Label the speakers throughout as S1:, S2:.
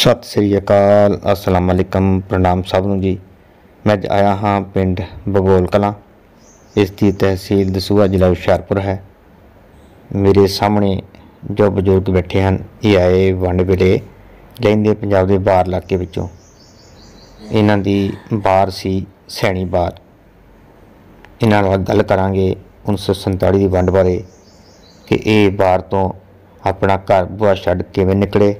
S1: सत श्री अकाल, अस्सलाम वालेकुम, प्रणाम सब नूं जी। मैं अज आया हाँ पिंड बगोल कलां, इसकी तहसील दसूहा जिला हुशियारपुर है। मेरे सामने जो बजुर्ग बैठे हैं ये आए वंड वेले लहिंदे पंजाब के बाहर इलाके विचों। इन्हां दी बार सी सैनी बार। इन्हां नाल गल करांगे 1947 की वंड बारे कि ये बार तो अपना घर बुआ छड्ड किवें निकले,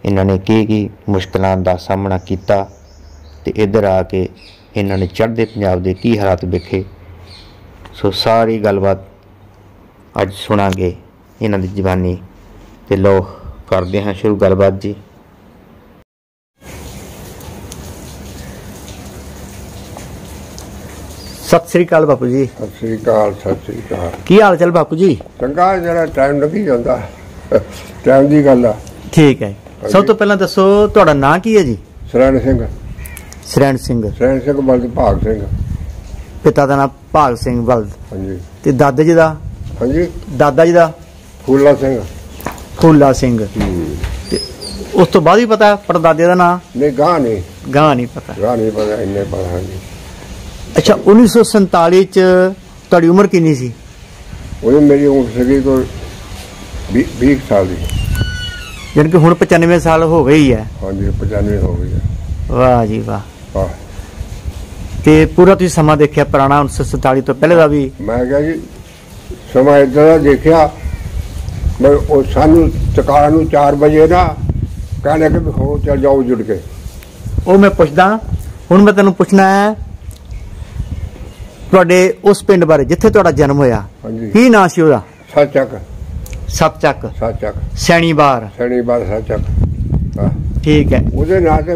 S1: इन्होंने की मुश्किलों का सामना किया ते इधर आके इन्होंने चढ़ते पंजाब के की हालात वेखे। सो सारी गलबात अज सुनांगे इन्हों की जबानी। तो लो करते हैं शुरू गलबात जी। सत श्री अकाल बापू जी।
S2: सत श्री अकाल, सत श्री अकाल।
S1: की हाल चाल बापू जी?
S2: चंगा, जरा टाइम लगी जाता, टाइम की गल आ।
S1: ठीक है। सब तो पहला दसो तुहाडा नाम की है जी?
S2: सरैण सिंह।
S1: सरैण सिंह।
S2: सरैण सिंह बलद भाग सिंह।
S1: पिता का नाम भाग सिंह बलद।
S2: हाँ जी।
S1: ते दादा जी दा?
S2: हाँ जी।
S1: दादा जी दा? फूला
S2: सिंह।
S1: फूला सिंह। ते उस तो बाद ही पता परदादे का नाम?
S2: नहीं, गां नहीं।
S1: गां नहीं पता।
S2: गां नहीं पता, इन्ने पता। हाँ जी।
S1: अच्छा, 1947 च तुहाडी उम्र कितनी सी?
S2: उन्हें मेरी उम्र सी तो 20 साल की।
S1: यानी कि हुण 95 साल हो गई है।
S2: हाँ जी, 95 हो गई है।
S1: वाह जी वाह।
S2: वाह।
S1: ते पूरा तुसीं समा देखिया पुराना 1947 तो पहले का भी? मैं
S2: क्या जी समा इदा का देखिया। मैं सानू चकारा 4 बजे ना कहने के हो चल जाओ जुड़ के।
S1: वो मैं पुछदा हुण, मैं तैनूं पुछना है तुहाडे उस पिंड बारे जिथे तुहाडा जन्म होया।
S2: हाँ जी।
S1: की नाम सी ओहदा?
S2: सतचक।
S1: सतचक।
S2: सतचक।
S1: सैनी बार।
S2: सैनी बार सतचक।
S1: ठीक है।
S2: ਉਹਦੇ ਨਾਂ ਤੇ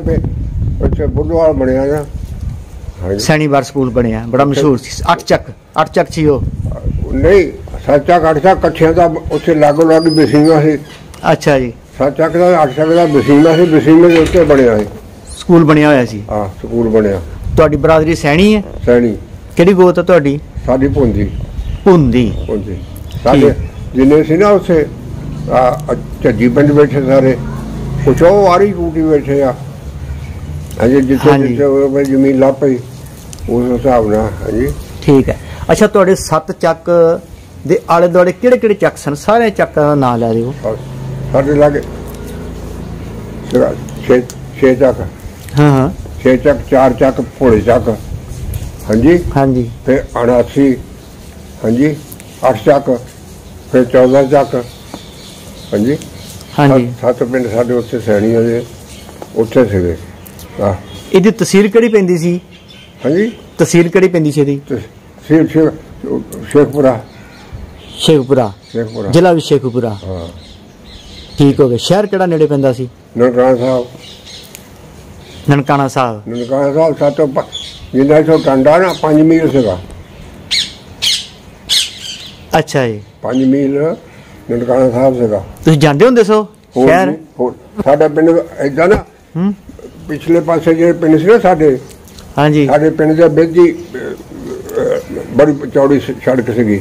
S2: ਉੱਥੇ ਬੁੱਢਵਾਲ ਬਣਿਆ ਨਾ।
S1: सैनी बार स्कूल बनया, बड़ा मशहूर सी। 8 ਚੱਕ ਸੀ ਉਹ?
S2: ਨਹੀਂ, 7 ਚੱਕ 8 ਚੱਕ ਇਕੱਠਿਆਂ ਦਾ ਉੱਥੇ ਲਾਗੋ ਲੱਗ ਬਸੀਮਾ ਸੀ।
S1: ਅੱਛਾ ਜੀ।
S2: 7 ਚੱਕ ਦਾ 8 ਚੱਕ ਦਾ ਬਸੀਮਾ ਸੀ, ਬਸੀਮੇ ਦੇ ਉੱਤੇ ਬਣਿਆ ਸੀ
S1: ਸਕੂਲ ਬਣਿਆ ਹੋਇਆ ਸੀ।
S2: ਹਾਂ, ਸਕੂਲ ਬਣਿਆ।
S1: ਤੁਹਾਡੀ ਬਰਾਦਰੀ ਸੈਣੀ ਹੈ?
S2: ਸੈਣੀ।
S1: ਕਿਹੜੀ ਗੋਤ ਹੈ ਤੁਹਾਡੀ?
S2: ਸਾਡੀ ਭੁੰਦੀ।
S1: ਭੁੰਦੀ।
S2: ਭੁੰਦੀ। ਸਾਡੇ ਜਿੰਨੇ ਸੀ ਨਾ ਉੱਥੇ ਝੱਜੀ ਪਿੰਡ ਬੈਠੇ ਸਾਰੇ, ਕੁਛ ਉਹ ਆਰੀ ਟੂਟੀ ਬੈਠੇ ਆ ਅਜੇ ਜਿੱਥੇ ਜਿੱਥੇ ਜ਼ਮੀਨ ਲੱਭ ਪਈ ਉਸ ਹਿਸਾਬ ਨਾਲ। ਹਾਂਜੀ
S1: ਠੀਕ ਹੈ। ਅੱਛਾ, ਤੁਹਾਡੇ 7 ਚੱਕ ਦੇ ਆਲੇ ਦੁਆਲੇ ਕਿਹੜੇ ਕਿਹੜੇ ਚੱਕ ਸਨ? ਸਾਰੇ ਚੱਕਾਂ ਦਾ ਨਾਂ ਲੈ ਦਿਓ।
S2: ਸਾਡੇ ਲਾਗੇ 6 ਚੱਕ।
S1: ਹਾਂ।
S2: 6 ਚੱਕ, 4 ਚੱਕ ਭੋਲੇ ਚੱਕ। ਹਾਂਜੀ
S1: ਹਾਂਜੀ।
S2: ਫਿਰ 89। ਹਾਂਜੀ। 8 ਚੱਕ, ਫਿਰ 14 ਚੱਕ। ਹਾਂਜੀ ਹਾਂਜੀ। 7 ਪਿੰਡ ਸਾਡੇ ਉੱਥੇ ਸੈਣੀ ਦੇ ਉੱਥੇ ਸੀਗੇ। ਆਹ
S1: ਇਹਦੀ ਤਹਿਸੀਲ ਕਿਹੜੀ ਪੈਂਦੀ ਸੀ?
S2: ਹਾਂਜੀ।
S1: ਤਹਿਸੀਲ ਕਿਹੜੀ ਪੈਂਦੀ ਸੀ ਇਹਦੀ?
S2: ਸ਼ੇਖਪੁਰਾ।
S1: ਸ਼ੇਖਪੁਰਾ।
S2: ਸ਼ੇਖਪੁਰਾ
S1: ਜ਼ਿਲ੍ਹਾ ਵੀ ਸ਼ੇਖਪੁਰਾ।
S2: ਹਾਂ।
S1: ਠੀਕ ਹੋ ਗਿਆ। ਸ਼ਹਿਰ ਕਿਹੜਾ ਨੇੜੇ ਪੈਂਦਾ ਸੀ?
S2: ਨਨਕਾਣਾ ਸਾਹਿਬ।
S1: ਨਨਕਾਣਾ ਸਾਹਿਬ।
S2: ਨਨਕਾਣਾ ਸਾਹਿਬ ਸਾਤੋਂ ਜਿੰਨਾ ਇੱਥੋਂ ਟਾਂਡਾ ਨਾ 5 ਮੀਲ ਸੀਗਾ।
S1: ਅੱਛਾ ਜੀ।
S2: 5 ਮੀਲ ਨਨਕਾਣਾ ਸਾਹਿਬ ਸੀਗਾ।
S1: ਤੁਸੀਂ ਜਾਂਦੇ ਹੁੰਦੇ ਸੋ ਸ਼ਹਿਰ?
S2: ਸਾਡਾ ਪਿੰਡ ਏਦਾਂ ਨਾ ਪਿਛਲੇ ਪਾਸੇ ਜਿਹੜੇ ਪਿੰਡ ਸੀ ਨਾ ਸਾਡੇ। ਹਾਂਜੀ। ਸਾਡੇ ਪਿੰਡ ਦੇ ਵਿੱਚ ਹੀ ਬੜੀ ਚੌੜੀ ਸੜਕ ਸੀਗੀ,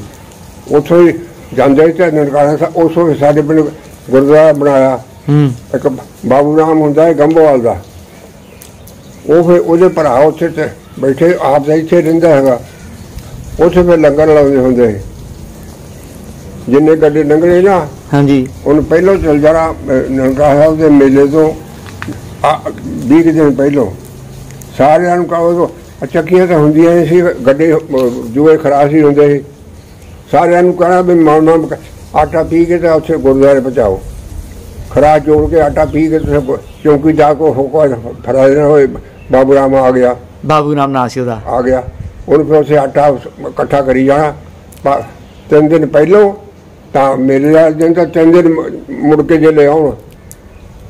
S2: ਉੱਥੋਂ ਹੀ ਜਾਂਦੇ ਤੇ ਨਨਕਾਣਾ ਸਾਹਿਬ। ਉੱਥੋਂ ਸਾਡੇ ਪਿੰਡ ਗੁਰਦੁਆਰਾ ਬਣਾਇਆ ਇੱਕ ਬਾਬੂ ਰਾਮ ਹੁੰਦਾ ਹੈ ਗੰਭੋਵਾਲ ਦਾ। ਉਹ ਫਿਰ ਉਹਦੇ ਭਰਾ ਉੱਥੇ ਤੇ ਬੈਠੇ, ਆਪ ਦਾ ਇੱਥੇ ਰਹਿੰਦਾ ਹੈਗਾ। ਉੱਥੇ ਫਿਰ ਲੰਗਰ ਲਾਉਂਦੇ ਹੁੰਦੇ ਸੀ। ਜਿੰਨੇ ਗੱਡੇ ਲੰਘਣੇ ਨਾ। ਹਾਂਜੀ। ਉਹਨੂੰ ਪਹਿਲਾਂ ਚਲ ਜਾਣਾ ਨਨਕਾਣਾ ਸਾਹਿਬ ਦੇ ਮੇਲੇ ਤੋਂ 20 ਦਿਨ ਪਹਿਲੋਂ। ਸਾਰਿਆਂ ਨੂੰ ਕਹੋ ਚੱਕੀਆਂ ਤਾਂ ਹੁੰਦੀਆਂ ਨਹੀਂ ਸੀ, ਗੱਡੇ ਜੂਏ ਖਰਾਸ ਹੀ ਹੁੰਦੇ ਸੀ। ਸਾਰਿਆਂ ਨੂੰ ਕਹਿਣਾ ਵੀ ਮਾਮਾ ਆਟਾ ਪੀ ਕੇ ਤਾਂ ਉੱਥੇ ਗੁਰਦੁਆਰੇ ਪਹੁੰਚਾਓ। खरा जोड़ के आटा पी के चौकीदार को फड़ा देना हो बाबू राम आ गया,
S1: बाबू राम ना सी ओदा
S2: आ गया उन्हें फिर उसे आटा इकट्ठा करी जाना 3 दिन पहलों तो मेले वाले दिन तो 3 दिन मुड़ के जे ले आउन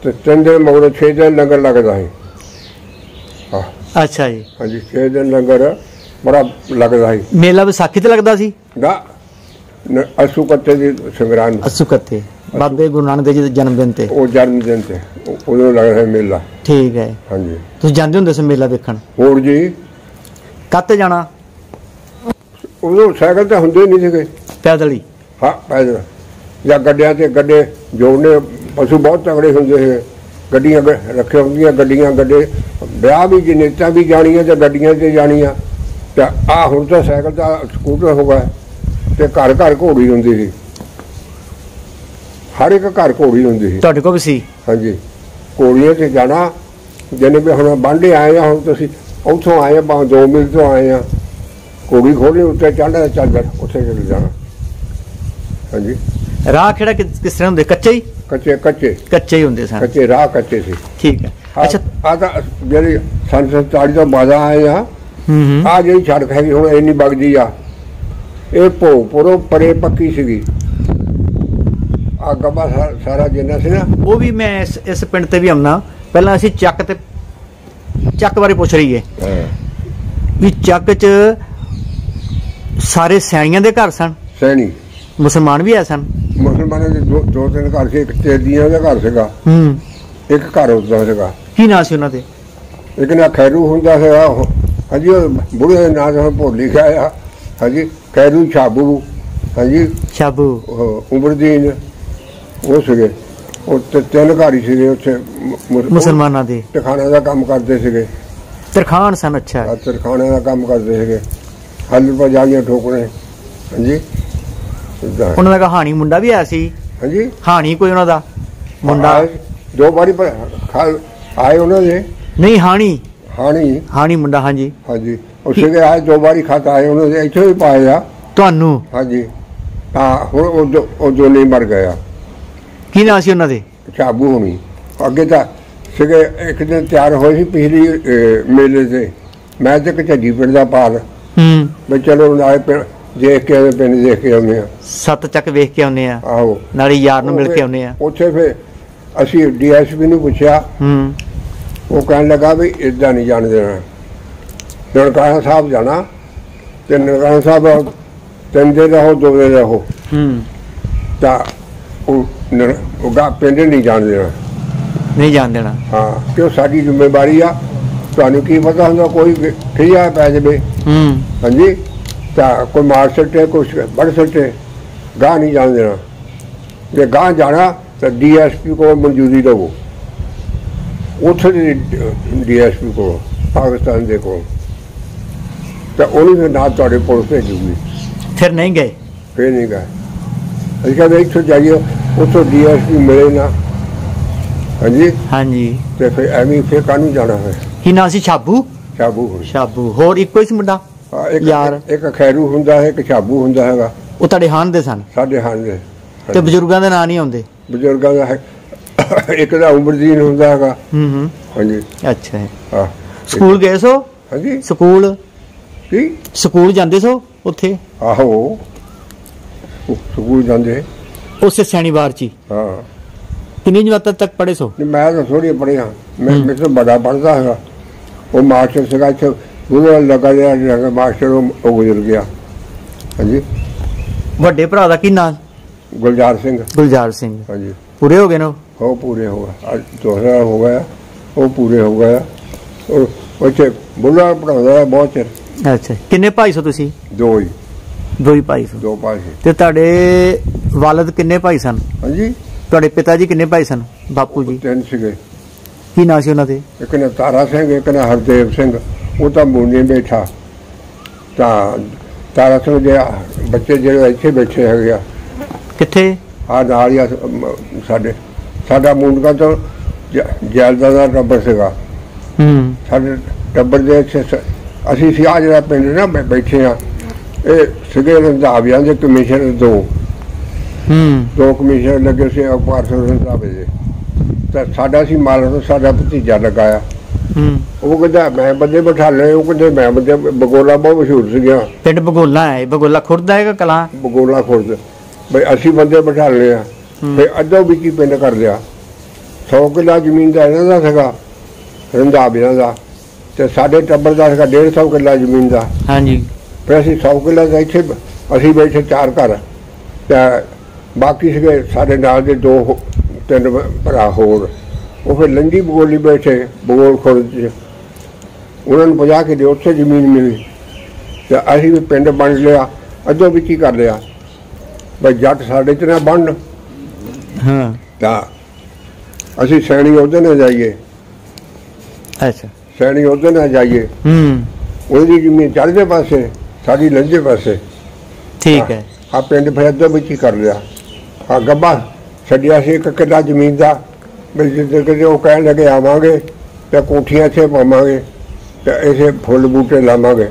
S2: तो 3 दिन मगर 6 दिन लंगर लगता है। हाँ
S1: अच्छा जी,
S2: हाँ जी 6 दिन लंगर बड़ा लगता है।
S1: मेला विसाखी ते लगदा सी
S2: ना असू कत्ते दी संगरांद,
S1: असू कत्ते बाबे गुरु नानक देव जी दे जन्मदिन ते,
S2: वो जन्मदिन ते उदों लगदा है मेला।
S1: ठीक है।
S2: हाँ जी
S1: तुसीं जांदे हुंदे सी मेला देखण?
S2: होर जी
S1: काते जाना?
S2: उदों साइकिल तो हुंदे नहीं थे,
S1: पैदल ही?
S2: हाँ पैदल या गड्डियां ते गड्डे जोड़ने पशु बहुत तगड़े हुंदे है, गड्डियां रखे होंदियां गड्डियां गड्डे ब्याह भी जनेता भी जानियां ते गड्डियां ते जानियां ते आ हुण तो साइकिल तो स्कूटर हो गया ते घर घर घोड़ी हुंदी सी, हर एक घर घोड़ी हुंदी सी।
S1: तुहाडे कोल भी सी?
S2: हाँ जी घोड़ियां ते जाना जिन्ने भी हुण बांडे आए आ, हुण तुसीं उत्थों आए आ 2 मील तो आए आ, घोड़ी खोलनी उत्ते चढ़ना चल जा उत्थे चले जाना। हाँ जी
S1: राह किहड़ा किस तरह हुंदे? कच्चे ही?
S2: कच्चे कच्चे
S1: कच्चे ही हुंदे सन?
S2: कच्चे राह कच्चे सी।
S1: ठीक है। अच्छा
S2: आ तां ਜਿਹੜੀ 47 ਤੋਂ ਬਾਅਦ ਆਏ ਆ ਆ ਜਿਹੜੀ ਸੜਕ ਹੈਗੀ ਹੁਣ ਇੰਨੀ ਵਗਦੀ ਆ ਇਹ ਭੋਗਪੁਰੋਂ ਪਰੇ ਪੱਕੀ ਸੀਗੀ ਆ ਗੱਬਾ ਸਾਰਾ ਜਿੰਨਾ ਸੀ ਨਾ
S1: ਉਹ ਵੀ ਮੈਂ ਇਸ ਪਿੰਡ ਤੇ ਵੀ ਆਉਣਾ। ਪਹਿਲਾਂ ਅਸੀਂ ਚੱਕ ਬਾਰੇ ਪੁੱਛ ਰਹੀਏ ਵੀ ਚੱਕ 'ਚ ਸਾਰੇ ਸੈਣੀਆਂ ਦੇ ਘਰ ਸਨ?
S2: ਸੈਣੀ
S1: ਮੁਸਲਮਾਨ ਵੀ ਐ ਸਨ?
S2: ਮੁਸਲਮਾਨਾਂ ਦੇ 2-3 ਘਰ ਸੀ, ਇੱਕ ਤੇਦੀਆਂ ਦਾ ਘਰ ਸੀਗਾ, ਇੱਕ ਘਰ ਉਸਦਾ ਸੀਗਾ।
S1: ਕੀ ਨਾਂ ਸੀ ਉਹਨਾਂ ਦੇ?
S2: ਇੱਕ ਨਾ ਖੈਰੂ ਹੁੰਦਾ ਸੀਗਾ, ਹਾਂਜੀ ਉਹ ਬੁੜੇ ਦੇ ਨਾਂ ਤੋਂ ਭੁੱਲ ਲਿਖਿਆ ਆ। ਹਾਂਜੀ ਖੈਰੂ ਛਾਬੂ, ਹਾਂਜੀ
S1: ਛਾਬੂ
S2: ਉਮਰਦੀਨ ਉਹ ਸੀਗੇ। ਉਹ 3 ਘਰ ਹੀ ਸੀਗੇ ਉੱਥੇ
S1: ਮੁਸਲਮਾਨਾਂ ਦੇ।
S2: ਤਰਖਾਣੇ ਦਾ ਕੰਮ ਕਰਦੇ ਸੀਗੇ।
S1: ਤਰਖਾਣ ਸਨ? ਅੱਛਾ
S2: ਤਰਖਾਣੇ ਦਾ ਕੰਮ ਕਰਦੇ ਸੀਗੇ, ਹੱਲ ਪਰ ਜਾਲੀਆਂ ਠੋਕਣੇ। ਹਾਂਜੀ
S1: ਉਹਨਾਂ ਦਾ ਕਹਾਣੀ ਮੁੰਡਾ ਵੀ ਆਇਆ ਸੀ? ਹਾਂਜੀ ਹਾਣੀ ਕੋਈ ਉਹਨਾਂ ਦਾ ਮੁੰਡਾ
S2: 2 ਵਾਰੀ ਆਏ ਉਹਨਾਂ ਦੇ? ਨਹੀਂ ਹਾਣੀ
S1: ਮੁੰਡਾ। ਹਾਂਜੀ
S2: ਹਾਂਜੀ ਉਹ ਸੀਗੇ ਆਏ 2 ਵਾਰੀ ਖਤ ਆਏ ਉਹਨਾਂ ਦੇ, ਇੱਥੇ ਵੀ ਪਾਏ ਆ
S1: ਤੁਹਾਨੂੰ?
S2: ਹਾਂਜੀ ਹਾਂ ਹੁਣ ਉਹ ਜੋ ਨਹੀਂ ਮਰ ਗਿਆ।
S1: ਕੀ ਨਾਂ ਸੀ ਉਹਨਾਂ ਦੇ?
S2: ਛਾਬੂ ਹੋਣੀ। ਅੱਗੇ ਤਾਂ ਸੀਗੇ ਇੱਕ ਦਿਨ ਤਿਆਰ ਹੋਏ ਸੀ ਪਿਛਲੀ ਮੇਲੇ ਤੇ, ਮੈਂ ਤੇ ਇੱਕ ਝੱਜੀ ਪਿੰਡ ਦਾ ਪਾਲ ਵੀ ਚਲੋ ਨਾਲੇ ਪਿੰਡ ਦੇਖ ਕੇ ਆਉਂਦੇ, ਪਿੰਡ ਦੇਖ ਕੇ ਆਉਂਦੇ ਆ, 7
S1: ਚੱਕ ਵੇਖ ਕੇ ਆਉਂਦੇ ਆ।
S2: ਆਹੋ
S1: ਨਾਲੇ ਯਾਰ ਨੂੰ ਮਿਲ ਕੇ ਆਉਂਦੇ ਆ।
S2: ਉੱਥੇ ਫਿਰ ਅਸੀਂ DSP ਨੂੰ ਪੁੱਛਿਆ, ਉਹ ਕਹਿਣ ਲੱਗਾ ਵੀ ਇੱਦਾਂ ਨਹੀਂ ਜਾਣ ਦੇਣਾ, ਨਨਕਾਣਾ ਸਾਹਿਬ ਜਾਣਾ ਤੇ ਨਨਕਾਣਾ ਸਾਹਿਬ 3 ਦਿਨ ਰਹੋ 2 ਦਿਨ ਰਹੋ ਤਾਂ ਉਹ ਪਿੰਡ ਨਹੀਂ ਜਾਣ ਦੇਣਾ। ਹਾਂ ਕਿਉਂ ਸਾਡੀ ਜ਼ਿੰਮੇਵਾਰੀ ਆ, ਤੁਹਾਨੂੰ ਕੀ ਪਤਾ ਹੁੰਦਾ ਕੋਈ ਖਿਆ ਪੈ ਜਾਵੇ। ਹਾਂਜੀ ਤਾਂ ਕੋਈ ਮਾਰ ਸੱਟੇ ਕੁਛ ਵੜ ਸੱਟੇ, ਗਾਹ ਨਹੀਂ ਜਾਣ ਦੇਣਾ। ਜੇ ਗਾਹ ਜਾਣਾ ਤਾਂ DSP ਕੋਲ ਮਨਜ਼ੂਰੀ ਲਵੋ, ਉੱਥੇ ਦੀ DSP ਕੋਲ ਪਾਕਿਸਤਾਨ ਦੇ ਕੋਲ, ਤਾਂ ਉਹਨੂੰ ਫਿਰ ਨਾਲ ਤੁਹਾਡੇ ਪੁਲਿਸ ਭੇਜੂਗੀ।
S1: ਫਿਰ ਨਹੀਂ ਗਏ?
S2: ਫਿਰ ਨਹੀਂ ਗਏ। ਅਸੀਂ ਕਹਿੰਦੇ ਇੱਥੋਂ ਜਾਈਏ, ਉੱਥੋਂ DSP ਮਿਲੇ ਨਾ। ਹਾਂਜੀ ਤੇ ਫਿਰ ਐਵੇਂ ਫਿਰ ਕਾਹਨੂੰ ਜਾਣਾ ਹੈ।
S1: ਕੀ ਨਾਂ ਸੀ? ਛਾਬੂ ਹੋਰ ਇੱਕੋ ਹੀ ਸੀ ਮੁੰਡਾ ਯਾਰ? ਇੱਕ
S2: ਖੈਰੂ ਹੁੰਦਾ ਹੈ, ਇੱਕ ਛਾਬੂ ਹੁੰਦਾ ਹੈਗਾ।
S1: ਉਹ ਤੁਹਾਡੇ ਹਾਨ ਦੇ ਸਨ?
S2: ਸਾਡੇ ਹਾਨ ਦੇ।
S1: ਤੇ ਬਜ਼ੁਰਗਾਂ ਦੇ ਨਾਂ ਨਹੀਂ ਆਉਂਦੇ?
S2: ਬਜ਼ੁਰਗਾਂ ਦਾ ਇੱਕ ਦਾ ਉਮਰਦੀਨ ਹੁੰਦਾ ਹੈਗਾ। ਹਾਂਜੀ
S1: ਅੱਛਾ ਹਾਂ। ਸਕੂਲ ਗਏ ਸੋ?
S2: ਹਾਂਜੀ
S1: ਸਕੂਲ ਜਾਂਦੇ ਸੋ ਉੱਥੇ?
S2: ਆਹੋ ਸਕੂਲ ਜਾਂਦੇ
S1: ਉਸੇ ਸੈਣੀਵਾਰ ਚ? ਹਾਂ। ਕਿੰਨੀ ਜਮਾਤਾਂ ਤੱਕ ਪੜ੍ਹੇ ਸੋ? ਮੈਂ
S2: ਤਾਂ ਥੋੜੀ ਪੜ੍ਹਿਆ, ਮੇਰੇ ਤੋਂ ਬੜਾ ਪੜ੍ਹਦਾ ਹੈਗਾ। ਉਹ ਮਾਸਟਰ ਸੀਗਾ ਇੱਥੇ ਉਹਦਾ ਲੱਗਾ ਜਿਹੜਾ ਮਾਸਟਰ ਉਹ ਗੁਜ਼ਰ ਗਿਆ। ਹਾਂਜੀ
S1: ਵੱਡੇ ਭਰਾ ਦਾ ਕੀ ਨਾਂ? ਗੁਲਜ਼ਾਰ ਸਿੰਘ।
S2: ਹਾਂਜੀ
S1: ਪੂਰੇ ਹੋ ਗਏ ਨੇ?
S2: ਉਹ ਪੂਰੇ ਹੋ ਗਏ, ਅੱਜ 2 ਸਾਲ ਹੋ ਗਿਆ, ਉਹ ਪੂਰੇ ਹੋ ਗਿਆ। ਉਹ ਇੱਥੇ ਬੁੱਲਾ ਪੜਾਉਂਦਾ ਬਹੁਤ ਚਿਰ।
S1: ਅੱਛਾ ਕਿੰਨੇ ਭਾਈ ਸੋ ਤੁਸੀਂ?
S2: 2
S1: ਹੀ ਭਾਈ ਸੋ?
S2: 2 ਭਾਈ।
S1: ਤੇ ਤੁਹਾਡੇ ਵਾਲਦ ਕਿੰਨੇ ਭਾਈ ਸਨ?
S2: ਹਾਂਜੀ
S1: ਤੁਹਾਡੇ ਪਿਤਾ ਜੀ ਕਿੰਨੇ ਭਾਈ ਸਨ? ਬਾਪੂ ਜੀ?
S2: 3 ਸੀਗੇ।
S1: ਕੀ ਨਾਂ ਸੀ ਉਹਨਾਂ ਦੇ?
S2: ਇੱਕ ਨੇ ਤਾਰਾ ਸਿੰਘ, ਇੱਕ ਨੇ ਹਰਦੇਵ ਸਿੰਘ, ਉਹ ਤਾਂ ਮੂਨੇ ਬੈਠਾ। ਤਾਂ ਤਾਰਾ ਸਿੰਘ ਦੇ ਬੱਚੇ ਜਿਹੜੇ ਇੱਥੇ ਬੈਠੇ ਹੈਗੇ ਆ।
S1: ਕਿੱਥੇ?
S2: ਆ ਨਾਲ ਹੀ ਸਾਡਾ ਮੁੰਡਾ ਤਾਂ ਜੈਲਦਾਰ ਦਾ ਟੱਬਰ ਸੀਗਾ। ਸਾਡੇ ਟੱਬਰ ਦੇ ਅਸੀਂ ਸੀ ਆ ਜਿਹੜਾ ਪਿੰਡ ਨਾ ਬੈਠੇ ਆ, ਇਹ ਸੀਗੇ ਰੰਧਾਵਿਆਂ ਦੇ ਕਮਿਸ਼ਨ 2 ਕਮਿਸ਼ਨ ਲੱਗੇ ਸੀ ਪਾਰਸਲ ਰੰਧਾਵੇ ਦੇ। ਤਾਂ ਸਾਡਾ ਸੀ ਮਾਲਕ ਤੋਂ ਸਾਡਾ ਭਤੀਜਾ ਲਗਾਇਆ। ਉਹ ਕਹਿੰਦਾ ਮੈਂ ਬੰਦੇ ਬਿਠਾ ਲਏ, ਉਹ ਕਹਿੰਦੇ ਮੈਂ ਬੰਦੇ। ਬਗੋਲਾ ਬਹੁਤ ਮਸ਼ਹੂਰ ਸੀਗਾ,
S1: ਪਿੰਡ ਬਗੋਲਾ ਹੈ। ਬਗੋਲਾ ਖੁਰਦ ਹੈ ਕਲਾਂ?
S2: ਬਗੋਲਾ ਖੁਰਦ। ਬਈ ਅਸੀਂ ਬੰਦੇ ਬਿਠਾ ਲਏ ਆ, ਫਿਰ ਅੱਧੋ ਵਿੱਚ ਹੀ ਪਿੰਡ ਕਰ ਲਿਆ। 100 ਕਿੱਲਾ ਜ਼ਮੀਨ ਦਾ ਇਹਨਾਂ ਦਾ ਸੀਗਾ, ਰੰਧਾਵਿਆਂ ਦਾ, ਤੇ ਸਾਡੇ ਟੱਬਰ ਦਾ ਸੀਗਾ 150 ਕਿੱਲਾ ਜ਼ਮੀਨ ਦਾ। ਹਾਂਜੀ। ਫਿਰ ਅਸੀਂ 100 ਕਿੱਲਾ ਦਾ ਇੱਥੇ ਅਸੀਂ ਬੈਠੇ 4 ਘਰ, ਤੇ ਬਾਕੀ ਸੀਗੇ ਸਾਡੇ ਨਾਲ ਦੇ 2-3 ਭਰਾ ਹੋਰ। ਉਹ ਫਿਰ ਲੰਗੀ ਬਗੋਲੀ ਬੈਠੇ ਬਗੋਲ ਖੁਰਦ 'ਚ, ਉਹਨਾਂ ਨੂੰ 50 ਕਿੱਲੇ ਉੱਥੇ ਜ਼ਮੀਨ ਮਿਲੀ, ਤੇ ਅਸੀਂ ਵੀ ਪਿੰਡ ਬਣ ਲਿਆ, ਅੱਧੋ ਵਿੱਚ ਹੀ ਕਰ ਲਿਆ। ਬਈ ਜੱਟ ਸਾਡੇ 'ਚ ਨਾ ਬਣਨ, ਤਾਂ ਅਸੀਂ ਸੈਣੀ ਉਹਦੇ ਨਾਲ ਜਾਈਏ। ਅੱਛਾ, ਸੈਣੀ ਉਹਦੇ ਨਾਲ ਜਾਈਏ। ਉਹਦੀ ਜ਼ਮੀਨ ਚੜ੍ਹਦੇ ਪਾਸੇ, ਸਾਡੀ ਲੰਘੇ ਪਾਸੇ। ਠੀਕ ਹੈ। ਆ ਪਿੰਡ ਫਿਰ ਅੱਧੋ ਵਿੱਚ ਹੀ ਕਰ ਲਿਆ। ਆ ਗੱਬਾ ਛੱਡਿਆ ਸੀ 1 ਕਿੱਲਾ ਜ਼ਮੀਨ ਦਾ। ਵੀ ਜਿੱਦਾਂ ਕਿ ਉਹ ਕਹਿਣ ਲੱਗੇ ਆਵਾਂਗੇ ਤੇ ਕੋਠੀਆਂ ਇੱਥੇ ਪਾਵਾਂਗੇ ਤੇ ਇਸੇ ਫੁੱਲ ਬੂਟੇ ਲਾਵਾਂਗੇ।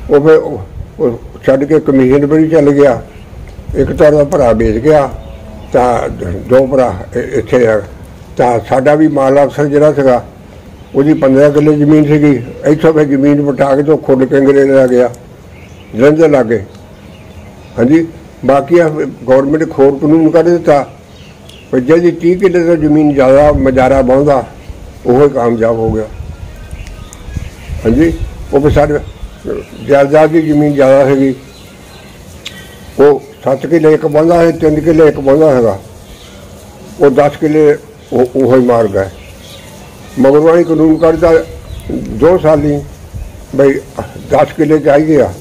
S2: ਉਹ ਫਿਰ ਉਹ ਛੱਡ ਕੇ ਕਮਿਸ਼ਨ ਵੀ ਚੱਲ ਗਿਆ। ਇੱਕ ਤਾਂ ਉਹਦਾ ਭਰਾ ਵੇਚ ਗਿਆ, ਤਾਂ 2 ਭਰਾ ਇੱਥੇ ਆ। ਤਾਂ ਸਾਡਾ ਵੀ ਮਾਲ ਅਫਸਰ ਜਿਹੜਾ ਸੀਗਾ, ਉਹਦੀ 15 ਕਿੱਲੇ ਜ਼ਮੀਨ ਸੀਗੀ। ਇੱਥੋਂ ਫਿਰ ਜ਼ਮੀਨ ਵਟਾ ਕੇ ਤੋਂ ਖੁੱਡ ਕੇਂਗਰੇ ਲੈ ਗਿਆ, ਜਲੰਧਰ ਲਾਗੇ। ਹਾਂਜੀ। ਬਾਕੀ ਗੌਰਮੈਂਟ ਖੋਰ ਕਾਨੂੰਨ ਕੱਢ ਦਿੱਤਾ, ਪਰ ਜਿਹਦੀ 30 ਕਿੱਲੇ ਤੋਂ ਜ਼ਮੀਨ ਜ਼ਿਆਦਾ ਮਜ਼ਾਰਾ ਬਹੁੰਦਾ ਉਹ ਹੀ ਕਾਮਯਾਬ ਹੋ ਗਿਆ। ਹਾਂਜੀ। ਉਹ ਫਿਰ ਸਾਡੇ ਜਾਇਦਾਦ ਦੀ ਜ਼ਮੀਨ ਜ਼ਿਆਦਾ ਸੀਗੀ, ਉਹ 7 ਕਿੱਲੇ ਇੱਕ ਬਹੁੰਦਾ ਹੈ, 3 ਕਿੱਲੇ ਇੱਕ ਬਹੁੰਦਾ ਹੈਗਾ। ਉਹ 10 ਕਿੱਲੇ ਉਹ ਹੀ ਮਾਰ ਗਏ। ਮਗਰਵਾਣੀ ਕਾਨੂੰਨ ਕੱਢਦਾ 2 ਸਾਲੀ, ਬਈ 10 ਕਿੱਲੇ ਚਾਹੀਦੇ ਆ,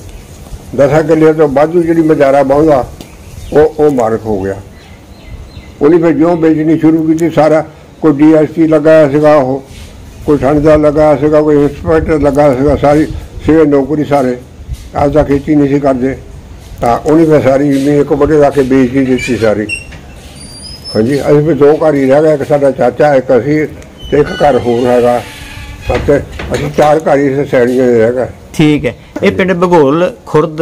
S2: 10 ਕਿੱਲੇ ਤੋਂ ਵਾਧੂ ਜਿਹੜੀ ਮਜ਼ਾਰਾ ਬਹੁੰਦਾ ਉਹ ਮਾਰਕ ਹੋ ਗਿਆ। ਉਹਨੇ ਫਿਰ ਜਿਉਂ ਵੇਚਣੀ ਸ਼ੁਰੂ ਕੀਤੀ, ਸਾਰਾ ਕੋਈ DSP ਲਗਾਇਆ ਸੀਗਾ, ਉਹ ਕੋਈ ਠੰਡਦਾਰ ਲਗਾਇਆ ਸੀਗਾ, ਕੋਈ ਇੰਸਪੈਕਟਰ ਲਗਾਇਆ ਸੀਗਾ, ਸਾਰੀ ਸੀਗੇ ਨੌਕਰੀ ਸਾਰੇ, ਆਪਦਾ ਖੇਤੀ ਨਹੀਂ ਸੀ ਕਰਦੇ। ਤਾਂ ਉਹਨੇ ਫਿਰ ਸਾਰੀ ਜ਼ਮੀਨ ਇੱਕ ਵੱਡੇ ਰੱਖ ਕੇ ਵੇਚ ਹੀ ਦਿੱਤੀ ਸਾਰੀ। ਹਾਂਜੀ। ਅਸੀਂ ਫਿਰ 2 ਘਰ ਹੀ ਰਹਿ ਗਏ, ਇੱਕ ਸਾਡਾ ਚਾਚਾ, ਇੱਕ ਅਸੀਂ, ਤੇ ਇੱਕ ਘਰ ਹੋਰ ਹੈਗਾ। ਅਸੀਂ 4 ਘਰ ਹੀ ਸੈਣੀਆਂ ਦੇ ਰਹਿ ਗਏ। ਠੀਕ ਹੈ। ਇਹ ਪਿੰਡ ਬਗੋਲ ਖੁਰਦ,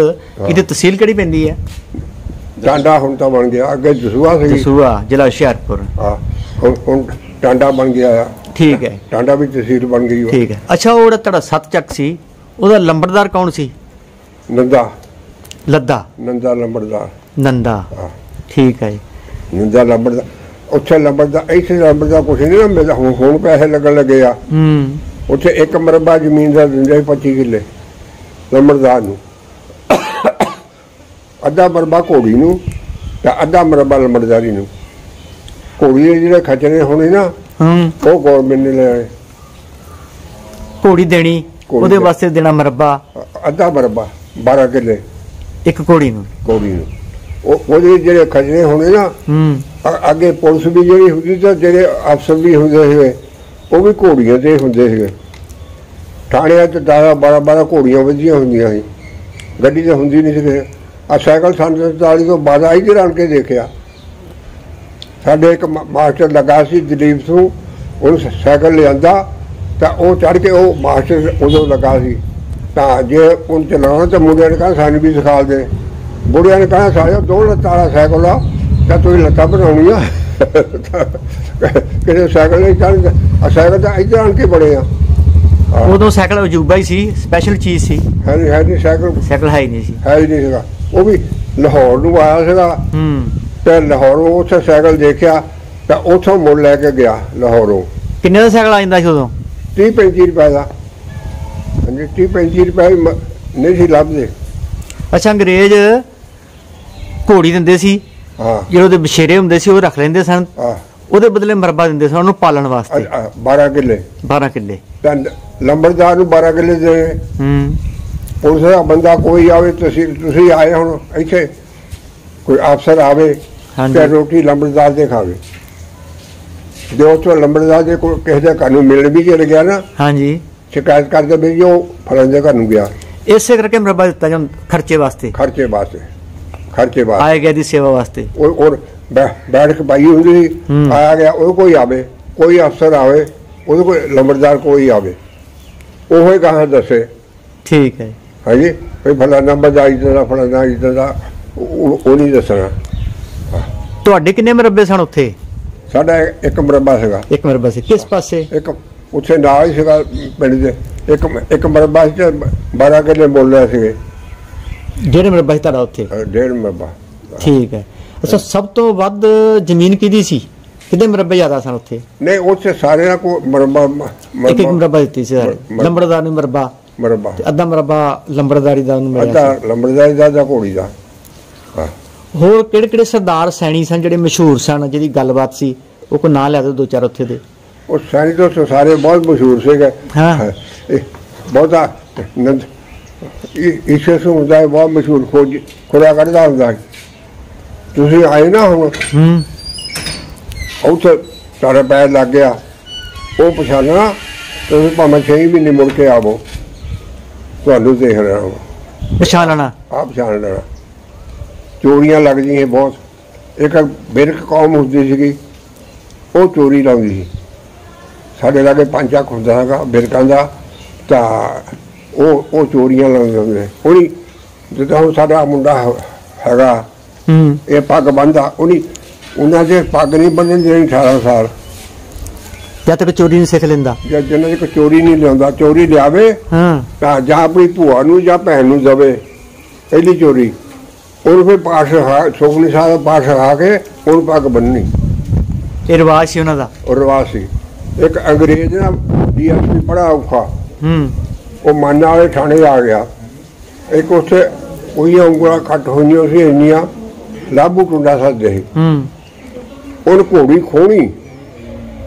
S2: ਇਹਦੀ ਤਹਿਸੀਲ ਕਿਹੜੀ ਪੈਂਦੀ ਹੈ? ਟਾਂਡਾ ਹੁਣ ਤਾਂ ਬਣ ਗਿਆ, ਅੱਗੇ ਦਸੂਹਾ ਸੀ। ਦਸੂਹਾ ਜ਼ਿਲ੍ਹਾ ਹੁਸ਼ਿਆਰਪੁਰ। ਹਾਂ, ਹੁਣ ਟਾਂਡਾ ਬਣ ਗਿਆ ਆ। ਠੀਕ ਹੈ। ਟਾਂਡਾ ਵੀ ਤਹਿਸੀਲ ਬਣ ਗਈ। ਠੀਕ ਹੈ। ਅੱਛਾ, ਉਹ ਜਿਹੜਾ ਤੁਹਾਡਾ 7 ਚੱਕ ਸੀ, ਉਹਦਾ ਲੰਬੜਦਾਰ ਕੌਣ ਸੀ? ਨੰਦਾ। ਲੱਦਾ। ਨੰਦਾ ਲੰਬੜਦਾਰ। ਨੰਦਾ। ਹਾਂ। ਠੀਕ ਹੈ ਜੀ। ਨੰਦਾ ਲੰਬੜਦਾਰ। ਉੱਥੇ ਲੰਬੜਦਾਰ, ਇੱਥੇ ਲੰਬੜਦਾਰ ਕੁਛ ਨਹੀਂ ਨਾ ਮਿਲਦਾ। ਹੁਣ ਪੈਸੇ ਲੱਗਣ ਲੱਗੇ ਆ। ਉੱਥੇ 1 ਮਰਬਾ ਜ਼ਮੀਨ ਦਾ ਦਿੰਦੇ 25 ਕਿੱਲੇ ਲੰਬੜਦਾਰ ਨੂੰ, ਅੱਧਾ ਮਰਬਾ ਘੋੜੀ ਨੂੰ ਤੇ ਅੱਧਾ ਮਰਬਾ ਲੰਬੜਦਾਰੀ ਨੂੰ। ਘੋੜੀ ਦੇ ਜਿਹੜੇ ਖਚਰੇ ਹੋਣੇ ਨਾ, ਉਹ ਗੌਰਮੈਂਟ ਨੇ ਲੈ ਆਏ। ਘੋੜੀ ਦੇਣੀ, ਉਹਦੇ ਵਾਸਤੇ ਦੇਣਾ ਮਰਬਾ, ਅੱਧਾ ਮਰਬਾ 12 ਕਿੱਲੇ ਇੱਕ ਘੋੜੀ ਨੂੰ। ਘੋੜੀ ਨੂੰ ਉਹਦੇ ਜਿਹੜੇ ਖਚਰੇ ਹੋਣੇ ਨਾ, ਅੱਗੇ ਪੁਲਿਸ ਵੀ ਜਿਹੜੀ ਹੁੰਦੀ, ਤਾਂ ਜਿਹੜੇ ਅਫਸਰ ਵੀ ਹੁੰਦੇ ਸੀਗੇ, ਉਹ ਵੀ ਘੋੜੀਆਂ ਤੇ ਹੁੰਦੇ ਸੀਗੇ। ਥਾਣਿਆਂ 'ਚ 10-12 ਘੋੜੀਆਂ ਵਧੀਆਂ ਹੁੰਦੀਆਂ ਸੀ, ਗੱਡੀ ਤਾਂ ਹੁੰਦੀ ਨਹੀਂ ਸੀ। ਆ ਸਾਈਕਲ 47 ਤੋਂ ਬਾਅਦ ਆਈ ਤੇ ਰਣ ਕੇ ਦੇਖਿਆ। ਸਾਡੇ ਇੱਕ ਮਾਸਟਰ ਲੱਗਾ ਸੀ ਦਲੀਪ ਸਿੰਘ, ਉਹਨੂੰ ਸਾਈਕਲ ਲਿਆਂਦਾ ਤਾਂ ਉਹ ਚੜ੍ਹ ਕੇ, ਉਹ ਮਾਸਟਰ ਉਦੋਂ ਲੱਗਾ ਸੀ। ਤਾਂ ਜੇ ਉਹਨੂੰ ਚਲਾਉਣਾ ਤਾਂ ਮੁੰਡਿਆਂ ਨੇ ਕਹਿਣਾ ਸਾਨੂੰ ਵੀ ਸਿਖਾ ਦੇ। ਬੁੜਿਆਂ ਨੇ ਕਹਿਣਾ ਸਾਲਿਓ 2 ਲੱਤਾਂ ਵਾਲਾ ਸਾਈਕਲ ਆ, ਤਾਂ ਤੁਸੀਂ ਲੱਤਾਂ ਬਣਾਉਣੀਆਂ। ਕਿਸੇ ਸਾਈਕਲ ਨਹੀਂ ਚੜ੍ਹਦੇ, ਆ ਸਾਈਕਲ ਤਾਂ ਇੱਧਰ ਆਣ ਕੇ ਬਣੇ ਆ। ਉਦੋਂ ਸਾਈਕਲ ਅਜੂਬਾ ਹੀ ਸੀ, ਸਪੈਸ਼ਲ ਚੀਜ਼ ਸੀ। ਹੈ ਨਹੀਂ ਸਾਈਕਲ ਹੈ ਹੀ ਨਹੀਂ ਸੀ, ਹੈ ਹੀ ਨਹੀਂ ਸੀਗਾ। ਉਹ ਵੀ ਲਾਹੌਰ ਨੂੰ ਆਇਆ ਸੀਗਾ, ਤੇ ਲਾਹੌਰੋਂ ਉੱਥੇ ਸਾਈਕਲ ਦੇਖਿਆ ਤਾਂ ਉੱਥੋਂ ਮੁੜ ਲੈ ਕੇ ਗਿਆ ਲਾਹੌਰੋਂ। ਕਿੰਨੇ ਦਾ ਸਾਈਕਲ ਆ ਜਾਂਦਾ ਸੀ ਉਦੋਂ? 30-35 ਰੁਪਏ ਦਾ। ਹਾਂਜੀ, 30-35 ਰੁਪਏ ਨਹੀਂ ਸੀ ਲੱਭਦੇ। ਅੱਛਾ, ਅੰਗਰੇਜ਼ ਘੋੜੀ ਦਿੰਦੇ ਸੀ, ਜਿਹੜੇ ਉਹਦੇ ਬਸ਼ੇਰੇ ਹੁੰਦੇ ਸੀ ਉਹ ਰੱਖ ਲੈਂਦੇ ਸਨ, ਉਹਦੇ ਬਦਲੇ ਮਰਬਾ ਦਿੰਦੇ ਸਨ ਉਹਨੂੰ ਪਾਲਣ ਵਾਸਤੇ। 12 ਕਿੱਲੇ। 12 ਕਿੱਲੇ। ਲੰਬੜਦਾਰ ਨੂੰ 12 ਕਿੱਲੇ ਦੇ। ਪੁਲਿਸ ਦਾ ਬੰਦਾ ਕੋਈ ਆਵੇ, ਤੁਸੀਂ ਆਏ ਹੁਣ ਇੱਥੇ, ਕੋਈ ਅਫਸਰ ਆਵੇ ਤੇ ਰੋਟੀ ਲੰਬੜਦਾਰ ਦੇ ਖਾਵੇ। ਜੇ ਉੱਥੋਂ ਲੰਬੜਦਾਰ ਦੇ ਕੋਲ ਕਿਸੇ ਦੇ ਘਰ ਨੂੰ ਮਿਲਣ ਵੀ ਚਲ ਗਿਆ ਨਾ, ਹਾਂਜੀ, ਸ਼ਿਕਾਇਤ ਕਰਦੇ ਵੀ ਉਹ ਫਲਾਣੇ ਦੇ ਘਰ ਨੂੰ ਗਿਆ। ਇਸੇ ਕਰਕੇ ਮਰਬਾ ਦਿੱਤਾ ਜਾਂਦਾ, ਖਰਚੇ ਵਾਸਤੇ ਆਏ ਗਿਆ ਦੀ ਸੇਵਾ ਵਾਸਤੇ। ਔਰ ਬੈਠ ਕੇ ਪਾਈ ਹੁੰਦੀ ਸੀ, ਆਇਆ ਗਿਆ ਉਹ ਕੋਈ ਆਵੇ, ਕੋਈ ਅਫਸਰ ਆਵੇ, ਉਹਦੇ ਕੋਲ ਲੰਬੜਦਾਰ ਕੋਈ ਆਵੇ, ਉਹ ਹੀ ਕਹਾਂ ਦੱਸੇ। ਠੀਕ ਹੈ। ਹਾਂਜੀ, ਕੋਈ ਫਲਾਣਾ ਬੰਦਾ ਇੱਦਾਂ ਦਾ, ਫਲਾਣਾ ਇੱਦਾਂ ਦਾ, ਉਹ ਨਹੀਂ ਦੱਸਣਾ। ਤੁਹਾਡੇ ਕਿੰਨੇ ਮਰਬੇ ਸਨ ਉੱਥੇ? ਸਾਡਾ ਇੱਕ ਮਰਬਾ ਸੀਗਾ।
S1: ਇੱਕ ਮਰਬਾ ਸੀ ਕਿਸ ਪਾਸੇ?
S2: ਇੱਕ ਉੱਥੇ ਨਾਲ ਹੀ ਸੀਗਾ ਪਿੰਡ ਦੇ। ਇੱਕ ਮਰਬਾ ਚ 12 ਕਿੱਲੇ ਬੋਲ ਰਹੇ ਸੀਗੇ।
S1: ਡੇਢ ਮਰਬਾ ਸੀ ਤੁਹਾਡਾ ਉੱਥੇ?
S2: ਡੇਢ ਮਰਬਾ।
S1: ਠੀਕ ਹੈ। ਅੱਛਾ, ਸਭ ਤੋਂ ਵੱਧ ਜ਼ਮੀਨ ਕਿਹਦੀ ਸੀ? ਕਿਹਦੇ ਮਰਬੇ ਜ਼ਿਆਦਾ ਸਨ ਉੱਥੇ?
S2: ਨਹੀਂ, ਉੱਥੇ ਸਾਰਿਆਂ ਕੋ ਮਰਬਾ
S1: ਇੱਕ ਮਰਬਾ ਦਿੱਤੀ ਸੀ ਸਾਰੇ। ਲੰਬੜਦਾਰ ਨੂੰ ਮਰਬਾ ਅੱਧਾ ਮਰਬਾ ਲੰਬੜਦਾਰੀ ਦਾ ਉਹਨੂੰ ਮਿਲਿਆ,
S2: ਅੱਧਾ ਲੰਬੜਦਾਰੀ ਦਾ ਘੋੜੀ ਦਾ।
S1: ਹੋਰ ਕਿਹੜੇ ਕਿਹੜੇ ਸਰਦਾਰ ਸੈਣੀ ਸਨ ਜਿਹੜੇ ਮਸ਼ਹੂਰ ਸਨ, ਜਿਹਦੀ ਗੱਲਬਾਤ ਸੀ? ਉਹ ਕੋ ਨਾਂ ਲੈ ਦਿਓ ਦੋ ਚਾਰ ਉੱਥੇ ਦੇ।
S2: ਉਹ ਸੈਣੀ ਤੋਂ ਸਾਰੇ ਬਹੁਤ ਮਸ਼ਹੂਰ ਸੀਗੇ।
S1: ਹਾਂ,
S2: ਬਹੁਤਾ ਈਸ਼ਰ ਸਿੰਘ ਹੁੰਦਾ ਬਹੁਤ ਮਸ਼ਹੂਰ, ਖੁਦਾ ਕੱਢਦਾ ਹੁੰਦਾ। ਤੁਸੀਂ ਆਏ ਨਾ ਹੁਣ ਉੱਥੇ ਸਾਰਾ ਪੈਰ ਲੱਗ ਗਿਆ, ਉਹ ਪਛਾਣਨਾ। ਤੁਸੀਂ ਭਾਵੇਂ 6 ਮਹੀਨੇ ਮੁੜ ਕੇ ਆਵੋ, ਤੁਹਾਨੂੰ ਦੇਖ ਲੈਣਾ,
S1: ਪਛਾਣ ਲੈਣਾ,
S2: ਆਪ ਪਛਾਣ ਲੈਣਾ। ਚੋਰੀਆਂ ਲੱਗਦੀਆਂ ਬਹੁਤ। ਇੱਕ ਬਿਰਕ ਕੌਮ ਹੁੰਦੀ ਸੀਗੀ, ਉਹ ਚੋਰੀ ਲਾਉਂਦੀ ਸੀ। ਸਾਡੇ ਲਾਗੇ 5 ਚੱਕ ਹੁੰਦਾ ਹੈਗਾ ਬਿਰਕਾਂ ਦਾ, ਤਾਂ ਉਹ ਚੋਰੀਆਂ ਲਾਉਂਦੇ ਹੁੰਦੇ। ਉਹਨੀ ਜਿੱਦਾਂ ਹੁਣ ਸਾਡਾ ਮੁੰਡਾ ਹੈਗਾ, ਇਹ ਪੱਗ ਬੰਨ੍ਹਦਾ, ਉਹਨਾਂ ਦੇ ਪੱਗ ਨਹੀਂ ਬੰਨ੍ਹਣ ਦੇਣੀ 18 ਸਾਲ
S1: ਜਦ ਤੱਕ ਚੋਰੀ ਨਹੀਂ ਸਿੱਖ ਲੈਂਦਾ।
S2: ਜਿੰਨਾ ਚਿਰ ਚੋਰੀ ਨਹੀਂ ਲਿਆਉਂਦਾ, ਚੋਰੀ ਲਿਆਵੇ ਤਾਂ ਜਾਂ ਆਪਣੀ ਭੂਆ ਨੂੰ ਜਾਂ ਭੈਣ ਨੂੰ ਦੇਵੇ ਪਹਿਲੀ ਚੋਰੀ। ਉਹਨੂੰ ਫਿਰ ਪਾਠ ਸੁਖਮਨੀ ਸਾਹਿਬ ਦਾ ਪਾਠ ਸਿਖਾ ਕੇ ਉਹਨੂੰ ਪੱਗ ਬੰਨ੍ਹਣੀ।
S1: ਇਹ ਰਿਵਾਜ ਸੀ ਉਹਨਾਂ ਦਾ? ਉਹ
S2: ਰਿਵਾਜ ਸੀ। ਇੱਕ ਅੰਗਰੇਜ਼ ਨਾ DSP ਬੜਾ ਔਖਾ, ਉਹ ਮਾਨਾ ਵਾਲੇ ਥਾਣੇ ਆ ਗਿਆ। ਇੱਕ ਉੱਥੇ ਉਹਦੀਆਂ ਉਂਗਲਾਂ ਕੱਟ ਹੋਈਆਂ ਸੀ ਇੰਨੀਆਂ, ਲਾਭੂ ਟੁੰਡਾ ਸੱਦੇ ਸੀ। ਉਹਨੂੰ ਘੋੜੀ ਖੋਹਣੀ,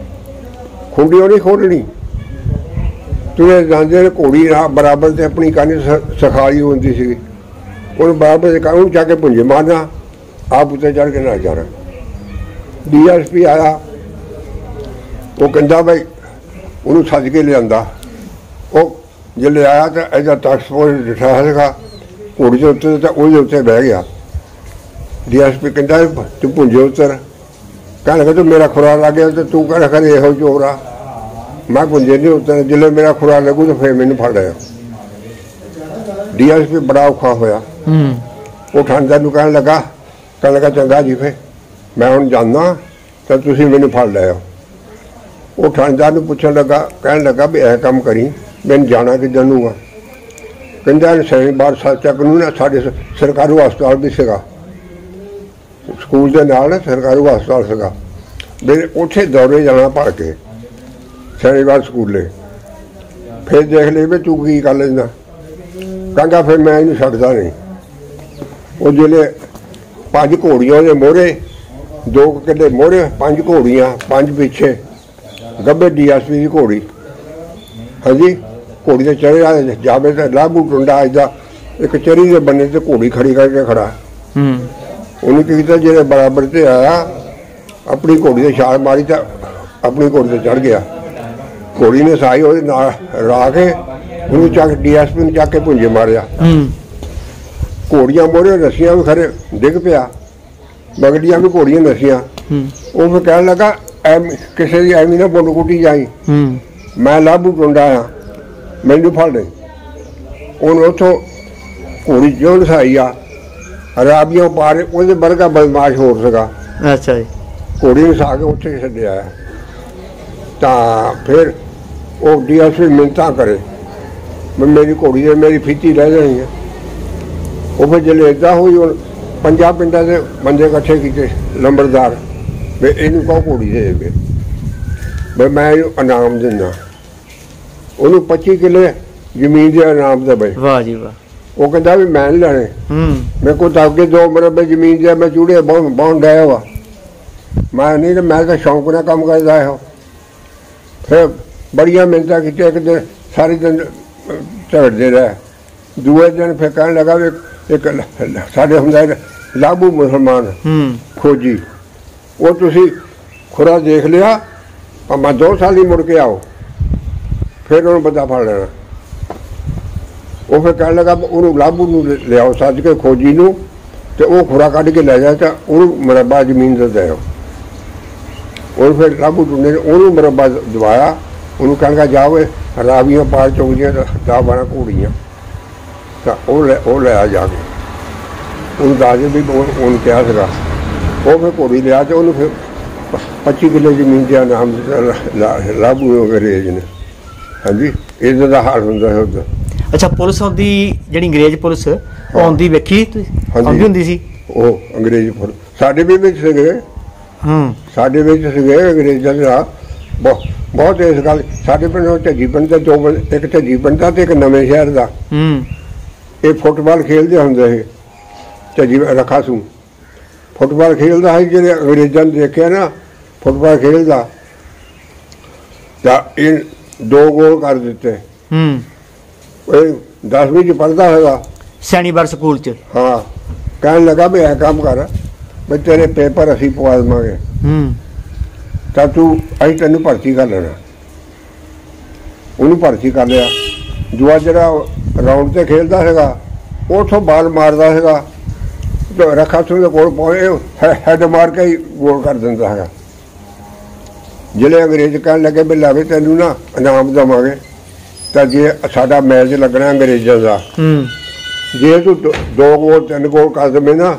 S2: ਖੁੰਡੀ ਉਹਨੇ ਖੋਲਣੀ। ਤੁਰੇ ਜਾਂਦੇ ਨੇ, ਘੋੜੀ ਬਰਾਬਰ ਤੇ ਆਪਣੀ ਕਾਨੀ ਸਿਖਾਈ ਹੁੰਦੀ ਸੀਗੀ। ਉਹਨੂੰ ਬਰਾਬਰ ਦੇ ਕਾਨੂੰਨ ਜਾ ਕੇ ਪੁੰਜੇ ਮਾਰਨਾ, ਆਪ ਉੱਤੇ ਚੜ੍ਹ ਕੇ ਨਾ ਜਾਣਾ। DSP ਆਇਆ, ਉਹ ਕਹਿੰਦਾ ਬਈ ਉਹਨੂੰ ਸੱਜ ਕੇ ਲਿਆਂਦਾ। ਉਹ ਜੇ ਲਿਆਇਆ ਤਾਂ ਇਹਦਾ ਟਾਕਸਪੋਰਟ ਡਿਠਾ ਸੀਗਾ ਘੋੜੀ ਦੇ ਉੱਤੇ, ਤਾਂ ਉਹਦੇ ਉੱਤੇ ਬਹਿ ਗਿਆ। DSP ਕਹਿੰਦਾ ਤੂੰ ਪੁੰਜੇ ਉੱਤਰ। ਕਹਿਣ ਲੱਗਾ ਤੂੰ ਮੇਰਾ ਖੁਰਾ ਲੱਗ ਗਿਆ ਤੇ ਤੂੰ ਕਹਿ ਖਰੇ ਇਹੋ ਚੋਰ ਆ। ਮੈਂ ਪੁੰਜੇ ਨਹੀਂ ਉੱਤਰ, ਜਦੋਂ ਮੇਰਾ ਖੁਰਾ ਲੱਗੂ ਤਾਂ ਫਿਰ ਮੈਨੂੰ ਫੜ ਲਿਆ। DSP ਬੜਾ ਔਖਾ ਹੋਇਆ। ਉਹ ਥਾਣੇਦਾਰ ਨੂੰ ਕਹਿਣ ਲੱਗਾ ਚੰਗਾ ਜੀ, ਫਿਰ ਮੈਂ ਹੁਣ ਜਾਂਦਾ ਤਾਂ ਤੁਸੀਂ ਮੈਨੂੰ ਫੜ ਲਿਓ। ਉਹ ਥਾਣੇਦਾਰ ਨੂੰ ਪੁੱਛਣ ਲੱਗਾ, ਕਹਿਣ ਲੱਗਾ ਵੀ ਇਹ ਕੰਮ ਕਰੀ, ਮੈਨੂੰ ਜਾਣਾ ਕਿੱਧਰ ਨੂੰ ਆ। ਕਹਿੰਦਾ ਸ਼ਨੀਵਾਰ ਚੱਕ ਨੂੰ ਨਾ ਸਾਡੇ ਸਰਕਾਰੀ ਹਸਪਤਾਲ ਵੀ ਸੀਗਾ, ਸਕੂਲ ਦੇ ਨਾਲ ਨਾ ਸਰਕਾਰੀ ਹਸਪਤਾਲ ਸੀਗਾ। ਮੇਰੇ ਉੱਥੇ ਦੌਰੇ ਜਾਣਾ ਭਰ ਕੇ ਸ਼ਨੀਵਾਰ ਸਕੂਲੇ। ਫਿਰ ਦੇਖ ਲਈ ਵੀ ਤੂੰ ਕੀ ਕਰ ਲੈਂਦਾ। ਕਹਿੰਦਾ ਫਿਰ ਮੈਂ ਇਹਨੂੰ ਛੱਡਦਾ ਨਹੀਂ। ਉਹ ਜਿਹੜੇ 5 ਘੋੜੀਆਂ ਦੇ ਮੋਹਰੇ, 2 ਕਿੱਲੇ ਮੋਹਰੇ, 5 ਘੋੜੀਆਂ, 5 ਪਿੱਛੇ। ਗੱਭੇ DSP ਦੀ ਘੋੜੀ, ਹਾਂਜੀ, ਘੋੜੀ ਤੇ ਚੜ੍ਹਿਆ ਜਾਵੇ ਤਾਂ ਲਾਭੂ ਟੁੰਡਾ ਇਦਾਂ ਇੱਕ ਚਰੀ ਦੇ ਬੰਨੇ ਤੇ ਘੋੜੀ ਖੜੀ ਕਰਕੇ ਖੜਾ। ਉਹਨੇ ਕੀ ਕੀਤਾ, ਜਿਹੜੇ ਬਰਾਬਰ ਤੇ ਆਇਆ ਆਪਣੀ ਘੋੜੀ ਤੇ ਛਾਲ ਮਾਰੀ ਤਾਂ ਆਪਣੀ ਘੋੜੀ ਤੇ ਚੜ੍ਹ ਗਿਆ। ਘੋੜੀ ਨੇ ਸਾਈ ਉਹਦੇ ਨਾਲ ਰਾ ਕੇ ਉਹਨੂੰ ਚੱਕ DSP ਨੂੰ ਚੱਕ ਕੇ ਪੁੰਜੇ ਮਾਰਿਆ। ਘੋੜੀਆਂ ਮੋਹਰੇ ਨਸੀਆਂ ਵੀ ਖਰੇ ਡਿੱਗ ਪਿਆ, ਮਗਲੀਆਂ ਵੀ ਘੋੜੀਆਂ ਨਸੀਆਂ। ਉਹ ਫਿਰ ਕਹਿਣ ਲੱਗਾ ਕਿਸੇ ਦੀ ਐਵੇਂ ਨਾ ਬੁੰਡ ਕੁੱਟੀ ਜਾਈ, ਮੈਂ ਲਾਭੂ ਟੁੰਡਾ ਆ, ਮੈਨੂੰ ਫੜ ਲੈ। ਉਹਨੂੰ ਉੱਥੋਂ ਘੋੜੀ ਜੋ ਨਸਾਈ ਆ ਰਾਬੀਆਂ ਪਾਰੇ, ਉਹਦੇ ਵਰਗਾ ਬਦਮਾਸ਼ ਹੋਰ ਸੀਗਾ।
S1: ਅੱਛਾ ਜੀ।
S2: ਘੋੜੀ ਨਸਾ ਕੇ ਉੱਥੇ ਛੱਡਿਆ। ਤਾਂ ਫਿਰ ਉਹ DSP ਮਿੰਨਤਾਂ ਕਰੇ ਮੇਰੀ ਘੋੜੀ ਦੇ ਮੇਰੀ ਫੀਤੀ ਰਹਿ ਜਾਣੀ ਹੈ। ਉਹ ਫਿਰ ਜਿਹੜੇ ਇੱਦਾਂ ਹੋਈ, ਹੁਣ 50 ਪਿੰਡਾਂ ਦੇ ਬੰਦੇ ਇਕੱਠੇ ਕੀਤੇ ਲੰਬੜਦਾਰ, ਵੀ ਇਹਨੂੰ ਕਹੋ ਘੋੜੀ ਦੇ ਦੇਵੇ, ਵੀ ਮੈਂ ਇਹਨੂੰ ਇਨਾਮ ਦਿੰਦਾ। ਉਹਨੂੰ 25 ਕਿੱਲੇ ਜ਼ਮੀਨ ਦੇ ਇਨਾਮ ਦੇਵੇ।
S1: ਵਾਹ ਜੀ ਵਾਹ।
S2: ਉਹ ਕਹਿੰਦਾ ਵੀ ਮੈਂ ਨਹੀਂ ਲੈਣੇ, ਮੇਰੇ ਕੋਲ ਤਾਂ ਅੱਗੇ 2 ਮਰਬੇ ਜ਼ਮੀਨ ਦੇ, ਮੈਂ ਚੂੜੇ ਬਹੁਤ ਡਾਇਆ ਵਾ, ਮੈਂ ਨਹੀਂ, ਤਾਂ ਮੈਂ ਤਾਂ ਸ਼ੌਂਕ ਨਾਲ ਕੰਮ ਕਰਦਾ ਇਹੋ। ਫਿਰ ਬੜੀਆਂ ਮਿਹਨਤਾਂ ਕੀਤੀਆਂ, ਇੱਕ ਦਿਨ ਸਾਰੇ ਦਿਨ ਝਗੜਦੇ ਰਹੇ। ਦੂਏ ਦਿਨ ਫਿਰ ਕਹਿਣ ਲੱਗਾ ਵੀ ਇੱਕ ਸਾਡੇ ਹੁੰਦਾ ਲਾਭੂ ਮੁਸਲਮਾਨ ਖੋਜੀ, ਉਹ ਤੁਸੀਂ ਖੁਰਾ ਦੇਖ ਲਿਆ, ਭਾਵੇਂ 2 ਸਾਲ ਹੀ ਮੁੜ ਕੇ ਆਓ, ਫਿਰ ਉਹਨੂੰ ਬੰਦਾ ਫੜ ਲੈਣਾ। ਉਹ ਫਿਰ ਕਹਿਣ ਲੱਗਾ ਉਹਨੂੰ ਲਾਭੂ ਨੂੰ ਲਿਆਓ ਸੱਜ ਕੇ ਖੋਜੀ ਨੂੰ, ਤੇ ਉਹ ਖੁਰਾ ਕੱਢ ਕੇ ਲੈ ਜਾ ਤਾਂ ਉਹਨੂੰ ਮਰਬਾ ਜ਼ਮੀਨ ਦਾ ਦਿਓ। ਉਹ ਫਿਰ ਲਾਭੂ ਟੁੰਡੇ ਨੇ ਉਹਨੂੰ ਮਰਬਾ ਦਵਾਇਆ। ਉਹਨੂੰ ਕਹਿਣ ਲੱਗਾ ਜਾਵੇ ਰਾਵੀਆਂ ਪਾਰ ਚੌਂਦੀਆਂ 10-12 ਘੋੜੀਆਂ, ਤਾਂ ਉਹ ਲਿਆ ਜਾ ਕੇ ਉਹਨੂੰ ਦੱਸ ਦੇ ਵੀ ਉਹਨੂੰ ਕਿਹਾ ਸੀਗਾ। ਉਹ ਫਿਰ ਘੋੜੀ ਲਿਆ ਤੇ ਉਹਨੂੰ ਫਿਰ 25 किलो ਜ਼ਮੀਨ ਦਾ ਨਾਮ ਲਾਗੂ ਅੰਗਰੇਜ਼ ਨੇ। ਹਾਂਜੀ ਇਹਦਾ ਦਾ ਹਾਲ ਹੁੰਦਾ ਹੈ ਉਦੋਂ।
S1: ਅੱਛਾ ਪੁਲਿਸ ਆਉਂਦੀ ਜਿਹੜੀ ਅੰਗਰੇਜ਼ ਪੁਲਿਸ ਆਉਂਦੀ ਵੇਖੀ ਆਉਂਦੀ ਹੁੰਦੀ ਸੀ
S2: ਉਹ ਅੰਗਰੇਜ਼ ਪੁਲਿਸ ਸਾਡੇ ਵੀ ਵਿੱਚ ਸੀਗੇ। ਸਾਡੇ ਵਿੱਚ ਸੀਗੇ ਅੰਗਰੇਜ਼ਾਂ ਦਾ ਬਹੁਤ ਇਸ ਗੱਲ। ਸਾਡੇ ਪਿੰਡ ਝੱਜੀ ਪਿੰਡ ਦਾ ਦੋ ਇੱਕ ਝੱਜੀ ਪਿੰਡ ਦਾ ਤੇ ਇੱਕ ਨਵੇਂ ਸ਼ਹਿਰ ਦਾ ਇਹ ਫੁੱਟਬਾਲ ਖੇਡਦੇ ਹੁੰਦੇ ਸੀ। ਝੱਜੀ ਰੱਖਾ ਸੂ ਫੁੱਟਬਾਲ ਖੇਡਦਾ ਹੈ ਜਿਹੜੇ ਅੰਗਰੇਜ਼ਾਂ ਨੇ ਦੇਖਿਆ ਨਾ ਫੁੱਟਬਾਲ ਖੇਡਦਾ ਤਾਂ ਇਹ 2 ਗੋਲ ਕਰ ਦਿੱਤੇ। ਇਹ 10ਵੀਂ 'ਚ ਪੜ੍ਹਦਾ ਹੈਗਾ
S1: ਸੈਣੀਵਾਲ ਸਕੂਲ 'ਚ।
S2: ਹਾਂ ਕਹਿਣ ਲੱਗਾ ਵੀ ਇਹ ਕੰਮ ਕਰ ਵੀ ਤੇਰੇ ਪੇਪਰ ਅਸੀਂ ਪਵਾ ਦੇਵਾਂਗੇ ਤਾਂ ਤੂੰ ਅਸੀਂ ਤੈਨੂੰ ਭਰਤੀ ਕਰ ਲੈਣਾ। ਉਹਨੂੰ ਭਰਤੀ ਕਰ ਲਿਆ। ਦੂਆ ਜਿਹੜਾ ਰਾਊਂਡ 'ਤੇ ਖੇਡਦਾ ਹੈਗਾ ਉੱਥੋਂ ਬਾਲ ਮਾਰਦਾ ਹੈਗਾ ਰੱਖਾ ਸਿੰਘ ਦੇ ਕੋਲ ਪਹੁੰਚੇ ਹੈਡ ਮਾਰ ਕੇ ਹੀ ਗੋਲ ਕਰ ਦਿੰਦਾ ਹੈਗਾ। ਜਿਹੜੇ ਅੰਗਰੇਜ਼ ਕਹਿਣ ਲੱਗੇ ਵੀ ਲਾਵੇ ਤੈਨੂੰ ਨਾ ਇਨਾਮ ਦੇਵਾਂਗੇ ਤਾਂ ਜੇ ਸਾਡਾ ਮੈਚ ਲੱਗਣਾ ਅੰਗਰੇਜ਼ਾਂ ਦਾ ਜੇ ਤੂੰ 2 ਗੋਲ 3 ਗੋਲ ਕਰ ਦੇਵੇਂ ਨਾ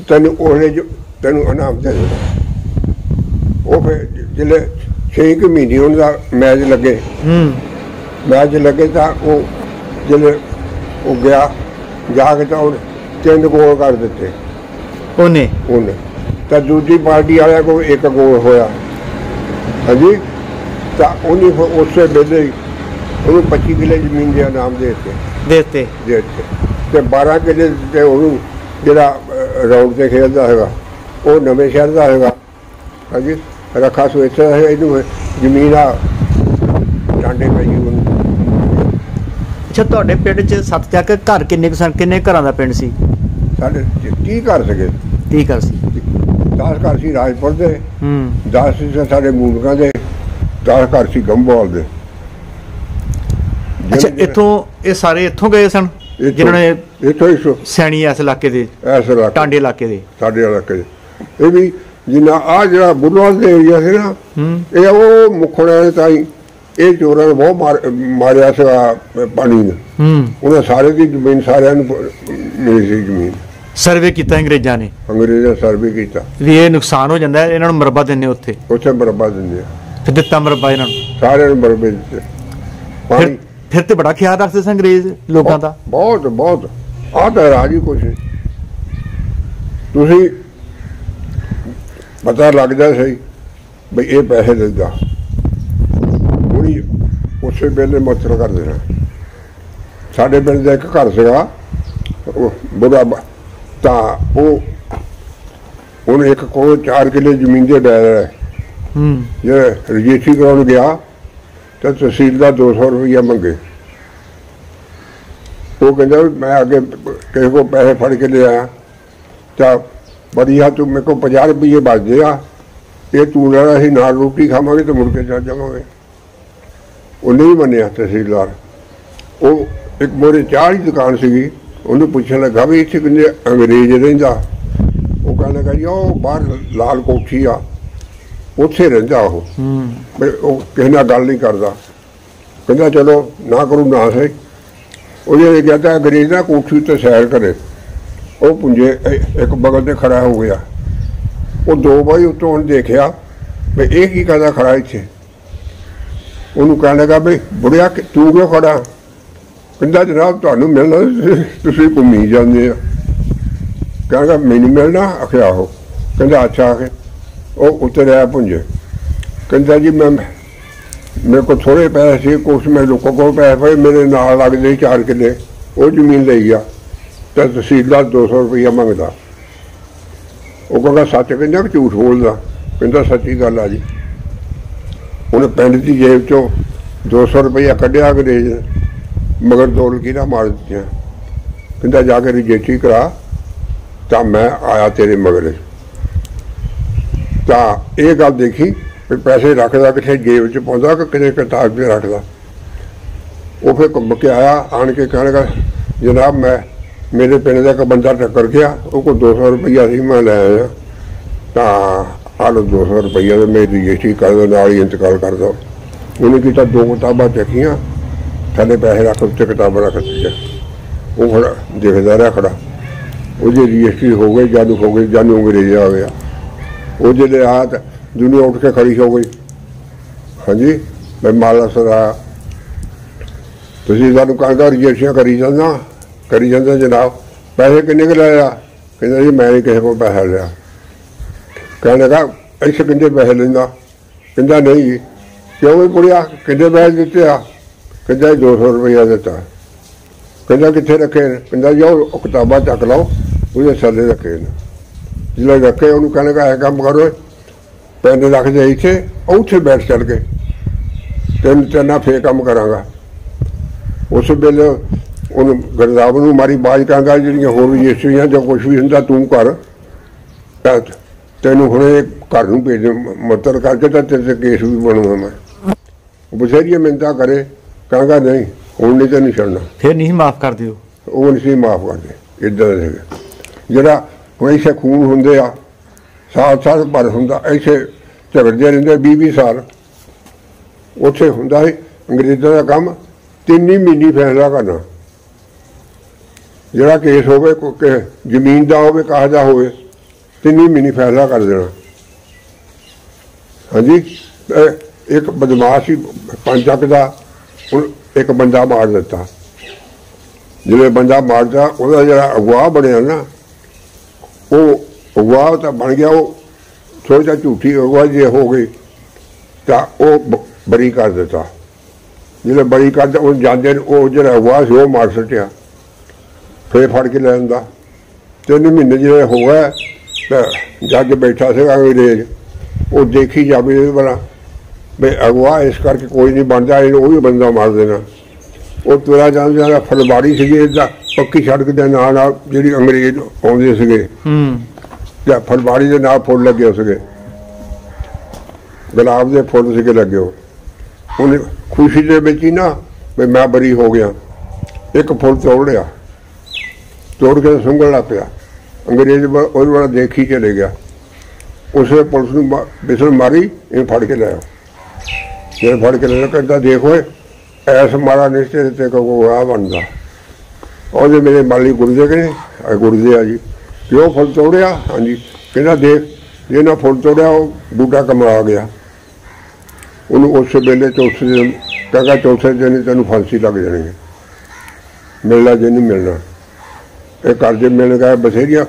S2: ਤੈਨੂੰ ਉਹਨੇ ਤੈਨੂੰ ਇਨਾਮ ਦੇ ਦੇਣਾ। ਉਹ ਫਿਰ ਜਿਹੜੇ 6 ਮਹੀਨੇ ਉਹਨਾਂ ਦਾ ਮੈਚ ਲੱਗੇ ਤਾਂ ਉਹ ਜਿਹੜੇ ਉਹ ਗਿਆ ਜਾ ਕੇ ਤਾਂ ਉਹਨੇ 3 ਗੋਲ ਕਰ ਦਿੱਤੇ ਉਹਨੇ ਤਾਂ ਦੂਜੀ ਪਾਰਟੀ ਵਾਲਿਆਂ ਕੋਲ 1 ਗੋਲ ਹੋਇਆ। ਹਾਂਜੀ ਤਾਂ ਉਹਨੇ ਫਿਰ ਉਸੇ ਵੇਲੇ ਉਹਨੂੰ 25 ਕਿੱਲੇ ਜ਼ਮੀਨ ਦੇ ਇਨਾਮ ਦੇ ਦਿੱਤੇ ਤੇ 12 ਕਿੱਲੇ ਦਿੱਤੇ ਉਹਨੂੰ ਜਿਹੜਾ ਰਾਊਂਡ 'ਤੇ ਖੇਡਦਾ ਹੈਗਾ ਉਹ ਨਵੇਂ ਸ਼ਹਿਰ ਦਾ ਹੈਗਾ। ਹਾਂਜੀ ਰੱਖਾ ਸੋ ਇੱਥੇ ਹੈ ਇਹਨੂੰ ਜ਼ਮੀਨ ਆ ਟਾਂਡੇ ਪੈ ਗਈ ਉਹਨੂੰ।
S1: ਅੱਛਾ ਤੁਹਾਡੇ ਪਿੰਡ 'ਚ 7 ਚੱਕ ਘਰ ਕਿੰਨੇ ਘਰਾਂ ਦਾ ਪਿੰਡ ਸੀ?
S2: ਸਾਡੇ 30 ਘਰ ਸੀਗੇ।
S1: 30 ਘਰ ਸੀ।
S2: 10 ਘਰ ਸੀ ਰਾਜਪੁਰ ਦੇ 10 ਸੀ ਸਾਡੇ ਮੂਲਕਾਂ ਦੇ 10 ਘਰ ਸੀ ਗੰਭੋਲ ਦੇ।
S1: ਅੱਛਾ ਇੱਥੋਂ ਇਹ ਸਾਰੇ ਇੱਥੋਂ ਗਏ ਸਨ ਜਿਨ੍ਹਾਂ ਨੇ
S2: ਇੱਥੋਂ
S1: ਸੈਣੀ ਇਸ ਇਲਾਕੇ ਦੇ ਟਾਂਡੇ ਇਲਾਕੇ ਦੇ ਸਾਡੇ
S2: ਇਲਾਕੇ ਦੇ ਇਹ ਵੀ ਜਿੰਨਾ ਆਹ ਜਿਹੜਾ ਬੁੱਢਵਾਲ ਦੇ ਏਰੀਆ ਸੀ ਨਾ ਇਹ ਉਹ ਮੁਖੜਿਆਂ ਨੇ ਤਾਈ ਇਹ ਚੋਰਾਂ ਨੇ ਬਹੁਤ ਮਾਰਿਆ ਸੀਗਾ ਪਾਣੀ ਨੇ। ਉਹਨਾਂ ਸਾਰੇ ਦੀ ਜ਼ਮੀਨ ਸਾਰਿਆਂ ਨੂੰ ਮਿਲੀ ਸੀ ਜ਼ਮੀਨ।
S1: ਸਰਵੇ ਕੀਤਾ ਅੰਗਰੇਜ਼ਾਂ ਨੇ
S2: ਸਰਵੇ ਕੀਤਾ
S1: ਵੀ ਇਹ ਨੁਕਸਾਨ ਹੋ ਜਾਂਦਾ ਇਹਨਾਂ ਨੂੰ ਮਰਬਾ ਦਿੰਦੇ ਉੱਥੇ
S2: ਮਰਬਾ ਦਿੰਦੇ ਆ
S1: ਫਿਰ ਦਿੱਤਾ ਮਰਬਾ ਇਹਨਾਂ ਨੂੰ ਸਾਰਿਆਂ ਨੂੰ ਮਰਬੇ ਦਿੱਤੇ। ਫਿਰ ਤੇ ਬੜਾ ਖਿਆਲ ਰੱਖਦੇ ਸਨ ਅੰਗਰੇਜ਼ ਲੋਕਾਂ ਦਾ
S2: ਬਹੁਤ ਆਹ ਤਾਂ ਰਾਜ ਹੀ ਕੁਛ ਤੁਸੀਂ ਪਤਾ ਲੱਗਦਾ ਸਹੀ ਬਈ ਇਹ ਪੈਸੇ ਦਿੰਦਾ ਉਹਨੀ ਉਸੇ ਵੇਲੇ ਮਤਲਬ ਕਰ ਦੇਣਾ। ਸਾਡੇ ਪਿੰਡ ਦਾ ਇੱਕ ਘਰ ਸੀਗਾ ਬੁੜਾ ਤਾਂ ਉਹਨੇ ਇੱਕ ਕੋਲ 4 ਕਿੱਲੇ ਜ਼ਮੀਨ ਦੇ ਡਾਇਰ ਜੇ ਰਜਿਸਟਰੀ ਕਰਾਉਣ ਗਿਆ ਤਾਂ ਤਹਿਸੀਲਦਾਰ 200 ਰੁਪਈਆ ਮੰਗੇ। ਉਹ ਕਹਿੰਦਾ ਮੈਂ ਅੱਗੇ ਕਿਸੇ ਕੋਲ ਪੈਸੇ ਫੜ ਕੇ ਲਿਆਇਆ ਤਾਂ ਵਧੀਆ ਤੂੰ ਮੇਰੇ ਕੋਲ 50 ਰੁਪਈਏ ਬਚਦੇ ਆ ਇਹ ਤੂੰ ਲੈਣਾ ਅਸੀਂ ਨਾਲ ਰੋਟੀ ਖਾਵਾਂਗੇ ਤੇ ਮੁੜ ਕੇ ਚੱਲ ਜਾਵਾਂਗੇ। ਉਹ ਨਹੀਂ ਮੰਨਿਆ ਤਹਿਸੀਲਦਾਰ। ਉਹ ਇੱਕ ਮੋਰੇ ਚਾਹ ਦੀ ਦੁਕਾਨ ਸੀਗੀ ਉਹਨੂੰ ਪੁੱਛਣ ਲੱਗਾ ਵੀ ਇੱਥੇ ਕਿੰਨੇ ਅੰਗਰੇਜ਼ ਰਹਿੰਦਾ। ਉਹ ਕਹਿਣ ਲੱਗਾ ਜੀ ਉਹ ਬਾਹਰ ਲਾਲ ਕੋਠੀ ਆ ਉੱਥੇ ਰਹਿੰਦਾ ਉਹ ਕਿਸੇ ਨਾਲ ਗੱਲ ਨਹੀਂ ਕਰਦਾ। ਕਹਿੰਦਾ ਚਲੋ ਨਾ ਕਰੂ ਨਾ ਸਹੀ। ਉਹਨੇ ਕਿਹਾ ਤਾਂ ਅੰਗਰੇਜ਼ ਨਾ ਕੋਠੀ ਉੱਤੇ ਸੈਰ ਕਰੇ। ਉਹ ਪੁੰਜੇ ਇੱਕ ਬਗਲ ਤੇ ਖੜਾ ਹੋ ਗਿਆ। ਉਹ 2 ਵਾਰੀ ਉੱਤੋਂ ਉਹਨੇ ਦੇਖਿਆ ਵੀ ਇਹ ਕੀ ਕਰਦਾ ਖੜਾ ਇੱਥੇ। ਉਹਨੂੰ ਕਹਿਣ ਲੱਗਾ ਵੀ ਬੁੜਿਆ ਤੂੰ ਕਿਉਂ ਖੜਾ? ਕਹਿੰਦਾ ਜਨਾਬ ਤੁਹਾਨੂੰ ਮਿਲਣਾ ਤੁਸੀਂ ਘੁੰਮੀ ਜਾਂਦੇ ਆ। ਕਹਿੰਦਾ ਮੈਨੂੰ ਮਿਲਣਾ ਆਖਿਆ ਉਹ। ਕਹਿੰਦਾ ਅੱਛਾ ਆ ਕੇ ਉਹ ਉਤਰਿਆ ਪੁੰਜੇ। ਕਹਿੰਦਾ ਜੀ ਮੇਰੇ ਕੋਲ ਥੋੜ੍ਹੇ ਪੈਸੇ ਸੀ ਕੁਛ ਮੇਰੇ ਲੋਕਾਂ ਕੋਲ ਪੈਸੇ ਪਏ ਮੇਰੇ ਨਾਲ ਲੱਗਦੇ 4 ਕਿੱਲੇ ਉਹ ਜ਼ਮੀਨ ਲਈ ਆ ਤਾਂ ਤਹਿਸੀਲਦਾਰ 200 ਰੁਪਈਆ ਮੰਗਦਾ। ਉਹ ਕਹਿੰਦਾ ਸੱਚ ਕਹਿੰਦਾ ਕਿ ਝੂਠ ਬੋਲਦਾ? ਕਹਿੰਦਾ ਸੱਚੀ ਗੱਲ ਆ ਜੀ। ਉਹਨੇ ਪਿੰਡ ਦੀ ਜੇਬ 'ਚੋਂ 200 ਰੁਪਈਆ ਕੱਢਿਆ ਅੰਗਰੇਜ਼ ਮਗਰ 2 ਲਕੀਰਾਂ ਮਾਰ ਦਿੱਤੀਆਂ। ਕਹਿੰਦਾ ਜਾ ਕੇ ਰਜਿਸਟਰੀ ਕਰਾ ਤਾਂ ਮੈਂ ਆਇਆ ਤੇਰੇ ਮਗਰ। ਤਾਂ ਇਹ ਗੱਲ ਦੇਖੀ ਵੀ ਪੈਸੇ ਰੱਖਦਾ ਕਿੱਥੇ ਜੇਬ 'ਚ ਪਾਉਂਦਾ ਕਿ ਕਿਤੇ ਕਿਤਾਬ 'ਚ ਰੱਖਦਾ। ਉਹ ਫਿਰ ਘੁੰਮ ਕੇ ਆਇਆ ਆਣ ਕੇ ਕਹਿਣ ਲੱਗਾ ਜਨਾਬ ਮੇਰੇ ਪਿੰਡ ਦਾ ਇੱਕ ਬੰਦਾ ਟੱਕਰ ਗਿਆ ਉਹ ਕੋਲ 200 ਰੁਪਈਆ ਸੀ ਮੈਂ ਲੈ ਆਇਆ ਤਾਂ ਆਹ ਲਓ 200 ਰੁਪਈਆ ਤੇ ਮੇਰੀ ਰਜਿਸਟਰੀ ਕਰ ਦਿਓ ਨਾਲ ਹੀ ਇੰਤਕਾਲ ਕਰ ਦਿਓ। ਉਹਨੇ ਕੀਤਾ 2 ਕਿਤਾਬਾਂ ਚੱਕੀਆਂ ਥੱਲੇ ਪੈਸੇ ਰੱਖ ਉੱਤੇ ਕਿਤਾਬਾਂ ਰੱਖ ਦਿੱਤੀਆਂ। ਉਹ ਖੜਾ ਦੇਖਦਾ ਰਿਹਾ ਖੜਾ। ਉਹਦੀ ਰਜਿਸਟਰੀ ਹੋ ਗਈ ਜਾਨੂੰ ਅੰਗਰੇਜ਼ ਆ ਗਿਆ। ਉਹ ਜਿਹੜੇ ਆ दुनिया उठ के खड़ी हो गई। हाँ जी, मैं माला सराया तुम सानू कहता रजिस्ट्रियां करी जाना जनाब, पैसे किन्ने के लाया? कहता जी मैं नहीं किसी को पैसा लिया। कहने लगा ऐसे किन्ने पैसे लेंदा? कहता नहीं जी। क्यों भी कुड़िया किन्ने पैसे दिते आ? कहता 200 रुपया दिता। कहता कितने रखे? कहता जी वो किताबा चक लो उसके थले रखे ने। जिले रखे उन्होंने कहने लगा है काम करो पैन रख दे इतने उठे बैठ चल के तीन चरना फिर काम करांगा। उस वेले उन गरदाव नूं मारी बाज कहंगा जिहड़ियां होर रजिस्ट्रियां जो कुछ भी हुंदा तूं कर, तेनों हुणे घर नूं भेज मत्तर करके तो तेरे केस भी बनूंगा मैं। बथेरिया मिन्नतां करे, कहंगा नहीं हुण नहीं तैनूं छड्डना।
S3: फिर नहीं माफ कर दिओ?
S2: वो नहीं माफ करते। इदां दे जिहड़ा हुण ऐसे खून हुंदे आ साल भर हुंदा, ऐसे झगड़दे रहिंदे 20 साल। उत्थे हुंदा है अंग्रेज़ां दा काम 3 ही महीने फैसला करना। जिहड़ा केस होवे जमीन का होवे काह दा होवे 3 ही महीने फैसला कर देना। हाँ जी, एक बदमाश ही 5 अंक का एक बंदा मार दिता। जिहड़े बंदा मारता उसका जिहड़ा अगवाह बनया ना, वो अगवाह तो बन गया, वो थोड़ी जा झूठी अगवाह जे हो गई तो वो बरी कर दिता। जिसले बरी कर जाते वो जो अगवाह से वो मार सटिया, फिर फड़ के ले आंदा। 3 महीने जो हो गए तो जज बैठा से अंग्रेज, वो देखी जाए भला भाई अगवाह इस करके कोई नहीं बनता, वो भी बंदा मार देना। वो तुरा जाता फलबाड़ी सी पक्की सड़क के नाल जी अंग्रेज आते थे, फलबाड़ी के नाल फुल लगे उसके गुलाब के फुल से लगे। उन्हें खुशी के बिच ही ना भी मैं बरी हो गया, एक फुल तोड़ लिया, तोड़ के सुंगण लग पिया। अंग्रेज वाला देखी चले गया, उसने पुलिस ने बिसल मारी, इन फड़ के लाया। जब फड़ के लाया कहता देखो ऐसा मारा निश्चय तेरे को आ बनता। और जो मेरे माली गुरदे के गुरदे आ जी, क्यों फुल तोड़िया? हाँ जी। कहना देख जे ना फुल तोड़िया वो बूटा कमरा गया। उन्होंने उस वेले चौथे दिन कहता चौथे दिन तेन फांसी लग जानी है, मिलना जे नहीं मिलना। ये कर्जे मिल गए बथेरिया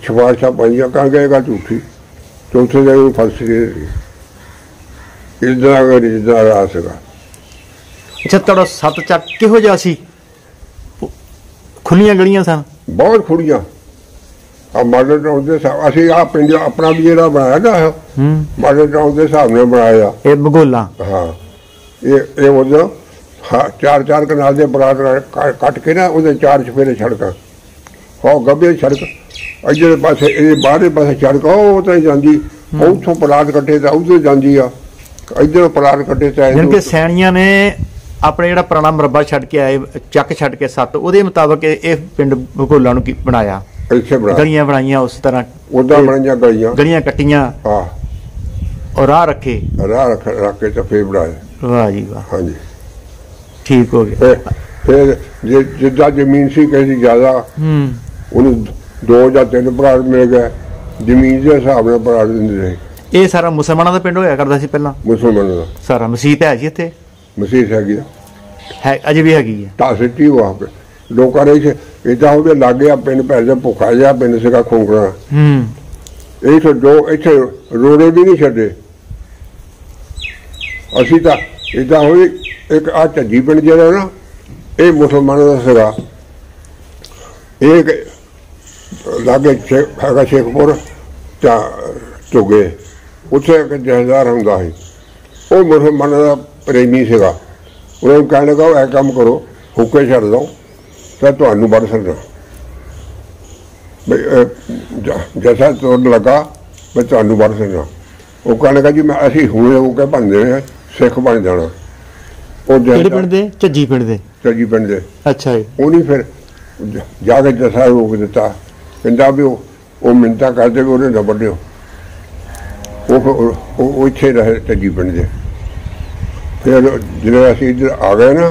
S2: सिफारिशा पाइया, कह गएगा झूठी, चौथे दिन फांसी दे दी। इदा अंग्रेज का राज सीगा।
S3: अच्छा, तुहाडा सत चक किहो जिहा सी? खुलियां गलियां सन?
S2: बहुत खुलियां। आ मॉडल टाउन के असीं आ पिंड अपना भी जिहड़ा बनाया ना मॉडल टाउन के हिसाब नाल बनाया।
S3: ये बगोला? हाँ,
S2: ये उधर 4 कनाल के प्लाट कट के ना उहदे 4 चफेरे सड़क, हो गब्बे सड़क इधर पासे बाहरे पासे सड़क उते जांदी, उत्थों प्लाट कट्टे तो उधर जांदी आ, इधर प्लाट कट्टे तो
S3: सैनियां ने अपने जिहड़ा पुराना मरबा छड्ड के आए, चक छड्ड के 7 ਉਹਦੇ ਮੁਤਾਬਕ ਇਹ ਪਿੰਡ ਬਗੋਲਾ ਨੂੰ ਬਣਾਇਆ,
S2: ਇੱਥੇ ਬਣਾਇਆ,
S3: ਗਲੀਆਂ ਬਣਾਈਆਂ ਉਸ ਤਰ੍ਹਾਂ
S2: ਉਦਾਂ ਬਣਾਈਆਂ ਗਲੀਆਂ
S3: ਕੱਟੀਆਂ।
S2: ਹਾਂ,
S3: और राह रखे
S2: रख के तो फिर बनाए।
S3: वाह जी वाह।
S2: हाँ जी,
S3: ठीक हो गया।
S2: फिर जिदा जमीन सी कहीं ज्यादा उन्हें 2 या 3 प्लाट मिल गए, जमीन के हिसाब नाल प्लाट दिंदे रहे।
S3: ये सारा मुसलमानों का पिंड होया करदा सी पहला?
S2: मुसलमानों का
S3: सारा। मसीत है जी इत्थे?
S2: मसीत हैगी
S3: है, अजे भी हैगी है।
S2: तासिटी हुआ लोगों ने इदा हो लागे पिंड पहले भुखा जिहा पिंड सीगा खोखरा, इत्थे जो इत्थे रोड़े भी नहीं छड्डे। असी तो इदा हुई एक आ झज्जी पिंड जिहड़ा ना ये मुसलमानों का सीगा, एक लागे हैगा शेखपुर चुगे, उत्थे एक जहदार हुंदा सी, वो मुसलमानों का प्रेमी सीगा। उन्होंने कहने लगा ऐ काम करो हुक्के छड्ड दो तो तुहानूं बड़ छड्डना, जैसा तुरन लगा मैं तुहानूं बड़ छड्डना। वो कहने लगा जी मैं असीं हुणे होके बन देने सिख बन जाना।
S3: झज्जी
S2: पिंड दे। अच्छा जी। उन्हें फिर जाके जसा रोक दिता, कहता भी वो मिन्नतां करदे भी उहदे ना वड्डिओ। वो इत्थे रहे झज्जी पिंड दे। फिर जिन्हें असीं इधर आ गए ना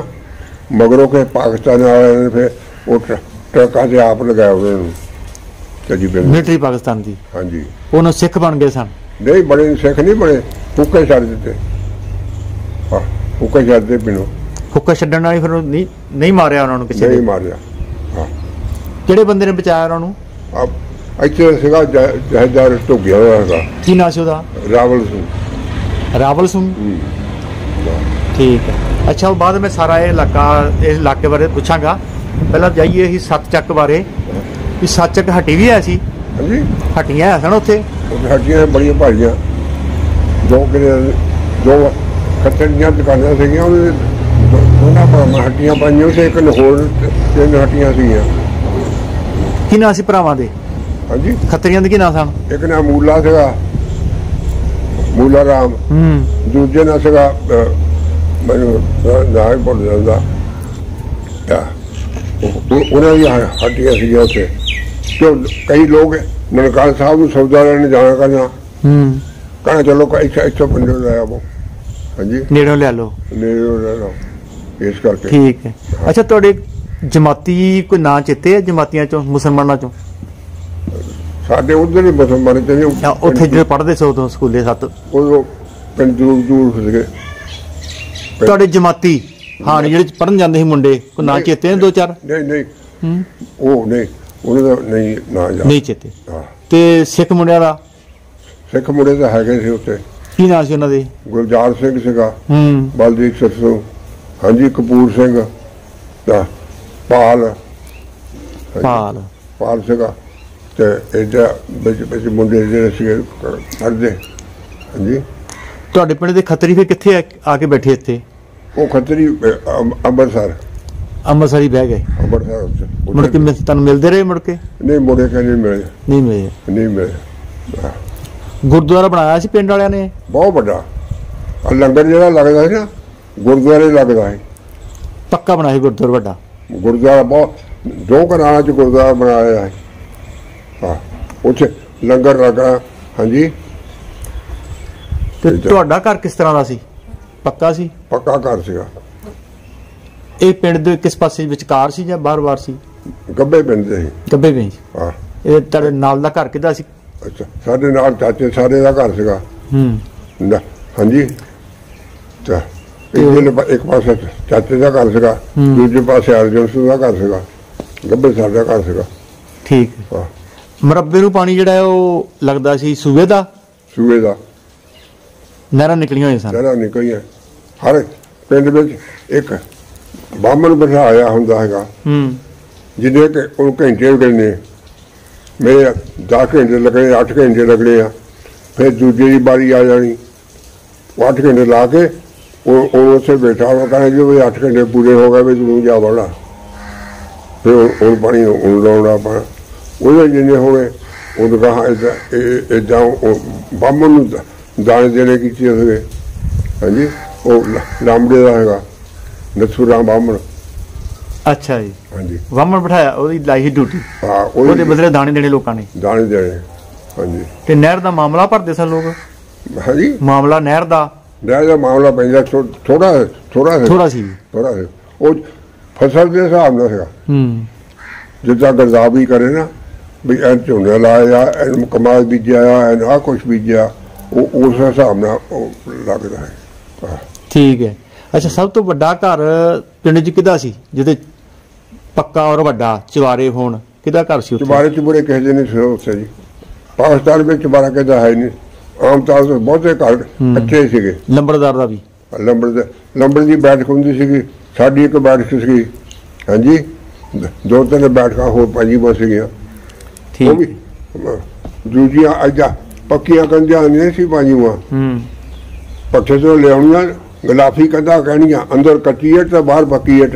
S2: मगरों के पाकिस्तान वाले ने फिर वो ट्रकों से आप लगाया उन्होंने झज्जी पिंड,
S3: मिलिटरी पाकिस्तान की।
S2: हाँ जी,
S3: उन्होंने सिख बन गए सन।
S2: नहीं बड़े सिख नहीं बने, हुक्के छड़ दिते। हाँ, हुक्के छड़ दे पिंडों।
S3: हुक्का छड्डण ਨਾਲ ਫਿਰ ਨਹੀਂ ਮਾਰਿਆ ਉਹਨਾਂ ਨੂੰ ਕਿਸੇ ਨੇ?
S2: नहीं मारिया। हाँ,
S3: ਕਿਹੜੇ ਬੰਦੇ ਨੇ ਬਚਾਇਆ ਉਹਨਾਂ ਨੂੰ?
S2: अब ਇੱਥੇ ਸੀਗਾ ਜਹਦਾਰ ਢੁੱਗਿਆ ਹੋਇਆ ਹੈਗਾ,
S3: ਕੀ ਨਾਂ ਸੀ ਉਹਦਾ?
S2: ਰਾਵਲ ਸਿੰਘ।
S3: ਰਾਵਲ ਸਿੰਘ। ਠੀਕ ਹੈ। ਅੱਛਾ, ਉਹ ਬਾਅਦ ਮੈਂ ਸਾਰਾ ਇਹ ਇਲਾਕੇ ਬਾਰੇ ਪੁੱਛਾਂਗਾ। ਪਹਿਲਾਂ ਜਾਈਏ ਅਸੀਂ ਸੱਤ ਚੱਕ ਬਾਰੇ। ਵੀ ਸੱਤ ਚੱਕ ਹੱਟੀ ਵੀ ਹੈ ਸੀ?
S2: ਹਾਂਜੀ,
S3: ਹੱਟੀਆਂ ਹੈ ਸਨ ਉੱਥੇ?
S2: ਹੱਟੀਆਂ ਬੜੀਆਂ ਭਾਰੀਆਂ, ਦੋ ਖੱਤਰੀਆਂ ਦੁਕਾਨਾਂ ਸੀਗੀਆਂ, ਉਹਨਾਂ ਪਰ ਹੱਟੀਆਂ ਪਾਈਆਂ ਸੀ। ਇੱਕ ਹੋਰ 3 ਹੱਟੀਆਂ ਸੀਗੀਆਂ।
S3: ਕੀ ਨਾਂ ਸੀ ਭਰਾਵਾਂ ਦੇ?
S2: ਹਾਂਜੀ,
S3: ਖੱਤਰੀਆਂ ਦੇ ਕੀ ਨਾਂ ਸਨ?
S2: ਇੱਕ ਨਾ ਮੂਲਾ ਸੀਗਾ, ਮੂਲਾ ਰਾਮ। ਦੂਜੇ ਨਾਲ ਸੀਗਾ ਮੈਨੂੰ ਨਾ ਹੀ ਭੁੱਲ ਜਾਂਦਾ, ਉਹਨਾਂ ਦੀਆਂ ਹੱਟੀਆਂ ਸੀਗੀਆਂ ਉੱਥੇ। ਤੇ ਕਈ ਲੋਕ ਨਨਕਾਣਾ ਸਾਹਿਬ ਨੂੰ ਸੌਦਾ ਲੈਣ ਜਾਣਾ ਕਰਨਾ, कहना चलो ਇੱਥੋਂ ਪਿੰਡੋਂ ਲੈ ਆਵੋ। ਹਾਂਜੀ, ਨੇੜੋਂ ਲੈ ਲਓ, ਨੇੜੋਂ ਲੈ ਲਓ, ਇਸ ਕਰਕੇ।
S3: ਠੀਕ ਹੈ। ਅੱਛਾ, ਤੁਹਾਡੇ ਜਮਾਤੀ ਕੋਈ ਨਾਂ ਚੇਤੇ ਹੈ ਜਮਾਤੀਆਂ ਚੋਂ, ਮੁਸਲਮਾਨਾਂ ਚੋਂ?
S2: ਸਾਡੇ ਉਧਰ ਹੀ ਮੁਸਲਮਾਨ ਤੇ
S3: ਉੱਥੇ ਜਿਹੜੇ ਪੜ੍ਹਦੇ ਸੀ ਉਦੋਂ ਸਕੂਲੇ ਸੱਤ,
S2: ਉਦੋਂ ਪਿੰਡ ਦੂਰ ਦੂਰ ਸੀਗੇ
S3: ਤੁਹਾਡੇ ਜਮਾਤੀ? ਹਾਂ, ਜਿਹੜੇ ਪੜ੍ਹਨ ਜਾਂਦੇ ਸੀ ਮੁੰਡੇ, ਕੋਈ ਨਾਂ ਚੇਤੇ ਨੇ 2-4?
S2: ਨਹੀਂ ਨਹੀਂ, ਉਹ ਨਹੀਂ, ਉਹਨਾਂ ਦਾ ਨਹੀਂ ਨਾਂ ਯਾਦ
S3: ਨਹੀਂ ਚੇਤੇ।
S2: ਹਾਂ,
S3: ਤੇ ਸਿੱਖ ਮੁੰਡਿਆਂ ਦਾ?
S2: ਸਿੱਖ ਮੁੰਡੇ ਤਾਂ ਹੈਗੇ ਸੀ ਉੱਥੇ।
S3: ਕੀ ਨਾਂ ਸੀ ਉਹਨਾਂ ਦੇ?
S2: ਗੁਲਜ਼ਾਰ ਸਿੰਘ ਸੀਗਾ, ਬਲਦੀਪ ਸਿੰਘ, ਹਾਂਜੀ, ਕਪੂਰ ਸਿੰਘ ਦਾ, ਪਾਲ ਸੀਗਾ। ਤੇ ਇਹਦਾ ਵਿੱਚ ਮੁੰਡੇ ਜਿਹੜੇ ਸੀਗੇ ਪੜ੍ਹਦੇ। ਹਾਂਜੀ,
S3: ਤੁਹਾਡੇ ਪਿੰਡ ਦੇ ਖੱਤਰੀ ਫਿਰ ਕਿੱਥੇ ਆ ਕੇ ਬੈਠੇ ਇੱਥੇ?
S2: ਉਹ ਖੱਤਰੀ ਅੰਮ੍ਰਿਤਸਰ ਹੀ ਬਹਿ ਗਏ। ਅੰਮ੍ਰਿਤਸਰ ਉੱਥੇ
S3: ਮੁੜ ਕੇ ਤੁਹਾਨੂੰ ਮਿਲਦੇ ਰਹੇ? ਮੁੜ ਕੇ
S2: ਨਹੀਂ, ਮੁੜੇ ਕੇ ਨਹੀਂ ਮਿਲੇ।
S3: ਗੁਰਦੁਆਰਾ ਬਣਾਇਆ ਸੀ ਪਿੰਡ ਵਾਲਿਆਂ ਨੇ
S2: ਬਹੁਤ ਵੱਡਾ, ਲੰਗਰ ਜਿਹੜਾ ਲੱਗਦਾ ਸੀ ਨਾ ਗੁਰਦੁਆਰੇ ਲੱਗਦਾ ਸੀ,
S3: ਪੱਕਾ ਬਣਾਇਆ ਸੀ ਗੁਰਦੁਆਰਾ ਵੱਡਾ।
S2: ਗੁਰਦੁਆਰਾ ਬਹੁਤ 2 ਘਰਾਂ 'ਚ ਗੁਰਦੁਆਰਾ ਬਣਾਇਆ ਹੈ। ਹਾਂ, ਉੱਥੇ ਲੰਗਰ ਲੱਗਾ। ਹਾਂਜੀ,
S3: ਤੇ ਤੁਹਾਡਾ ਘਰ ਕਿਸ ਤਰ੍ਹਾਂ ਦਾ ਸੀ? ਪੱਕਾ ਸੀ?
S2: ਪੱਕਾ ਘਰ ਸੀਗਾ।
S3: ਇਹ ਪਿੰਡ ਦੇ ਕਿਸ ਪਾਸੇ, ਵਿਚਕਾਰ ਸੀ ਜਾਂ ਬਾਹਰ ਸੀ?
S2: ਗੱਬੇ ਪਿੰਡ ਦੇ ਸੀ।
S3: ਗੱਬੇ ਪਿੰਡ। ਹਾਂ, ਇਹ ਤੁਹਾਡੇ ਨਾਲ ਦਾ ਘਰ ਕਿਹਦਾ ਸੀ?
S2: ਅੱਛਾ, ਸਾਡੇ ਨਾਲ ਚਾਚੇ ਸਾਰੇ ਦਾ ਘਰ ਸੀਗਾ। ਹਾਂਜੀ, ਇੱਕ ਪਾਸੇ ਚਾਚੇ ਦਾ ਘਰ ਸੀਗਾ, ਦੂਜੇ ਪਾਸੇ ਅਰਜਨ ਸਿੰਘ ਦਾ ਘਰ ਸੀਗਾ, ਗੱਬੇ ਸਾਡਾ ਘਰ ਸੀਗਾ।
S3: ਠੀਕ ਹੈ। ਮਰੱਬੇ ਨੂੰ ਪਾਣੀ ਜਿਹੜਾ ਹੈ ਉਹ ਲੱਗਦਾ ਸੀ ਸੂਏ ਦਾ? ਸੂਏ ਦਾ। ਨਹਿਰਾਂ ਨਿਕਲੀਆਂ ਹੋਈਆਂ ਸਨ? ਨਹਿਰਾਂ ਨਿਕਲੀਆਂ।
S2: ਹਰ ਪਿੰਡ ਵਿੱਚ ਇੱਕ ਬਾਹਮਣ ਬਿਠਾਇਆ ਹੁੰਦਾ ਹੈਗਾ, ਜਿਹਦੇ ਕਿ ਉਹ ਘੰਟੇ ਗਿਣਨੇ। ਮੇਰੇ 10 ਘੰਟੇ ਲੱਗਣੇ, 8 ਘੰਟੇ ਲੱਗਣੇ ਆ। ਫਿਰ ਦੂਜੇ ਦੀ ਵਾਰੀ ਆ ਜਾਣੀ, ਉਹ 8 ਘੰਟੇ ਲਾ ਕੇ ਉਹ ਉੱਥੇ ਬੈਠਾ ਹੋਇਆ, ਕਹਿੰਦਾ ਜੀ ਵੀ 8 ਘੰਟੇ ਪੂਰੇ ਹੋ ਗਏ ਵੀ ਤੂੰ ਜਾ ਵੜਨਾ। ਫਿਰ ਉਹ ਪਾਣੀ ਲਾਉਣਾ ਆਪਣਾ, ਉਹਦੇ ਜਿੰਨੇ ਹੋਣੇ ਉਹ ਕਹਾ ਏਦਾਂ ਬਾਹਮਣ ਨੂੰ ਦਾਣੇ ਦੇਣੇ ਕੀਤੇ ਸੀਗੇ। ਹਾਂਜੀ, ਉਹ ਲਾਂਬੜੇ ਦਾ ਹੈਗਾ, ਨੱਥੂ ਰਾਮ ਬਾਹਮਣ।
S3: ਅੱਛਾ ਜੀ।
S2: ਹਾਂਜੀ,
S3: ਬਾਹਮਣ ਬਿਠਾਇਆ, ਉਹਦੀ ਲਾਈ ਡਿਊਟੀ।
S2: ਹਾਂ,
S3: ਉਹਦੇ ਬਦਲੇ ਦਾਣੇ ਦੇਣੇ ਲੋਕਾਂ ਨੇ?
S2: ਦਾਣੇ ਦੇਣੇ। ਹਾਂਜੀ।
S3: ਤੇ ਨਹਿਰ ਦਾ ਮਾਮਲਾ ਭਰਦੇ ਸਨ ਲੋਕ?
S2: ਹਾਂਜੀ,
S3: ਮਾਮਲਾ ਨਹਿਰ ਦਾ
S2: ਮਾਮਲਾ ਪੈਂਦਾ ਥੋੜਾ ਸੀ। ਉਹ ਫਸਲ ਦੇ ਹਿਸਾਬ ਨਾਲ ਸੀਗਾ। ਜਿੱਦਾਂ ਗਰਦਾਵਰੀ ਕਰੇ ਨਾ, ਵੀ ਐਨ ਝੋਨਾ ਲਾਇਆ, ਐਨ ਕਮਾਲ ਬੀਜਿਆ, ਐਨ ਆਹ ਕੁਛ ਬੀਜਿਆ, ਉਹ ਉਸ ਹਿਸਾਬ ਨਾਲ ਉਹ ਲੱਗਦਾ ਹੈ। ਠੀਕ ਹੈ।
S3: ਅੱਛਾ, ਸਭ ਤੋਂ ਵੱਡਾ ਘਰ ਪਿੰਡ 'ਚ ਕਿਹਦਾ ਸੀ ਜਿਹਦੇ ਪੱਕਾ ਔਰ ਵੱਡਾ ਚੁਬਾਰੇ ਹੋਣ? ਕਿਹਦਾ ਘਰ ਸੀ?
S2: ਚੁਬਾਰੇ ਚੁਬਰੇ ਕਿਸੇ ਦੇ ਨਹੀਂ ਸੀ ਉੱਥੇ ਜੀ। ਪਾਕਿਸਤਾਨ ਵਿੱਚ ਚੁਬਾਰਾ ਕਿਹਦਾ ਹੈ ਨਹੀਂ। ਆਮ ਤੌਰ ਤੇ ਬਹੁਤੇ ਘਰ ਅੱਛੇ ਸੀਗੇ।
S3: ਲੰਬੜਦਾਰ ਦਾ ਵੀ?
S2: ਲੰਬੜ ਦੀ ਬੈਠਕ ਹੁੰਦੀ ਸੀਗੀ, ਸਾਡੀ ਇੱਕ ਬੈਠਕ ਸੀਗੀ। ਹਾਂਜੀ, 2-3 ਬੈਠਕਾਂ ਹੋਰ ਪੰਜੀਆਂ ਸੀਗੀਆਂ। ਉਹ ਵੀ ਦੂਜੀਆਂ ਅੱਜਾ ਪੱਕੀਆਂ ਕੰਧਾਂ ਨਹੀਂ ਸੀ ਪੰਜੀਆਂ, ਪੱਠੇ ਤੋਂ ਲਿਆਉਣੀਆਂ, ਗਲਾਫੀ ਕੰਧਾਂ ਕਹਿਣੀਆਂ, ਅੰਦਰ ਕੱਚੀ ਇੱਟ ਤੇ ਬਾਹਰ ਪੱਕੀ ਇੱਟ।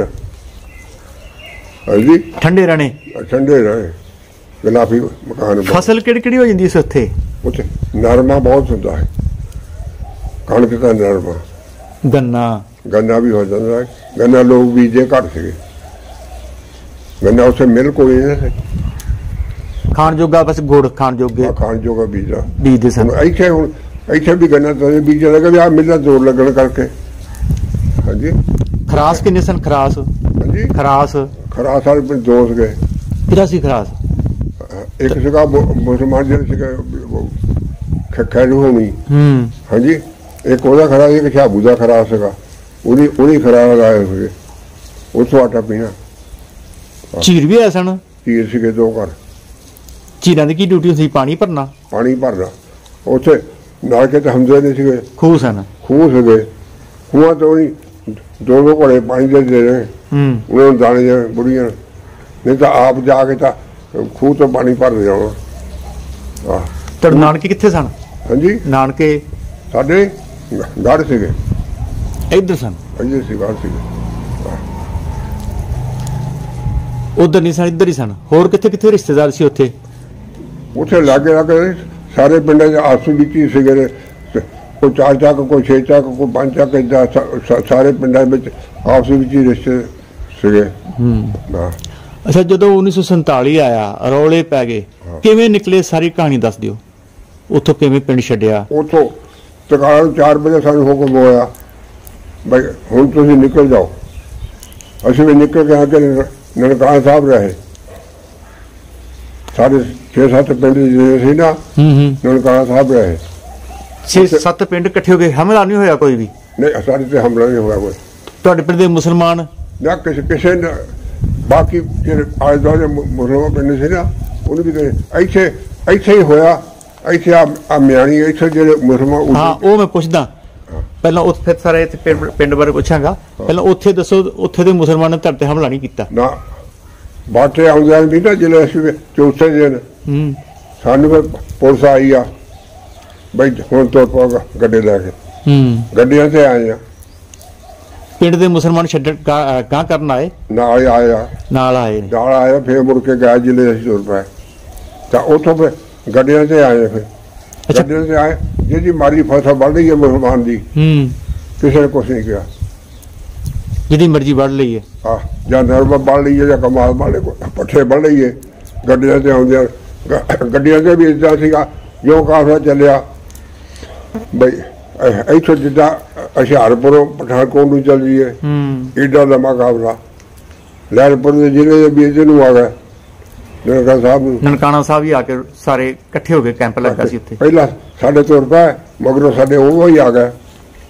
S2: ਹਾਂਜੀ, ਠੰਡੇ ਰਹੇ ਗਲਾਫੀ ਮਕਾਨ।
S3: ਫਸਲ ਕਿਹੜੀ ਹੋ ਜਾਂਦੀ ਸੀ ਉੱਥੇ?
S2: ਉੱਥੇ ਨਰਮਾ ਬਹੁਤ ਹੁੰਦਾ ਹੈ, ਕਣਕ ਦਾ ਨਰਮਾ, ਗੰਨਾ ਵੀ ਹੋ ਜਾਂਦਾ ਹੈ। ਗੰਨਾ ਲੋਕ ਬੀਜੇ ਘੱਟ ਸੀਗੇ, ਗੰਨਾ ਉੱਥੇ ਮਿਲ ਕੋਈ ਨਹੀਂ
S3: ਖਾਣ ਜੋਗਾ, ਬਸ ਗੁੜ ਖਾਣ ਜੋਗਾ ਬੀਜਦੇ ਸਨ।
S2: ਇੱਥੇ ਵੀ ਗੰਨਾ ਤਾਂ ਬੀਜਣ ਲੱਗਾ ਵੀ ਆਹ ਮਿਲਣਾ ਜ਼ੋਰ ਲੱਗਣ ਕਰਕੇ। ਹਾਂਜੀ,
S3: ਖਰਾਸ ਕਿੰਨੇ ਸਨ?
S2: ਹਾਂਜੀ, ਖਰਾਸ ਵਾਲੇ ਪਿੰਡ 2 ਸੀਗੇ।
S3: ਕਿਹੜਾ ਸੀ ਖਰਾਸ?
S2: ਇੱਕ ਸੀਗਾ ਮੁਸਲਮਾਨ ਜਿਹੜੇ ਸੀਗੇ ਖੈਰੂ ਹੋਣੀ ਹਾਂਜੀ ਇੱਕ ਉਹਦਾ ਖਰਾ ਇੱਕ ਛਾਬੂ ਦਾ ਖਰਾ ਸੀਗਾ ਉਹਦੀ ਖਰਾ ਲਗਾਏ ਹੋਏ ਉੱਥੋਂ ਆਟਾ ਪੀਣਾ।
S3: ਚੀਰ ਵੀ ਆਏ ਸਨ?
S2: ਚੀਰ ਸੀਗੇ 2 ਘਰ।
S3: ਚੀਰਾਂ ਦੀ ਕੀ ਡਿਊਟੀ ਹੁੰਦੀ? ਪਾਣੀ ਭਰਨਾ?
S2: ਪਾਣੀ ਭਰਨਾ। ਉੱਥੇ ਨਾਲ ਕੇ ਤਾਂ ਹਮਦੇ ਨਹੀਂ ਸੀਗੇ,
S3: ਖੂਹ ਸਨ।
S2: ਖੂਹ ਸੀਗੇ, ਖੂਹਾਂ ਤੋਂ ਹੀ 2 ਘੜੇ ਪਾਣੀ ਦੇ ਰਹੇ ਉਹਨਾਂ ਨੂੰ ਦਾਣੇ ਦੇ ਬੁੜੀਆਂ, ਨਹੀਂ ਤਾਂ ਆਪ ਜਾ ਕੇ ਤਾਂ ਖੂਹ ਤੋਂ ਪਾਣੀ ਭਰ ਜਾਣਾ।
S3: ਤੁਹਾਡੇ ਨਾਨਕੇ ਕਿੱਥੇ ਸਨ?
S2: ਹਾਂਜੀ
S3: ਨਾਨਕੇ
S2: ਸਾਡੇ ਗੜ੍ਹ ਸੀਗੇ,
S3: ਇੱਧਰ ਸਨ?
S2: ਇੱਧਰ ਸੀ ਗੜ੍ਹ ਸੀਗੇ।
S3: ਉਧਰ ਨਹੀਂ ਸਨ, ਇੱਧਰ ਹੀ ਸਨ। ਹੋਰ ਕਿੱਥੇ ਕਿੱਥੇ ਰਿਸ਼ਤੇਦਾਰ ਸੀ ਉੱਥੇ?
S2: ਉੱਥੇ ਲਾਗੇ ਸਾਰੇ ਪਿੰਡਾਂ 'ਚ ਆਪਸ ਵਿੱਚ ਹੀ ਸੀਗੇ, ਕੋਈ 4 ਚੱਕ, ਕੋਈ 6 ਚੱਕ, ਕੋਈ 5 ਚੱਕ, ਏਦਾਂ ਸਾਰੇ ਪਿੰਡਾਂ ਵਿੱਚ ਆਪਸ ਵਿੱਚ ਹੀ ਰਿਸ਼ਤੇ ਸੀਗੇ।
S3: ਅੱਛਾ, ਜਦੋਂ 1947 ਆਇਆ, ਰੌਲੇ ਪੈ ਗਏ, ਕਿਵੇਂ ਨਿਕਲੇ? ਸਾਰੀ ਕਹਾਣੀ ਦੱਸ ਦਿਓ। ਉੱਥੋਂ ਕਿਵੇਂ ਪਿੰਡ ਛੱਡਿਆ?
S2: ਉੱਥੋਂ ਤਕਾਲ 4 ਵਜੇ ਸਾਨੂੰ ਹੁਕਮ ਹੋਇਆ ਬਈ ਹੁਣ ਤੁਸੀਂ ਨਿਕਲ ਜਾਓ। ਅਸੀਂ ਵੀ ਨਿਕਲ ਕੇ ਆ ਕੇ ਨਨਕਾਣਾ ਸਾਹਿਬ ਰਹੇ। ਸਾਡੇ 6-7 ਪਿੰਡ ਜਿਹੜੇ ਸੀ ਨਾ ਨਨਕਾਣਾ ਸਾਹਿਬ ਰਹੇ।
S3: 6-7 ਪਿੰਡ ਇਕੱਠੇ ਹੋ ਗਏ, ਹਮਲਾ ਨਹੀਂ ਹੋਇਆ ਕੋਈ ਵੀ?
S2: ਨਹੀਂ, ਸਾਡੇ ਤੇ ਹਮਲਾ ਨਹੀਂ ਹੋਇਆ ਕੋਈ।
S3: ਤੁਹਾਡੇ ਪਿੰਡ ਦੇ ਮੁਸਲਮਾਨ
S2: ਨਾ ਕਿਸੇ ਨੇ, ਬਾਕੀ ਜਿਹੜੇ ਆਲੇ ਦੁਆਲੇ ਮੁਸਲਮਾਨ ਪਿੰਡ ਸੀ ਨਾ ਉਹਨੂੰ ਵੀ ਇੱਥੇ ਹੀ ਹੋਇਆ। ਇੱਥੇ ਆ ਮਿਆਣੀ ਇੱਥੇ ਜਿਹੜੇ ਮੁਸਲਮਾਨ।
S3: ਹਾਂ, ਉਹ ਮੈਂ ਪੁੱਛਦਾ ਪਹਿਲਾਂ। ਉੱਥੇ ਫਿਰ ਸਾਰੇ ਇੱਥੇ ਪਿੰਡ ਬਾਰੇ ਪੁੱਛਾਂਗਾ। ਪਹਿਲਾਂ ਉੱਥੇ ਦੱਸੋ, ਉੱਥੇ ਦੇ ਮੁਸਲਮਾਨਾਂ ਨੇ ਤੁਹਾਡੇ ਤੇ ਹਮਲਾ ਨਹੀਂ ਕੀਤਾ? ਨਾ,
S2: ਬਾਟੇ ਆਉਂਦੇ ਨਹੀਂ ਨਾ ਜਿਹੜੇ ਅਸੀਂ ਚੌਥੇ ਦਿਨ ਸਾਨੂੰ ਫਿਰ ਪੁਲਿਸ ਆਈ ਆ ਬਈ ਹੁਣ ਤੋਂ ਗੱਡੇ ਲੈ ਕੇ ਗੱਡੀਆਂ ਤੇ ਆਏ ਆ।
S3: ਪਿੰਡ ਦੇ ਮੁਸਲਮਾਨ ਛੱਡਣ ਗਾਂ ਕਰਨ ਆਏ?
S2: ਨਾਲ ਆਏ ਫਿਰ ਮੁੜ ਕੇ ਗਏ ਜ਼ਿਲ੍ਹੇ ਅਸੀਂ ਤੁਰ ਪਏ ਤਾਂ ਉੱਥੋਂ ਫਿਰ ਗੱਡੀਆਂ ਤੇ ਆਏ। ਫਿਰ ਗੱਡੀਆਂ ਤੇ ਆਏ, ਜਿਹਦੀ ਮਾਰੀ ਫਸਲ ਵੱਢ ਲਈ ਹੈ ਮੁਸਲਮਾਨ ਦੀ, ਕਿਸੇ ਨੇ ਕੁਛ ਨਹੀਂ ਕਿਹਾ।
S3: ਜਿਹਦੀ ਮਰਜ਼ੀ ਵੱਢ ਲਈ ਹੈ,
S2: ਜਾਂ ਨਰਮਾ ਵੱਢ ਲਈਏ ਜਾਂ ਕਮਾਲ ਵੱਢ ਲਈਏ, ਪੱਠੇ ਵੱਢ ਲਈਏ। ਗੱਡੀਆਂ ਤੇ ਆਉਂਦੇ, ਗੱਡੀਆਂ ਤੇ ਵੀ ਇੱਦਾਂ ਸੀਗਾ ਜੋ ਕਾਫਲਾ ਚੱਲਿਆ ਬਈ ਇੱਥੋਂ ਜਿੱਦਾਂ ਹੁਸ਼ਿਆਰਪੁਰੋਂ ਪਠਾਨਕੋਟ ਨੂੰ ਚੱਲ ਜਾਈਏ, ਏਡਾ ਲੰਮਾ ਕਾਫਲਾ। ਲਹਿਰਪੁਰ ਦੇ ਜ਼ਿਲ੍ਹੇ ਦੇ ਵੀ ਇੱਧਰ ਨੂੰ ਆ ਗਏ ਨਨਕਾਣਾ ਸਾਹਿਬ ਨੂੰ।
S3: ਨਨਕਾਣਾ ਸਾਹਿਬ ਹੀ ਆ ਕੇ ਸਾਰੇ ਇਕੱਠੇ ਹੋ ਗਏ, ਕੈਂਪ ਲੱਗਾ ਸੀ ਉੱਥੇ।
S2: ਪਹਿਲਾਂ ਸਾਡੇ ਤੁਰ ਪਏ, ਮਗਰੋਂ ਸਾਡੇ ਉਹ ਹੀ ਆ ਗਏ।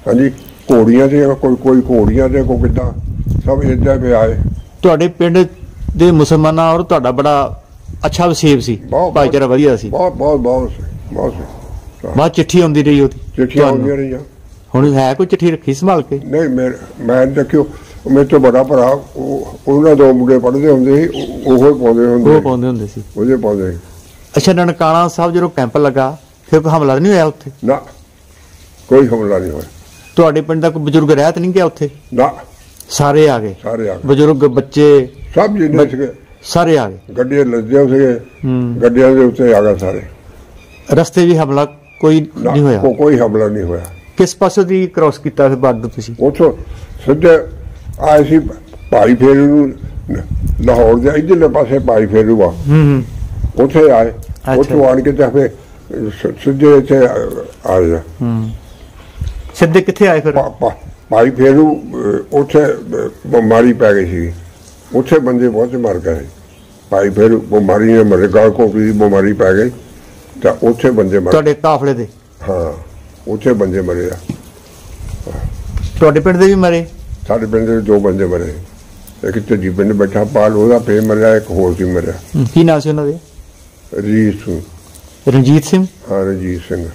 S2: ਹਾਂਜੀ, ਘੋੜੀਆਂ ਤੇ ਕੋਈ ਘੋੜੀਆਂ ਤੇ ਕੋਈ ਕਿੱਦਾਂ, ਸਭ ਏਦਾਂ ਪੇ ਆਏ।
S3: ਤੁਹਾਡੇ ਪਿੰਡ ਦੇ ਮੁਸਲਮਾਨਾਂ ਔਰ ਤੁਹਾਡਾ ਬੜਾ ਅੱਛਾ ਵਸੇਬ ਸੀ, ਭਾਈਚਾਰਾ ਵਧੀਆ ਸੀ?
S2: ਬਹੁਤ
S3: ਬਾਅਦ ਚਿੱਠੀ ਆਉਂਦੀ ਰਹੀ ਉਹਦੀ?
S2: ਚਿੱਠੀਆਂ ਆਉਂਦੀਆਂ ਰਹੀਆਂ।
S3: ਹੁਣ ਹੈ ਕੋਈ ਚਿੱਠੀ ਰੱਖੀ ਸੰਭਾਲ ਕੇ?
S2: ਨਹੀਂ, ਮੈਂ ਦੇਖਿਓ, ਮੇਰੇ ਤੋਂ ਬੜਾ ਭਰਾ ਉਹਨਾਂ 2 ਮੁੰਡੇ ਪੜ੍ਹਦੇ ਹੁੰਦੇ ਸੀ, ਉਹ ਪਾਉਂਦੇ ਹੁੰਦੇ ਸੀ। ਉਹਦੇ ਪਾਉਂਦੇ ਸੀ।
S3: ਅੱਛਾ, ਨਨਕਾਣਾ ਸਾਹਿਬ ਜਦੋਂ ਕੈਂਪ ਲੱਗਾ ਫਿਰ ਕੋਈ ਹਮਲਾ ਨਹੀਂ ਹੋਇਆ ਉੱਥੇ?
S2: ਨਾ, ਕੋਈ ਹਮਲਾ ਨਹੀਂ ਹੋਇਆ।
S3: ਤੁਹਾਡੇ ਪਿੰਡ ਦਾ ਕੋਈ ਬਜ਼ੁਰਗ ਰਹਿਤ ਨਹੀਂ ਗਿਆ ਉੱਥੇ?
S2: ਨਾ,
S3: ਸਾਰੇ ਆ ਗਏ? ਬਜ਼ੁਰਗ, ਬੱਚੇ,
S2: ਸਭ ਜਿੰਨੇ ਸੀਗੇ
S3: ਸਾਰੇ ਆ ਗਏ।
S2: ਗੱਡੀਆਂ ਲੱਦਿਆਂ ਸੀਗੇ, ਗੱਡੀਆਂ ਦੇ ਉੱਤੇ ਆ ਗਏ ਸਾਰੇ।
S3: ਰਸਤੇ ਵੀ ਹਮਲਾ ਕੋਈ ਨਹੀਂ ਹੋਇਆ?
S2: ਕੋਈ ਹਮਲਾ ਨਹੀਂ ਹੋਇਆ।
S3: ਕਿਸ ਪਾਸੇ ਦੀ ਕ੍ਰੋਸ ਕੀਤਾ ਫਿਰ ਬਾਰਡਰ ਤੁਸੀਂ?
S2: ਉੱਥੋਂ ਸਿੱਧੇ ਆਏ ਸੀ ਭਾਈ ਫੇਰੂ ਨੂੰ, ਲਾਹੌਰ ਦੇ ਇੱਧਰਲੇ ਪਾਸੇ ਭਾਈ ਫੇਰੂ ਆ, ਉੱਥੇ ਆਏ। ਉੱਥੋਂ ਆਣ ਕੇ ਤਾਂ ਫਿਰ ਸਿੱਧੇ ਇੱਥੇ ਆ ਗਿਆ।
S3: ਸਿੱਧੇ ਕਿੱਥੇ ਆਏ ਫਿਰ?
S2: ਭਾਈ ਫੇਰੂ ਉੱਥੇ ਬਿਮਾਰੀ ਪੈ ਗਈ ਸੀ, ਉੱਥੇ ਬੰਦੇ ਬਹੁਤ ਮਰ ਗਏ। ਭਾਈ ਫੇਰੂ ਬਿਮਾਰੀ ਨੇ ਮਰੇ, ਗਾਲ ਕੋਪੀ ਦੀ ਬਿਮਾਰੀ ਪੈ ਗਈ ਤਾਂ ਉੱਥੇ ਬੰਦੇ ਮਰੇ।
S3: ਤੁਹਾਡੇ ਕਾਫਲੇ ਦੇ?
S2: ਹਾਂ, ਉੱਥੇ ਬੰਦੇ ਮਰੇ ਆ।
S3: ਤੁਹਾਡੇ ਪਿੰਡ ਦੇ ਵੀ ਮਰੇ?
S2: ਸਾਡੇ ਪਿੰਡ ਦੇ 2 ਬੰਦੇ ਮਰੇ। ਇੱਕ ਝੱਜੀ ਪਿੰਡ ਬੈਠਾ ਪਾਲ, ਉਹਦਾ ਫੇਰ ਮਰਿਆ। ਇੱਕ ਹੋਰ ਸੀ ਮਰਿਆ।
S3: ਕੀ ਨਾਂ ਸੀ ਉਹਨਾਂ ਦੇ? ਰਣਜੀਤ ਸਿੰਘ।
S2: ਹਾਂ, ਰਣਜੀਤ ਸਿੰਘ।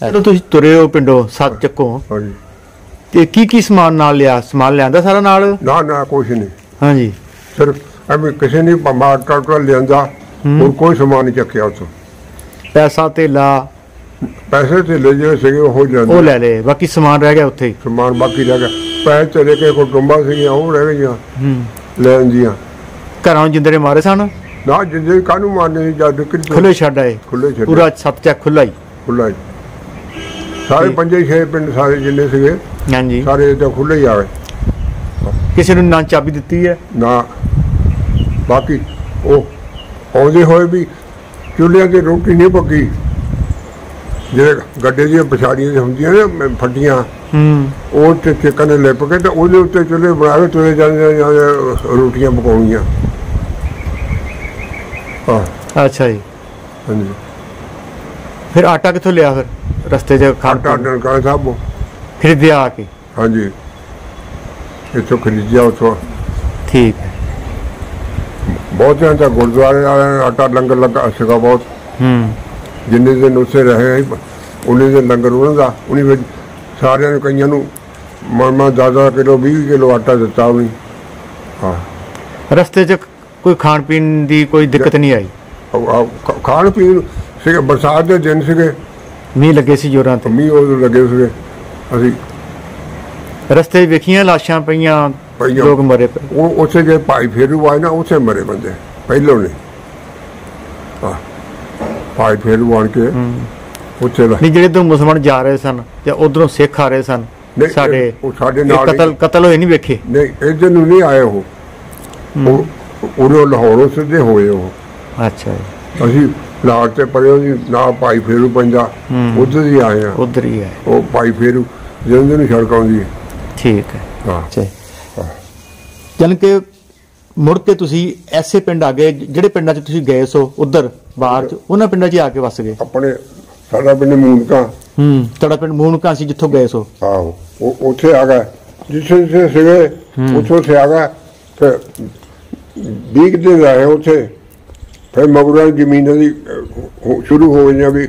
S3: ਜਦੋਂ ਤੁਸੀਂ ਤੁਰੇ ਹੋ ਪਿੰਡੋਂ ਸੱਤ ਚੱਕੋਂ,
S2: ਹਾਂਜੀ,
S3: ਤੇ ਕੀ ਸਮਾਨ ਨਾਲ ਲਿਆ? ਸਮਾਨ ਲਿਆਂਦਾ ਸਾਰਾ ਨਾਲ?
S2: ਨਾ ਕੁਛ ਨਹੀਂ।
S3: ਹਾਂਜੀ,
S2: ਸਿਰਫ ਐਵੇਂ ਕਿਸੇ ਨੇ ਟਰੱਕ ਲਿਆਂਦਾ, ਹੋਰ ਕੋਈ ਸਮਾਨ ਨਹੀਂ ਚੱਕਿਆ ਉੱਥੋਂ।
S3: ਪੈਸਾ ਧੇਲਾ?
S2: ਪੈਸੇ ਧੇਲੇ ਜਿਹੜੇ ਸੀਗੇ ਉਹ
S3: ਲੈ ਲਏ, ਬਾਕੀ ਸਮਾਨ ਰਹਿ ਗਿਆ ਉੱਥੇ ਹੀ?
S2: ਸਮਾਨ ਬਾਕੀ ਰਹਿ ਗਿਆ। ਪੈਸੇ ਚਲੇ ਕੇ ਕੋਈ ਟੁੰਬਾਂ ਸੀਗੀਆਂ ਉਹ ਰਹਿ ਗਈਆਂ ਲੈਣ ਦੀਆਂ।
S3: ਘਰਾਂ ਜਿੰਦਰੇ ਮਾਰੇ ਸਨ?
S2: ਨਾ, ਜਿੰਦੇ ਕਾਹਨੂੰ ਮਾਰਨੇ? ਜਦ
S3: ਖੁੱਲੇ ਛੱਡ ਆਏ? ਪੂਰਾ 7 ਚੱਕ ਖੁੱਲਾ ਹੀ? ਸਾਰੇ 5-6 ਪਿੰਡ ਸਾਰੇ ਜਿੰਨੇ ਸੀਗੇ, ਹਾਂਜੀ,
S2: ਸਾਰੇ ਤਾਂ ਖੁੱਲੇ ਹੀ ਆ ਗਏ।
S3: ਕਿਸੇ ਨੂੰ ਨਾ ਚਾਬੀ ਦਿੱਤੀ ਹੈ?
S2: ਨਾ, ਬਾਕੀ ਉਹ ਆਉਂਦੇ ਹੋਏ ਵੀ ਚੁੱਲ੍ਹਿਆਂ ਤੇ ਰੋਟੀ ਨਹੀਂ ਪੱਕੀ। ਜਿਹੜੇ ਗੱਡੇ ਦੀਆਂ ਪਛਾੜੀਆਂ ਹੁੰਦੀਆਂ ਨੇ ਫੱਟੀਆਂ, ਉਹ ਤੇ ਚਿਕਨ ਨੇ ਲਿਪ ਕੇ ਤੇ ਉਹਦੇ ਉੱਤੇ ਚੁੱਲ੍ਹੇ ਬਣਾ ਕੇ ਤੁਰੇ ਜਾਂਦੇ ਰੋਟੀਆਂ ਪਕਾਉਣੀਆਂ।
S3: ਅੱਛਾ ਜੀ।
S2: ਹਾਂਜੀ,
S3: ਫਿਰ ਆਟਾ ਕਿੱਥੋਂ ਲਿਆ ਫਿਰ ਰਸਤੇ 'ਚ
S2: ਆਟਾ ਨਨਕਾਣਾ ਸਾਹਿਬ
S3: ਖਰੀਦਿਆ ਆ ਕੇ?
S2: ਹਾਂਜੀ, ਇੱਥੋਂ ਖਰੀਦਿਆ ਉੱਥੋਂ।
S3: ਠੀਕ ਹੈ।
S2: ਬਹੁਤਿਆਂ ਦਾ ਗੁਰਦੁਆਰੇ ਵਾਲਿਆਂ ਨੇ ਆਟਾ ਲੰਗਰ ਲੱਗਾ ਸੀਗਾ ਬਹੁਤ। ਜਿੰਨੇ ਦਿਨ ਉੱਥੇ ਰਹੇ ਉਨੇ ਦਿਨ ਲੰਗਰ ਉਹਨਾਂ ਦਾ, ਉਹਨੇ ਵਿੱਚ ਸਾਰਿਆਂ ਨੂੰ, ਕਈਆਂ ਨੂੰ ਮਾ 10 ਕਿਲੋ 20 ਕਿਲੋ ਆਟਾ ਦਿੱਤਾ ਉਹਨੇ। ਹਾਂ,
S3: ਰਸਤੇ 'ਚ ਕੋਈ ਖਾਣ ਪੀਣ ਦੀ ਕੋਈ ਦਿੱਕਤ ਨਹੀਂ ਆਈ?
S2: ਖਾਣ ਪੀਣ ਸੀਗੇ, ਬਰਸਾਤ ਦੇ ਦਿਨ ਸੀਗੇ,
S3: ਮੀਂਹ ਲੱਗੇ ਸੀ ਜ਼ੋਰਾਂ ਤੇ?
S2: ਮੀਂਹ ਉਦੋਂ ਲੱਗੇ ਸੀਗੇ। ਅਸੀਂ
S3: ਰਸਤੇ 'ਚ ਵੇਖੀਆਂ ਲਾਸ਼ਾਂ ਪਈਆਂ, ਲੋਕ ਮਰੇ ਪਏ?
S2: ਉਹ ਉੱਥੇ ਜੇ ਭਾਈ ਫੇਰੂ ਆਏ ਨਾ, ਉੱਥੇ ਮਰੇ ਬੰਦੇ ਪਹਿਲੋਂ ਨੇ। ਹਾਂ, ਭਾਈ ਫੇਰੂ ਆਣ ਕੇ ਉੱਥੇ
S3: ਨਹੀਂ, ਜਿਹੜੇ ਤੋਂ ਮੁਸਲਮਾਨ ਜਾ ਰਹੇ ਸਨ ਜਾਂ ਉਧਰੋਂ ਸਿੱਖ ਆ ਰਹੇ ਸਨ,
S2: ਸਾਡੇ ਨਾਲ
S3: ਕਤਲ ਹੋਏ ਨਹੀਂ ਵੇਖੇ?
S2: ਨਹੀਂ, ਇੱਧਰ ਨੂੰ ਨਹੀਂ ਆਏ ਉਹ ਲਾਹੌਰੋਂ ਸਿੱਧੇ ਹੋਏ ਉਹ।
S3: ਅੱਛਾ ਜੀ।
S2: ਅਸੀਂ ਲਾਹੌਰ ਤੇ ਪਰੇ ਜੀ ਨਾ, ਭਾਈ ਫੇਰੂ ਪੈਂਦਾ, ਉਧਰ ਹੀ ਆਏ ਆ।
S3: ਉਧਰ ਹੀ ਹੈ
S2: ਉਹ ਭਾਈ ਫੇਰੂ ਜਿਹਦੇ ਨੂੰ ਸੜਕ ਆਉਂਦੀ ਹੈ।
S3: ਠੀਕ ਹੈ।
S2: ਹਾਂ,
S3: ਜਾਨ ਕਿ ਮੁੜ ਕੇ ਤੁਸੀਂ ਐਸੇ ਪਿੰਡ ਆ ਗਏ ਜਿਹੜੇ ਪਿੰਡਾਂ 'ਚ ਤੁਸੀਂ ਗਏ ਸੋ ਉਧਰ ਬਾਹਰ 'ਚ, ਉਹਨਾਂ ਪਿੰਡਾਂ 'ਚ ਆ ਕੇ ਵਸ ਗਏ?
S2: ਆਪਣੇ ਸਾਡਾ ਪਿੰਡ ਮੂਨਕਾ।
S3: ਤੁਹਾਡਾ ਪਿੰਡ ਮੂਨਕਾ ਸੀ ਜਿੱਥੋਂ ਗਏ ਸੋ?
S2: ਆਹੋ, ਉੱਥੇ ਆ ਗਏ ਜਿੱਥੇ ਸੀਗੇ, ਉੱਥੋਂ ਸੇ ਆ ਗਏ। ਫਿਰ 20 ਦਿਨ ਰਹੇ ਉੱਥੇ। ਫਿਰ ਮਗਰਾਂ ਜ਼ਮੀਨਾਂ ਦੀ ਸ਼ੁਰੂ ਹੋ ਗਈਆਂ ਵੀ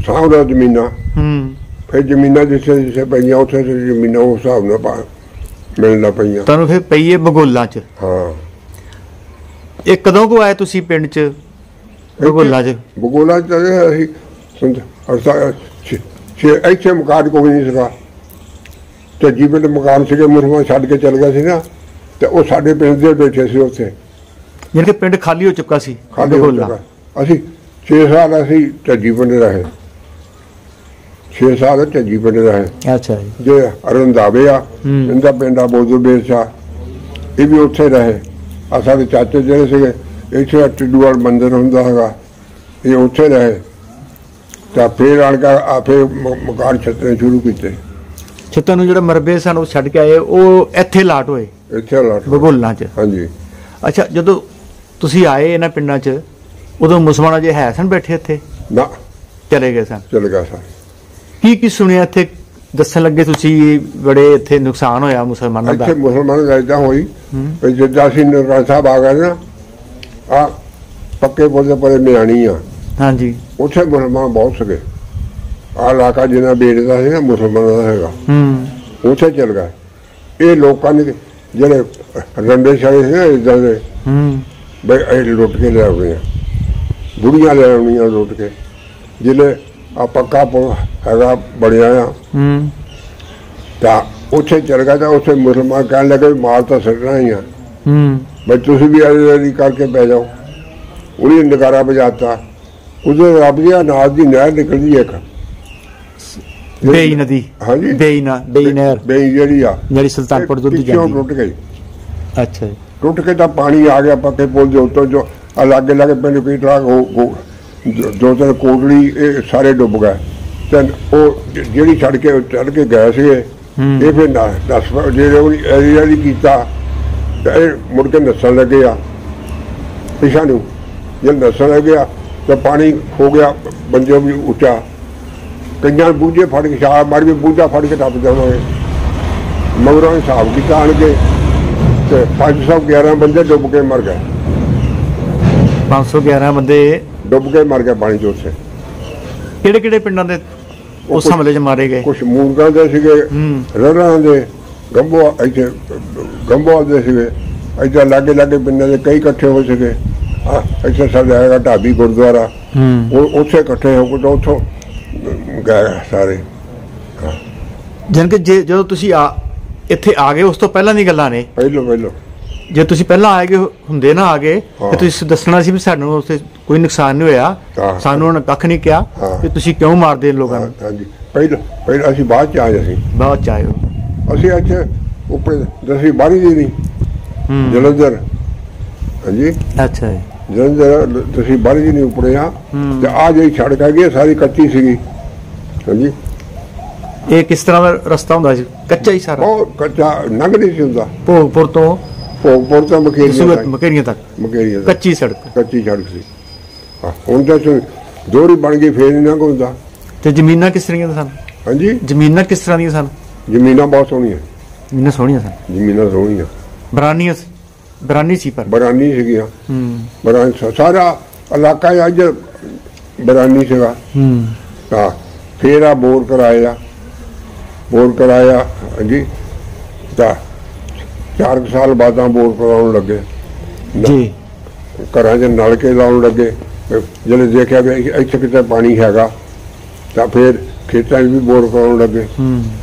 S2: ਸਾਂਭਦਾ ਜ਼ਮੀਨਾਂ। ਫਿਰ ਜ਼ਮੀਨਾਂ ਜਿੱਥੇ ਪਈਆਂ ਉੱਥੇ ਜ਼ਮੀਨਾਂ ਉਸ ਹਿਸਾਬ ਨਾਲ ਮਿਲਣ ਪਈਆਂ
S3: ਤੁਹਾਨੂੰ। ਫਿਰ ਪਈਏ ਬਗੋਲਾਂ 'ਚ?
S2: ਹਾਂ।
S3: ਇਹ ਕਦੋਂ ਕੁ ਆਏ ਤੁਸੀਂ ਪਿੰਡ 'ਚ ਬਗੋਲਾਂ 'ਚ?
S2: ਬਗੋਲਾਂ 'ਚ ਅਸੀਂ ਇੱਥੇ ਮਕਾਨ ਕੋਈ ਨਹੀਂ ਸੀਗਾ, ਤੇ ਜੀਵਨ ਮਕਾਨ ਸੀਗੇ, ਮੁਸਲਮਾਨ ਛੱਡ ਕੇ ਚਲ ਗਿਆ ਸੀ ਨਾ, ਤੇ ਉਹ ਸਾਡੇ ਪਿੰਡ ਦੇ ਬੈਠੇ ਸੀ ਉੱਥੇ।
S3: ਯਾਨੀ ਕਿ ਪਿੰਡ ਖਾਲੀ ਹੋ ਚੁੱਕਾ ਸੀ?
S2: ਖਾਲੀ ਹੋ ਚੁੱਕਾ। ਅਸੀਂ 6 ਸਾਲ ਅਸੀਂ ਝੱਜੀ ਪਿੰਡ ਰਹੇ। 6 ਸਾਲ ਝੱਜੀ ਪਿੰਡ ਰਹੇ।
S3: ਅੱਛਾ ਜੀ।
S2: ਜੇ ਰੰਧਾਵੇ ਆ, ਇਹਦਾ ਪਿੰਡ ਆ ਬੋਦੂ ਬੇਰਸਾ, ਇਹ ਵੀ ਉੱਥੇ ਰਹੇ। ਆ ਸਾਡੇ ਚਾਚੇ ਜਿਹੜੇ ਸੀਗੇ, ਇੱਥੇ ਟਿੱਡੂਵਾਲ ਮੰਦਿਰ ਹੁੰਦਾ ਹੈਗਾ, ਇਹ ਉੱਥੇ ਰਹੇ। ਤਾਂ ਫਿਰ ਆਣ ਕੇ ਆਪੇ ਮਕਾਨ ਛੱਤਣੇ ਸ਼ੁਰੂ ਕੀਤੇ।
S3: ਛੱਤਾਂ ਨੂੰ ਜਿਹੜਾ ਮਰਬੇ ਸਨ ਉਹ ਛੱਡ ਕੇ ਆਏ, ਉਹ ਇੱਥੇ ਲਾਟ ਹੋਏ?
S2: ਇੱਥੇ ਲਾਟ
S3: ਬਗੋਲਾਂ 'ਚ?
S2: ਹਾਂਜੀ।
S3: ਅੱਛਾ, ਜਦੋਂ ਤੁਸੀਂ ਆਏ ਇਹਨਾਂ ਪਿੰਡਾਂ 'ਚ ਉਦੋਂ ਮੁਸਲਮਾਨ ਜੇ ਹੈ ਸਨ ਬੈਠੇ ਇੱਥੇ?
S2: ਨਾ,
S3: ਚਲੇ ਗਏ ਸਨ?
S2: ਚਲੇ ਗਿਆ ਸਨ।
S3: ਕੀ ਸੁਣਿਆ ਇੱਥੇ? ਦੱਸਣ ਲੱਗੇ ਤੁਸੀਂ ਬੜੇ ਇੱਥੇ ਨੁਕਸਾਨ ਹੋਇਆ ਮੁਸਲਮਾਨਾਂ ਦਾ?
S2: ਇੱਥੇ ਮੁਸਲਮਾਨਾਂ ਦਾ ਏਦਾਂ ਹੋਈ ਜਿੱਦਾਂ ਅਸੀਂ ਨਨਕਾਣਾ ਸਾਹਿਬ ਆ ਗਏ ਨਾ, ਆ ਪੱਕੇ ਪੁਲ ਪਰੇ ਮਿਆਣੀ ਆ।
S3: ਹਾਂਜੀ।
S2: ਉੱਥੇ ਮੁਸਲਮਾਨ ਬਹੁਤ ਸੀਗੇ। ਆ ਇਲਾਕਾ ਜਿਹਨਾਂ ਬੇੜਦਾ ਸੀ ਨਾ ਮੁਸਲਮਾਨਾਂ ਦਾ ਹੈਗਾ, ਉੱਥੇ ਚਲ ਗਏ। ਇਹ ਲੋਕਾਂ ਨੇ ਜਿਹੜੇ ਰੰਡੇ ਛੜੇ ਸੀ ਨਾ ਇੱਦਾਂ ਦੇ, ਬਈ ਇਹ ਲੁੱਟ ਕੇ ਲੈ ਆਉਣੀਆਂ, ਬੁੜੀਆਂ ਲੈ ਆਉਣੀਆਂ ਲੁੱਟ ਕੇ। ਜਿਹਨੇ ਆ ਪੱਕਾ ਪੁਲ ਹੈਗਾ ਬਣਿਆ ਆ, ਤਾਂ ਉੱਥੇ ਚਲ ਗਿਆ। ਤਾਂ ਉੱਥੇ ਮੁਸਲਮਾਨ ਕਹਿਣ ਲੱਗੇ ਮਾਰ ਤਾਂ ਛੱਡਣਾ ਹੀ ਆ, ਬਈ ਤੁਸੀਂ ਵੀ ਆਰੀ ਕਰਕੇ ਪੈ ਜਾਓ। ਉਹਨੇ ਨਗਾਰਾ ਵਜਾਤਾ। ਉਹਦੇ ਰੱਬ ਦੀ ਅਨਾਜ ਦੀ ਨਹਿਰ ਨਿਕਲਦੀ ਇੱਕ,
S3: ਬੇਈ ਨਦੀ।
S2: ਹਾਂਜੀ,
S3: ਬੇਈ ਨਹਿਰ,
S2: ਬੇਈ ਜਿਹੜੀ
S3: ਸੁਲਤਾਨਪੁਰ ਤੋਂ
S2: ਜਾਂਦੀ, ਟੁੱਟ ਗਈ।
S3: ਅੱਛਾ ਜੀ।
S2: ਟੁੱਟ ਕੇ ਤਾਂ ਪਾਣੀ ਆ ਗਿਆ ਪੱਕੇ ਪੁਲ ਦੇ ਉੱਤੋਂ, ਜੋ ਲਾਗੇ ਲਾਗੇ ਪਿੰਡ ਕੀਟਲਾ ਦੋ ਤਿੰਨ ਕੋਟਲੀ, ਇਹ ਸਾਰੇ ਡੁੱਬ ਗਏ। ਤੇ ਉਹ ਜਿਹੜੀ ਛੱਡ ਕੇ ਗਏ ਸੀਗੇ, ਇਹ ਫਿਰ ਜਿਹੜੇ ਏਰੀਆ ਨਹੀਂ ਕੀਤਾ, ਇਹ ਮੁੜ ਕੇ ਨੱਸਣ ਲੱਗੇ ਆ ਪਿਛਾਂ ਨੂੰ। ਜੇ ਨੱਸਣ ਲੱਗਿਆ ਤਾਂ ਪਾਣੀ ਹੋ ਗਿਆ ਬੰਦੇ ਵੀ ਉੱਚਾ। ਕਈਆਂ ਬੂਝੇ ਫੜ ਕੇ ਛਾਲ ਮਾਰ ਕੇ ਬੂਝਾ ਫੜ ਕੇ ਟੱਪ ਜਾਵਾਂਗੇ। ਮਗਰੋਂ ਹਿਸਾਬ ਕੀਤਾ ਆਣ ਕੇ, ਤੇ 511 ਬੰਦੇ ਡੁੱਬ ਕੇ ਮਰ ਗਏ।
S3: 511 ਬੰਦੇ
S2: ਡੁੱਬ ਕੇ ਮਰ ਗਏ ਪਾਣੀ 'ਚ। ਉੱਥੇ
S3: ਕਿਹੜੇ ਕਿਹੜੇ ਪਿੰਡਾਂ ਦੇ ਉਸ ਹਮਲੇ 'ਚ ਮਾਰੇ ਗਏ? ਕੁਛ
S2: ਮੂਨਕਾਂ ਦੇ ਸੀਗੇ, ਰਰਾਂ ਦੇ, ਇੱਥੇ ਗੰਬੋਵਾਲ ਦੇ ਸੀਗੇ। ਇੱਥੇ ਲਾਗੇ ਲਾਗੇ ਪਿੰਡਾਂ ਦੇ ਕਈ ਇਕੱਠੇ ਹੋਏ ਸੀਗੇ। ਇੱਥੇ ਸਾਡਾ ਹੈਗਾ ਢਾਬੀ ਗੁਰਦੁਆਰਾ, ਉੱਥੇ ਇਕੱਠੇ ਹੋ ਕੇ ਉੱਥੋਂ ਗਏ ਸਾਰੇ।
S3: ਜਾਨ ਕਿ ਜਦੋਂ ਤੁਸੀਂ ਇੱਥੇ ਆ ਗਏ ਉਸ ਤੋਂ ਪਹਿਲਾਂ ਦੀ ਗੱਲਾਂ ਨੇ?
S2: ਪਹਿਲੋਂ
S3: ਜੇ ਤੁਸੀਂ ਪਹਿਲਾਂ ਆਏ ਗਏ ਹੁੰਦੇ ਨਾ, ਆ ਗਏ ਤੇ ਤੁਸੀਂ ਦੱਸਣਾ ਸੀ ਵੀ ਸਾਨੂੰ ਉੱਥੇ ਕੋਈ ਨੁਕਸਾਨ ਨਹੀਂ ਹੋਇਆ, ਸਾਨੂੰ ਉਹਨਾਂ ਕੱਖ ਨਹੀਂ ਕਿਹਾ, ਤੇ ਤੁਸੀਂ ਕਿਉਂ ਮਾਰਦੇ ਲੋਕਾਂ ਨੂੰ?
S2: ਹਾਂਜੀ, ਪਹਿਲਾਂ ਅਸੀਂ ਬਾਅਦ 'ਚ ਆਏ। ਅਸੀਂ
S3: ਬਾਅਦ 'ਚ ਆਏ ਹੋ? ਅਸੀਂ
S2: ਇੱਥੇ ਉੱਪਰ 10ਵੀਂ 12ਵੀਂ ਦੀ ਨਹੀਂ, ਜਲੰਧਰ। ਹਾਂਜੀ। ਅੱਛਾ ਜੀ। ਜਲੰਧਰ 10ਵੀਂ 12ਵੀਂ ਦੀ ਨਹੀਂ ਉੱਪਰੇ ਆ। ਤੇ ਆ ਜਿਹੜੀ ਸੜਕ ਹੈਗੀ ਸਾਰੀ ਕੱਚੀ ਸੀਗੀ। ਹਾਂਜੀ।
S3: ਇਹ ਕਿਸ ਤਰ੍ਹਾਂ ਦਾ ਰਸਤਾ ਹੁੰਦਾ ਸੀ? ਕੱਚਾ ਹੀ ਸਾਰਾ?
S2: ਬਹੁਤ ਕੱਚਾ, ਲੰਘ ਨਹੀਂ ਸੀ ਹੁੰਦਾ।
S3: ਭੋਗਪੁਰ ਤੋਂ
S2: ਮਕੇਰੀਆਂ ਤੱਕ
S3: ਕੱਚੀ ਸੜਕ ਸੀ।
S2: ਹੁਣ ਤਾਂ ਦੋਹਰੀ ਬਣ ਗਈ ਫੇਰ ਨਹੀਂ ਨਾ ਹੁੰਦਾ।
S3: ਤੇ ਜ਼ਮੀਨਾਂ ਕਿਸ ਤਰ੍ਹਾਂ ਦੀਆਂ ਸਨ?
S2: ਹਾਂਜੀ,
S3: ਜ਼ਮੀਨਾਂ ਕਿਸ ਤਰ੍ਹਾਂ ਦੀਆਂ ਸਨ?
S2: ਜ਼ਮੀਨਾਂ ਬਹੁਤ ਸੋਹਣੀਆਂ,
S3: ਜ਼ਮੀਨਾਂ ਸੋਹਣੀਆਂ ਸਨ।
S2: ਜ਼ਮੀਨਾਂ ਸੋਹਣੀਆਂ,
S3: ਬਰਾਨੀ ਸੀ ਪਰ
S2: ਬਰਾਨੀ ਸੀਗੀਆਂ। ਬਰਾਨੀ ਸਾਰਾ ਇਲਾਕਾ ਅੱਜ ਬਰਾਨੀ ਸੀਗਾ। ਤਾਂ ਫੇਰ ਆ ਬੋਰ ਕਰਾਇਆ ਹਾਂਜੀ। ਤਾਂ 4 ਸਾਲ ਬਾਅਦ ਬੋਰ ਕਰਾਉਣ ਲੱਗੇ
S3: ਜੀ,
S2: ਘਰਾਂ 'ਚ ਨਲਕੇ ਲਾਉਣ ਲੱਗੇ। ਜਦੋਂ ਦੇਖਿਆ ਵੀ ਇੱਥੇ ਕਿਤੇ ਪਾਣੀ ਹੈਗਾ ਤਾਂ ਫਿਰ ਖੇਤਾਂ 'ਚ ਵੀ ਬੋਰ ਕਰਾਉਣ ਲੱਗੇ।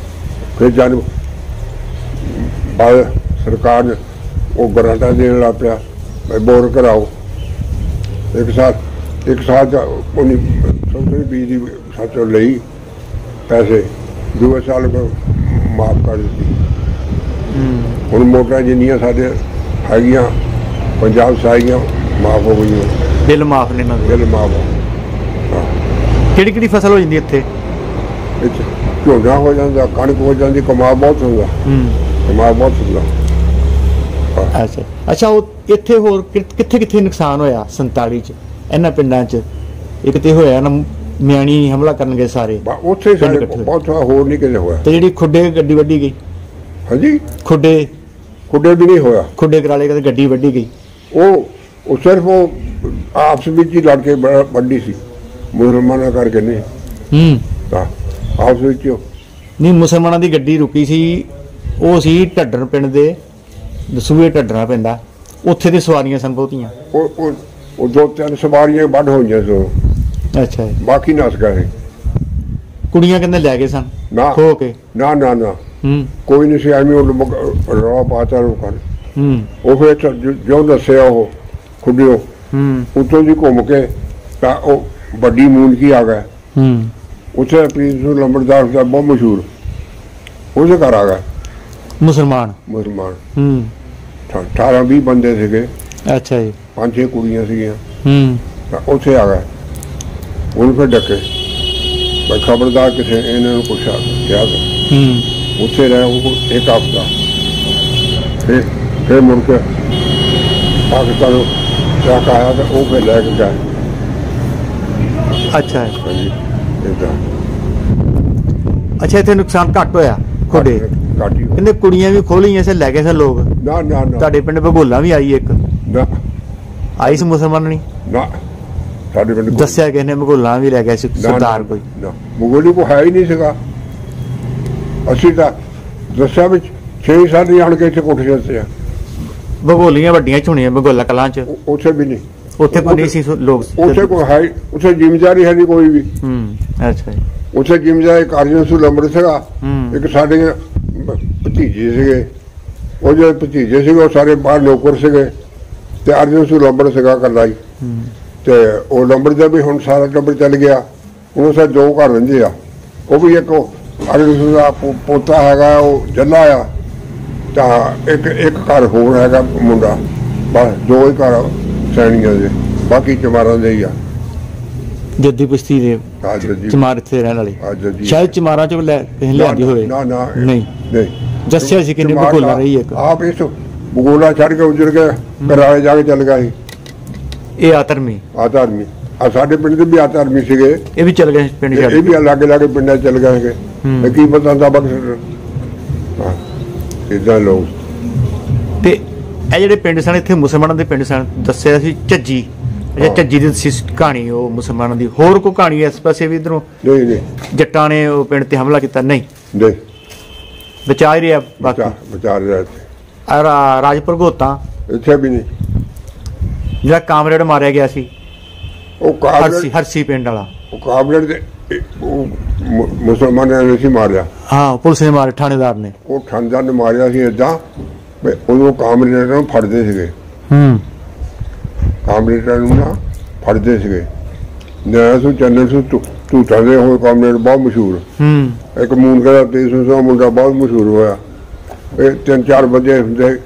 S2: ਫਿਰ ਜਦ ਬਾਅਦ ਸਰਕਾਰ ਨੇ ਉਹ ਗਰਾਂਟਾਂ ਦੇਣ ਲੱਗ ਪਿਆ, ਬੋਰ ਕਰਾਓ। ਇੱਕ ਸਾਲ ਉਹਨੇ ਸਬਸਿਡੀ ਬੀਜ ਦੀ ਸੱਚੋ ਲਈ ਪੈਸੇ, ਦੂਏ ਸਾਲ ਮਾਫ ਕਰ ਦਿੱਤੀ। ਹੁਣ ਮੋਟਰਾਂ ਜਿੰਨੀਆਂ ਸਾਡੇ ਹੈਗੀਆਂ ਪੰਜਾਬ ਸਾਰੀਆਂ ਮਾਫ ਹੋ ਗਈਆਂ,
S3: ਬਿੱਲ ਮਾਫ ਨੇ,
S2: ਬਿੱਲ ਮਾਫ।
S3: ਕਿਹੜੀ ਫਸਲ ਹੋ ਜਾਂਦੀ ਇੱਥੇ?
S2: ਝੋਨਾ ਹੋ ਜਾਂਦਾ, ਕਣਕ ਹੋ ਜਾਂਦੀ, ਕਮਾਲ ਬਹੁਤ ਹੁੰਦਾ। ਕਮਾਲ ਬਹੁਤ ਹੁੰਦਾ।
S3: ਅੱਛਾ, ਉਹ ਇੱਥੇ ਹੋਰ ਕਿੱਥੇ ਨੁਕਸਾਨ ਹੋਇਆ 47 ਚ ਇਹਨਾਂ ਪਿੰਡਾਂ ਚ? ਇੱਕ ਤੇ ਹੋਇਆ ਨਾ ਮਿਆਣੀ ਹਮਲਾ ਕਰਨਗੇ ਸਾਰੇ,
S2: ਉੱਥੇ ਬਹੁਤ ਹੋਰ ਨਹੀਂ ਕਿਤੇ ਹੋਇਆ।
S3: ਤੇ ਜਿਹੜੀ ਖੁੱਡੇ ਗੱਡੀ ਵੱਢੀ ਗਈ?
S2: ਹਾਂਜੀ,
S3: ਖੁੱਡੇ
S2: ਵੀ ਨਹੀਂ ਹੋਇਆ।
S3: ਖੁੱਡੇ ਕਰਾਲੇ ਕਦੇ ਗੱਡੀ ਵੱਢੀ ਗਈ?
S2: ਉਹ ਸਿਰਫ ਉਹ ਆਪਸ ਵਿੱਚ ਹੀ ਲੜ ਕੇ ਵੱਢੀ ਸੀ, ਮੁਸਲਮਾਨਾਂ ਕਰਕੇ ਨਹੀਂ। ਤਾਂ ਆਪਸ ਵਿੱਚ
S3: ਨਹੀਂ, ਮੁਸਲਮਾਨਾਂ ਦੀ ਗੱਡੀ ਰੁਕੀ ਸੀ। ਉਹ ਸੀ ਢੱਡਰ ਪਿੰਡ ਦੇ, ਦਸੂਏ ਢੱਡਰਾ ਪੈਂਦਾ, ਉੱਥੇ ਦੀ ਸਵਾਰੀਆਂ ਸਨ ਬਹੁਤੀਆਂ।
S2: ਉਹ 2-3 ਸਵਾਰੀਆਂ ਵੱਢ ਹੋਈਆਂ ਸੀ।
S3: ਅੱਛਾ ਜੀ।
S2: ਬਾਕੀ ਨਸ ਗਏ।
S3: ਕੁੜੀਆਂ ਕਹਿੰਦੇ ਲੈ ਗਏ ਸਨ ਖੋ ਕੇ? ਨਾ
S2: ਕੋਈ ਨਹੀਂ ਸੀ, ਐਵੇਂ ਉਹ ਰੌਲਾ ਪਾਤਾ ਲੋਕਾਂ ਨੇ। ਉਹ ਫਿਰ ਜੋ ਦੱਸਿਆ ਉਹ ਖੁੱਡਿਓ ਉੱਥੋਂ ਦੀ ਘੁੰਮ ਕੇ ਤਾਂ ਉਹ ਵੱਡੀ ਮੂਨਕੀ ਆ ਗਏ। ਉੱਥੇ ਪ੍ਰਿੰਸ ਲੰਬੜਦਾਰ ਦਾ ਬਹੁਤ ਮਸ਼ਹੂਰ, ਉਹਦੇ ਘਰ ਆ ਗਏ
S3: ਮੁਸਲਮਾਨ।
S2: 18-20 ਬੰਦੇ ਸੀਗੇ।
S3: ਅੱਛਾ ਜੀ।
S2: 5-6 ਕੁੜੀਆਂ ਸੀਗੀਆਂ। ਤਾਂ ਉੱਥੇ ਆ ਗਏ, ਉਹਨੂੰ ਫਿਰ ਡੱਕੇ ਬਈ ਖਬਰਦਾਰ ਕਿਸੇ ਇਹਨਾਂ ਨੂੰ ਪੁੱਛਿਆ ਕਿਹਾ। ਉੱਥੇ ਰਹੇ ਉਹ 1 ਹਫ਼ਤਾ। ਫਿਰ ਮੁੜ ਕੇ ਪਾਕਿਸਤਾਨ ਨੂੰ ਚੱਕ ਆਇਆ ਤਾਂ ਉਹ ਫਿਰ ਲੈ ਕੇ ਗਏ।
S3: ਅੱਛਾ
S2: ਹਾਂਜੀ, ਇੱਦਾਂ।
S3: ਅੱਛਾ, ਇੱਥੇ ਨੁਕਸਾਨ ਘੱਟ ਹੋਇਆ ਤੁਹਾਡੇ? ਕਹਿੰਦੇ ਕੁੜੀਆਂ ਵੀ ਖੋਲੀਆਂ ਸੀ, ਲੈ ਗਏ ਸਨ ਲੋਕ।
S2: ਨਾ
S3: ਤੁਹਾਡੇ ਪਿੰਡ ਭਗੋਲਾ ਵੀ ਆਈ ਇੱਕ? ਆਈ ਸੀ ਮੁਸਲਮਾਨ ਨਹੀਂ?
S2: ਨਾ, ਸਾਡੇ ਪਿੰਡ
S3: ਦੱਸਿਆ ਕਿਸੇ ਨੇ ਭਗੋਲਾ ਵੀ ਲੈ ਗਿਆ ਸੀ ਸਰਦਾਰ ਕੋਈ?
S2: ਭਗੋਲੀ ਕੋ ਹੈ ਹੀ ਨਹੀਂ ਸੀਗਾ। ਅਸੀਂ ਤਾਂ ਦੱਸਿਆ ਵਿੱਚ 6 ਸਾਲ ਆਣ ਕੇ ਇੱਥੇ ਕੋਠੇ ਜਾਂਦੇ ਆ।
S3: ਭਗੋਲੀਆਂ ਵੱਡੀਆਂ ਝੁਣੀਆਂ ਭਗੋਲਾ ਕਲਾਂ ਚ?
S2: ਉੱਥੇ ਵੀ ਨਹੀਂ,
S3: ਉੱਥੇ ਕੋਈ ਨਹੀਂ ਸੀ ਲੋਕ?
S2: ਉੱਥੇ ਕੋਈ ਹੈ, ਉੱਥੇ ਜ਼ਿਮੀਦਾਰੀ ਹੈ ਨਹੀਂ ਕੋਈ ਵੀ।
S3: ਅੱਛਾ ਜੀ।
S2: ਉੱਥੇ ਜ਼ਿਮੀਦਾਰ ਇੱਕ ਅਰਜਨ ਸਿੰਘ ਲੰਬੜ ਸੀਗਾ, ਇੱਕ ਸਾਡੇ ਭਤੀਜੇ ਸੀਗੇ। ਉਹ ਜਿਹੜੇ ਭਤੀਜੇ ਸੀਗੇ ਉਹ ਸਾਰੇ ਬਾਹਰ ਨੌਕਰ ਸੀਗੇ, ਤੇ ਅਰਜਨ ਸਿੰਘ ਲੰਬੜ ਸੀਗਾ ਇਕੱਲਾ ਹੀ। ਤੇ ਉਹ ਲੰਬੜ ਦਾ ਵੀ ਹੁਣ ਸਾਰਾ ਟੱਬਰ ਚੱਲ ਗਿਆ। ਉਹ ਸਾਰੇ 2 ਘਰ ਰਹਿੰਦੇ ਆ। ਉਹ ਵੀ ਇੱਕ ਅਰਜਨ ਸਿੰਘ ਦਾ ਪੋਤਾ ਹੈਗਾ, ਉਹ ਜੱਲਾ ਆ। ਤਾਂ ਇੱਕ ਘਰ ਹੋਰ ਹੈਗਾ ਮੁੰਡਾ, ਬਸ 2 ਹੀ ਘਰ ਸੈਣੀਆਂ ਦੇ, ਬਾਕੀ ਚਮਾਰਾਂ ਦੇ ਹੀ ਆ।
S3: ਜੱਦੀ ਬਸਤੀ ਦੇ ਚਮਾਰ ਇੱਥੇ ਰਹਿਣ ਵਾਲੇ? ਸ਼ਾਇਦ ਚਮਾਰਾਂ ਚੋਂ ਲਿਆਂਦੀ ਹੋਵੇ। ਨਹੀਂ, ਦੱਸਿਆ ਸੀ ਕਿੰਨੇ ਭਗੋਲਾ ਰਹੀ ਇੱਕ।
S2: ਆਪ ਇਸ ਭਗੋਲਾ ਛੱਡ ਕੇ ਉਜੜ ਕੇ ਕਰਾਲੇ ਜਾ ਕੇ ਚੱਲ ਗਿਆ ਸੀ।
S3: ਇਹ ਆਤਰਮੀ
S2: ਆ ਸਾਡੇ ਪਿੰਡ ਦੇ ਵੀ ਆਤਰਮੀ ਸੀਗੇ।
S3: ਇਹ ਵੀ ਚੱਲ ਗਏ ਪਿੰਡ?
S2: ਇਹ ਵੀ ਲਾਗੇ ਪਿੰਡਾਂ ਚੱਲ ਗਏ ਸੀਗੇ। ਕੀ ਪਤਾ ਹੁੰਦਾ ਬਖਸ਼ ਇਦਾਂ ਲੋਕ।
S3: ਤੇ ਇਹ ਜਿਹੜੇ ਪਿੰਡ ਸਨ ਇੱਥੇ ਮੁਸਲਮਾਨਾਂ ਦੇ ਪਿੰਡ ਸਨ, ਦੱਸਿਆ ਸੀ ਝੱਜੀ। ਝੱਜੀ ਦੀ ਕਹਾਣੀ ਉਹ ਮੁਸਲਮਾਨਾਂ ਦੀ। ਹੋਰ ਕੋਈ ਕਹਾਣੀ ਇਸ ਪਾਸੇ ਵੀ ਇੱਧਰੋਂ
S2: ਨਹੀਂ
S3: ਜੱਟਾਂ ਨੇ ਉਹ ਪਿੰਡ ਤੇ ਹਮਲਾ ਕੀਤਾ? ਨਹੀਂ, ਬਚਾ ਹੀ ਰਿਹਾ।
S2: ਬਚਾ ਰਿਹਾ।
S3: ਰਾਜਪੁਰ ਗੋਤਾ
S2: ਇੱਥੇ ਵੀ ਨਹੀਂ।
S3: ਜਿਹੜਾ ਕਾਮਰੇਡ ਮਾਰਿਆ ਗਿਆ ਸੀ
S2: ਉਹ
S3: ਹਰਸੀ ਪਿੰਡ ਵਾਲਾ,
S2: ਉਹ ਕਾਮਰੇਡ ਦੇ ਮੁਸਲਮਾਨਾਂ ਨੇ ਸੀ ਮਾਰਿਆ।
S3: ਹਾਂ, ਪੁਲਿਸ ਨੇ ਮਾਰਿਆ, ਥਾਣੇਦਾਰ ਨੇ।
S2: ਉਹ ਥਾਣੇਦਾਰ ਨੇ ਮਾਰਿਆ ਸੀ ਏਦਾਂ ਵੀ ਉਦੋਂ ਕਾਮਰੇਡ ਨੂੰ ਫੜਦੇ ਸੀਗੇ। ਕਾਮਰੇਡਾਂ ਨੂੰ ਨਾ ਫੜਦੇ ਸੀਗੇ। ਨਿਆਸੂ ਚੰਨਣ ਸੂ ਝੂਠਾਂ ਦੇ ਹੋਏ ਕਾਮਰੇਡ ਬਹੁਤ ਮਸ਼ਹੂਰ। ਇੱਕ ਮੂਨਕੇ ਦਾ 300 ਮੁੰਡਾ ਬਹੁਤ ਮਸ਼ਹੂਰ ਹੋਇਆ। ਇਹ 3-4 ਬੰਦੇ ਹੁੰਦੇ,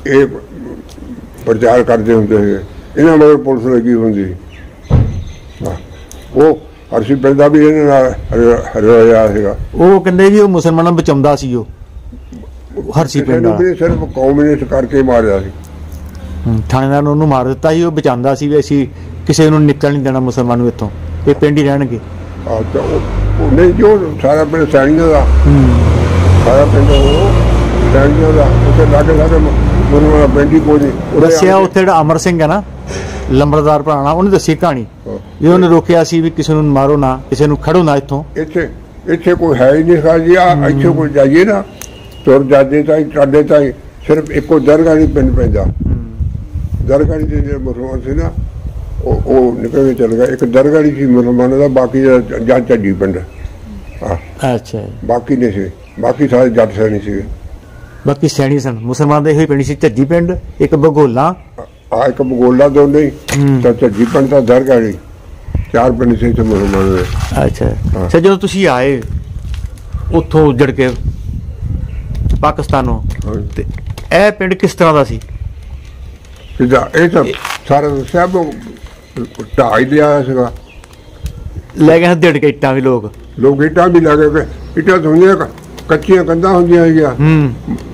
S2: ਇਹ ਪ੍ਰਚਾਰ ਕਰਦੇ ਹੁੰਦੇ ਸੀਗੇ। ਇਹਨਾਂ ਮਗਰ ਪੁਲਿਸ ਲੱਗੀ ਹੁੰਦੀ। ਉਹ ਹਰਸੀ ਪਿੰਡ ਦਾ ਵੀ ਇਹਨਾਂ ਨਾਲ ਹਰਿਆ ਸੀਗਾ।
S3: ਉਹ ਕਹਿੰਦੇ ਜੀ ਉਹ ਮੁਸਲਮਾਨਾਂ ਨੂੰ ਬਚਾਉਂਦਾ ਸੀ। ਉਹ ਹਰਸੀ ਪਿੰਡ ਦਾ
S2: ਸਿਰਫ ਕੌਮਿਊਨਿਸਟ ਕਰਕੇ ਮਾਰਿਆ ਸੀ।
S3: ਥਾਣੇਦਾਰ ਨੂੰ ਉਹਨੂੰ ਮਾਰ ਦਿੱਤਾ ਸੀ। ਉਹ ਬਚਾਉਂਦਾ ਸੀ ਵੀ ਅਸੀਂ ਕਿਸੇ ਨੂੰ ਨਿਕਲ ਨਹੀਂ ਦੇਣਾ ਮੁਸਲਮਾਨ ਨੂੰ ਇੱਥੋਂ। ਇਹ ਪਿੰਡ ਹੀ ਰਹਿਣਗੇ।
S2: ਆ ਤਾਂ ਉਹ ਨਹੀਂ ਜੋ ਸਾਰਾ ਪਿੰਡ ਸੈਣੀਆਂ ਦਾ, ਸਾਰਾ ਪਿੰਡ ਉਹ ਸੈਣੀਆਂ ਦਾ, ਉੱਥੇ ਲਾਗੇ ਸਾਡੇ ਗੁਰੂਆਂ ਪਿੰਡ ਹੀ ਕੋਈ ਨਹੀਂ।
S3: ਦੱਸਿਆ ਉੱਥੇ ਜਿਹੜਾ ਅਮਰ ਸਿੰਘ ਹੈ ਨਾ ਲੰਬੜਦਾਰ ਭਰਾਣਾ, ਉਹਨੇ ਦੱਸੀ ਕਹਾਣੀ ਵੀ ਉਹਨੇ ਰੋਕਿਆ ਸੀ ਵੀ ਕਿਸੇ ਨੂੰ ਮਾਰੋ ਨਾ, ਕਿਸੇ ਨੂੰ ਖੜੋ ਨਾ ਇੱਥੋਂ।
S2: ਇੱਥੇ ਕੋਈ ਹੈ ਹੀ ਨਹੀਂ ਖਾ ਜੀ। ਇੱਥੇ ਕੋਈ ਜਾਈਏ ਨਾ ਤੁਰ ਜਾਂਦੇ ਤਾਂ ਟਾਡੇ ਤਾਂ ਸਿਰਫ ਇੱਕੋ ਦਰਗਾਹ ਪਿੰਡ ਪੈਂਦਾ। ਦਰਗਾਹ ਦੇ ਜਿਹੜੇ ਮੁਸਲਮਾਨ ਸੀ ਨਾ ਉਹ ਨਿਕਲ ਕੇ ਚਲ ਗਿਆ। ਇੱਕ ਦਰਗਾਹ ਸੀ ਮੁਸਲਮਾਨਾਂ ਦਾ, ਬਾਕੀ ਜਾਂ ਝੱਜੀ ਪਿੰਡ।
S3: ਅੱਛਾ,
S2: ਬਾਕੀ ਨਹੀਂ ਸੀ, ਬਾਕੀ ਸਾਰੇ ਜੱਟ ਸੈਣੀ ਸੀਗੇ।
S3: ਬਾਕੀ ਸੈਣੀ ਸਨ ਮੁਸਲਮਾਨ ਦੇ। ਇਹੋ ਪਿੰਡ ਸੀ ਝੱਜੀ ਪਿੰਡ, ਇੱਕ ਬਗੋਲਾ,
S2: ਇੱਕ ਬਗੋਲਾ ਦੋਨੇ ਹੀ ਤਾਂ ਝੱਜੀ ਪਿੰਡ ਤਾਂ ਦਰਗਾਹ ਸੀ। 4 ਪਿੰਡ ਸੀ ਇੱਥੇ ਮੁਸਲਮਾਨਾਂ ਦੇ।
S3: ਅੱਛਾ, ਜਦੋਂ ਤੁਸੀਂ ਆਏ ਉੱਥੋਂ ਉੱਜੜ ਕੇ ਪਾਕਿਸਤਾਨੋਂ, ਤੇ ਇਹ ਪਿੰਡ ਕਿਸ ਤਰ੍ਹਾਂ ਦਾ ਸੀ?
S2: ਇਹ ਤਾਂ ਸਾਰਾ ਦੱਸਿਆ ਢਾਈ ਲਿਆ ਸੀਗਾ।
S3: ਲੈ ਗਏ ਡੇਢ ਕੇ ਇੱਟਾਂ ਵੀ ਲੋਕ
S2: ਇੱਟਾਂ ਵੀ ਲੈ ਗਏ। ਇੱਟਾਂ ਤਾਂ ਹੁੰਦੀਆਂ ਕੱਚੀਆਂ ਕੰਧਾਂ ਹੁੰਦੀਆਂ ਸੀਗੀਆਂ,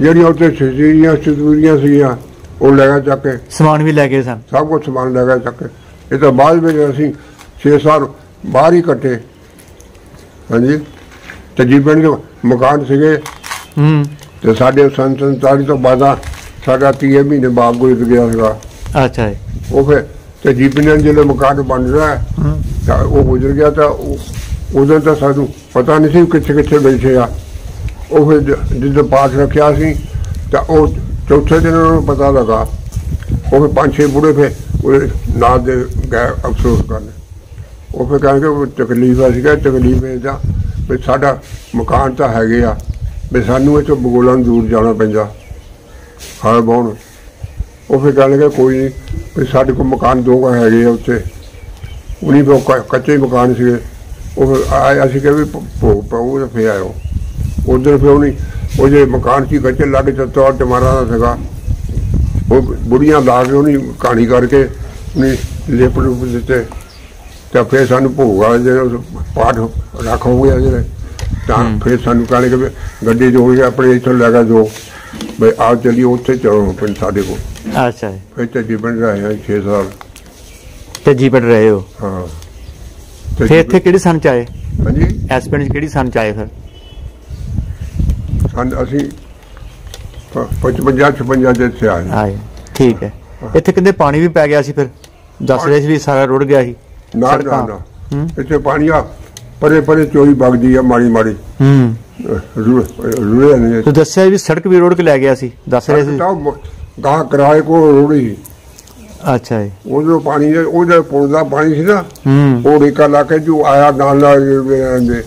S2: ਜਿਹੜੀਆਂ ਉੱਥੇ ਸਤੂਰੀਆਂ ਸੀਗੀਆਂ, ਉਹ ਲੈ ਗਏ ਚੱਕ ਕੇ।
S3: ਸਮਾਨ ਵੀ ਲੈ ਗਏ ਸਨ,
S2: ਸਭ ਕੁਛ ਸਮਾਨ ਲੈ ਗਏ ਚੱਕ ਕੇ। ਇਹ ਤਾਂ ਬਾਅਦ ਵਿੱਚ ਅਸੀਂ 6 ਸਾਲ ਬਾਹਰ ਹੀ ਕੱਟੇ। ਹਾਂਜੀ, ਝੱਜੀ ਪਿੰਡ ਦੇ ਮਕਾਨ ਸੀਗੇ ਤੇ ਸਾਡੇ 47 ਤੋਂ ਬਾਅਦ ਸਾਡਾ 30 ਮਹੀਨੇ ਬਾਅਦ ਗੁਜ਼ਰ ਗਿਆ ਸੀਗਾ।
S3: ਅੱਛਾ,
S2: ਉਹ ਫਿਰ ਝੱਜੀ ਪਿੰਡ ਜਿਹੜੇ ਮਕਾਨ ਬਣ ਰਿਹਾ ਤਾਂ ਉਹ ਗੁਜ਼ਰ ਗਿਆ। ਤਾਂ ਉਦੋਂ ਤਾਂ ਸਾਨੂੰ ਪਤਾ ਨਹੀਂ ਸੀ ਕਿੱਥੇ ਕਿੱਥੇ ਬੈਠੇ ਆ। ਉਹ ਫਿਰ ਜਿੱਦਾਂ ਪਾਠ ਰੱਖਿਆ ਸੀ ਤਾਂ ਉਹ ਚੌਥੇ ਦਿਨ ਉਹਨਾਂ ਨੂੰ ਪਤਾ ਲੱਗਾ। ਉਹ ਫਿਰ 5-6 ਬੁੜੇ ਫਿਰ ਉਹਦੇ ਨਾਂ ਦੇ ਗਏ ਅਫਸੋਸ ਕਰਨ। ਉਹ ਫਿਰ ਕਹਿੰਦੇ ਤਕਲੀਫ ਆ ਸੀਗਾ, ਤਕਲੀਫ ਇਹਦਾ ਵੀ ਸਾਡਾ ਮਕਾਨ ਤਾਂ ਹੈਗੇ ਆ, ਵੀ ਸਾਨੂੰ ਇੱਥੋਂ ਬਗੋਲਾਂ ਨੂੰ ਦੂਰ ਜਾਣਾ ਪੈਂਦਾ ਹਾਲ ਬਹੁਣ। ਉਹ ਫਿਰ ਕਹਿ ਲਗੇ ਕੋਈ ਨਹੀਂ, ਵੀ ਸਾਡੇ ਕੋਲ ਮਕਾਨ 2 ਹੈਗੇ ਆ ਉੱਥੇ। ਉਹਨੀ ਫਿਰ ਕੱਚੇ ਮਕਾਨ ਸੀਗੇ। ਉਹ ਫਿਰ ਆਏ, ਅਸੀਂ ਕਿਹਾ ਵੀ ਭੋਗ ਪਾਓ ਤਾਂ ਫਿਰ ਆਇਓ। ਉੱਧਰ ਫਿਰ ਉਹਨੇ ਉਹ ਜੇ ਮਕਾਨ ਸੀ ਕੱਚੇ ਲੱਗ ਚਤੌਰ ਟਮਾਰਾ ਦਾ ਸੀਗਾ। ਉਹ ਬੁੜੀਆਂ ਲਾ ਕੇ ਉਹਨੇ ਕਹਾਣੀ ਕਰਕੇ ਉਹਨੇ ਲਿਪ ਲੁਪ ਦਿੱਤੇ। ਤਾਂ ਫਿਰ ਸਾਨੂੰ ਭੋਗ ਵਾਲੇ ਜਿਹੜੇ ਪਾਠ ਰੱਖ ਹੋ ਗਿਆ ਜਿਹੜੇ, ਤਾਂ ਫਿਰ ਸਾਨੂੰ ਕਹਿ ਲਗੇ ਗੱਡੀ ਜੋ ਹੋਈ ਆਪਣੇ ਇੱਥੋਂ ਲੈ ਕੇ ਜੋ ਬਈ ਆਓ ਚੱਲੀਏ ਉੱਥੇ ਚਲੋ ਪਿੰਡ ਸਾਡੇ ਕੋਲ।
S3: ਅੱਛਾ,
S2: ਫਿਰ ਝੱਜੀ ਪਿੰਡ ਰਹੇ ਹਾਂ 6 ਸਾਲ।
S3: ਝੱਜੀ ਪਿੰਡ ਰਹੇ ਹੋ?
S2: ਹਾਂ।
S3: ਫਿਰ ਇੱਥੇ ਕਿਹੜੇ ਸੰਨ ਚ ਆਏ?
S2: ਹਾਂਜੀ,
S3: ਇਸ ਪਿੰਡ ਚ ਕਿਹੜੀ ਸੰਨ ਚ ਆਏ ਫਿਰ?
S2: ਅਸੀਂ 55-56 ਦੇ ਇੱਥੇ ਆਏ।
S3: ਠੀਕ ਹੈ। ਇੱਥੇ ਕਹਿੰਦੇ ਪਾਣੀ ਵੀ ਪੈ ਗਿਆ ਸੀ, ਫਿਰ ਦੱਸ ਰਹੇ ਸੀ ਵੀ ਸਾਰਾ ਰੁੜ ਗਿਆ ਸੀ।
S2: ਨਾ ਇੱਥੇ ਪਾਣੀ ਆ ਪਰੇ ਪਰੇ ਚੋਰੀ ਵਗਦੀ ਆ ਮਾੜੀ ਮਾੜੀ। ਰੁੜਿਆ ਨਹੀਂ।
S3: ਤੂੰ ਦੱਸਿਆ ਵੀ ਸੜਕ ਵੀ ਰੋੜ ਕੇ ਲੈ ਗਿਆ ਸੀ, ਦੱਸ ਰਹੇ ਸੀ।
S2: ਗਾਹ ਕਿਰਾਏ ਕੋਲ ਰੁੜੀ।
S3: ਅੱਛਾ ਜੀ।
S2: ਉਧਰੋਂ ਪਾਣੀ ਉਹਦਾ ਪੁਲ ਦਾ ਪਾਣੀ ਸੀ ਨਾ, ਉਹ ਰੇਕਾ ਲਾ ਕੇ ਜੋ ਆਇਆ ਨਾਲ ਦੇ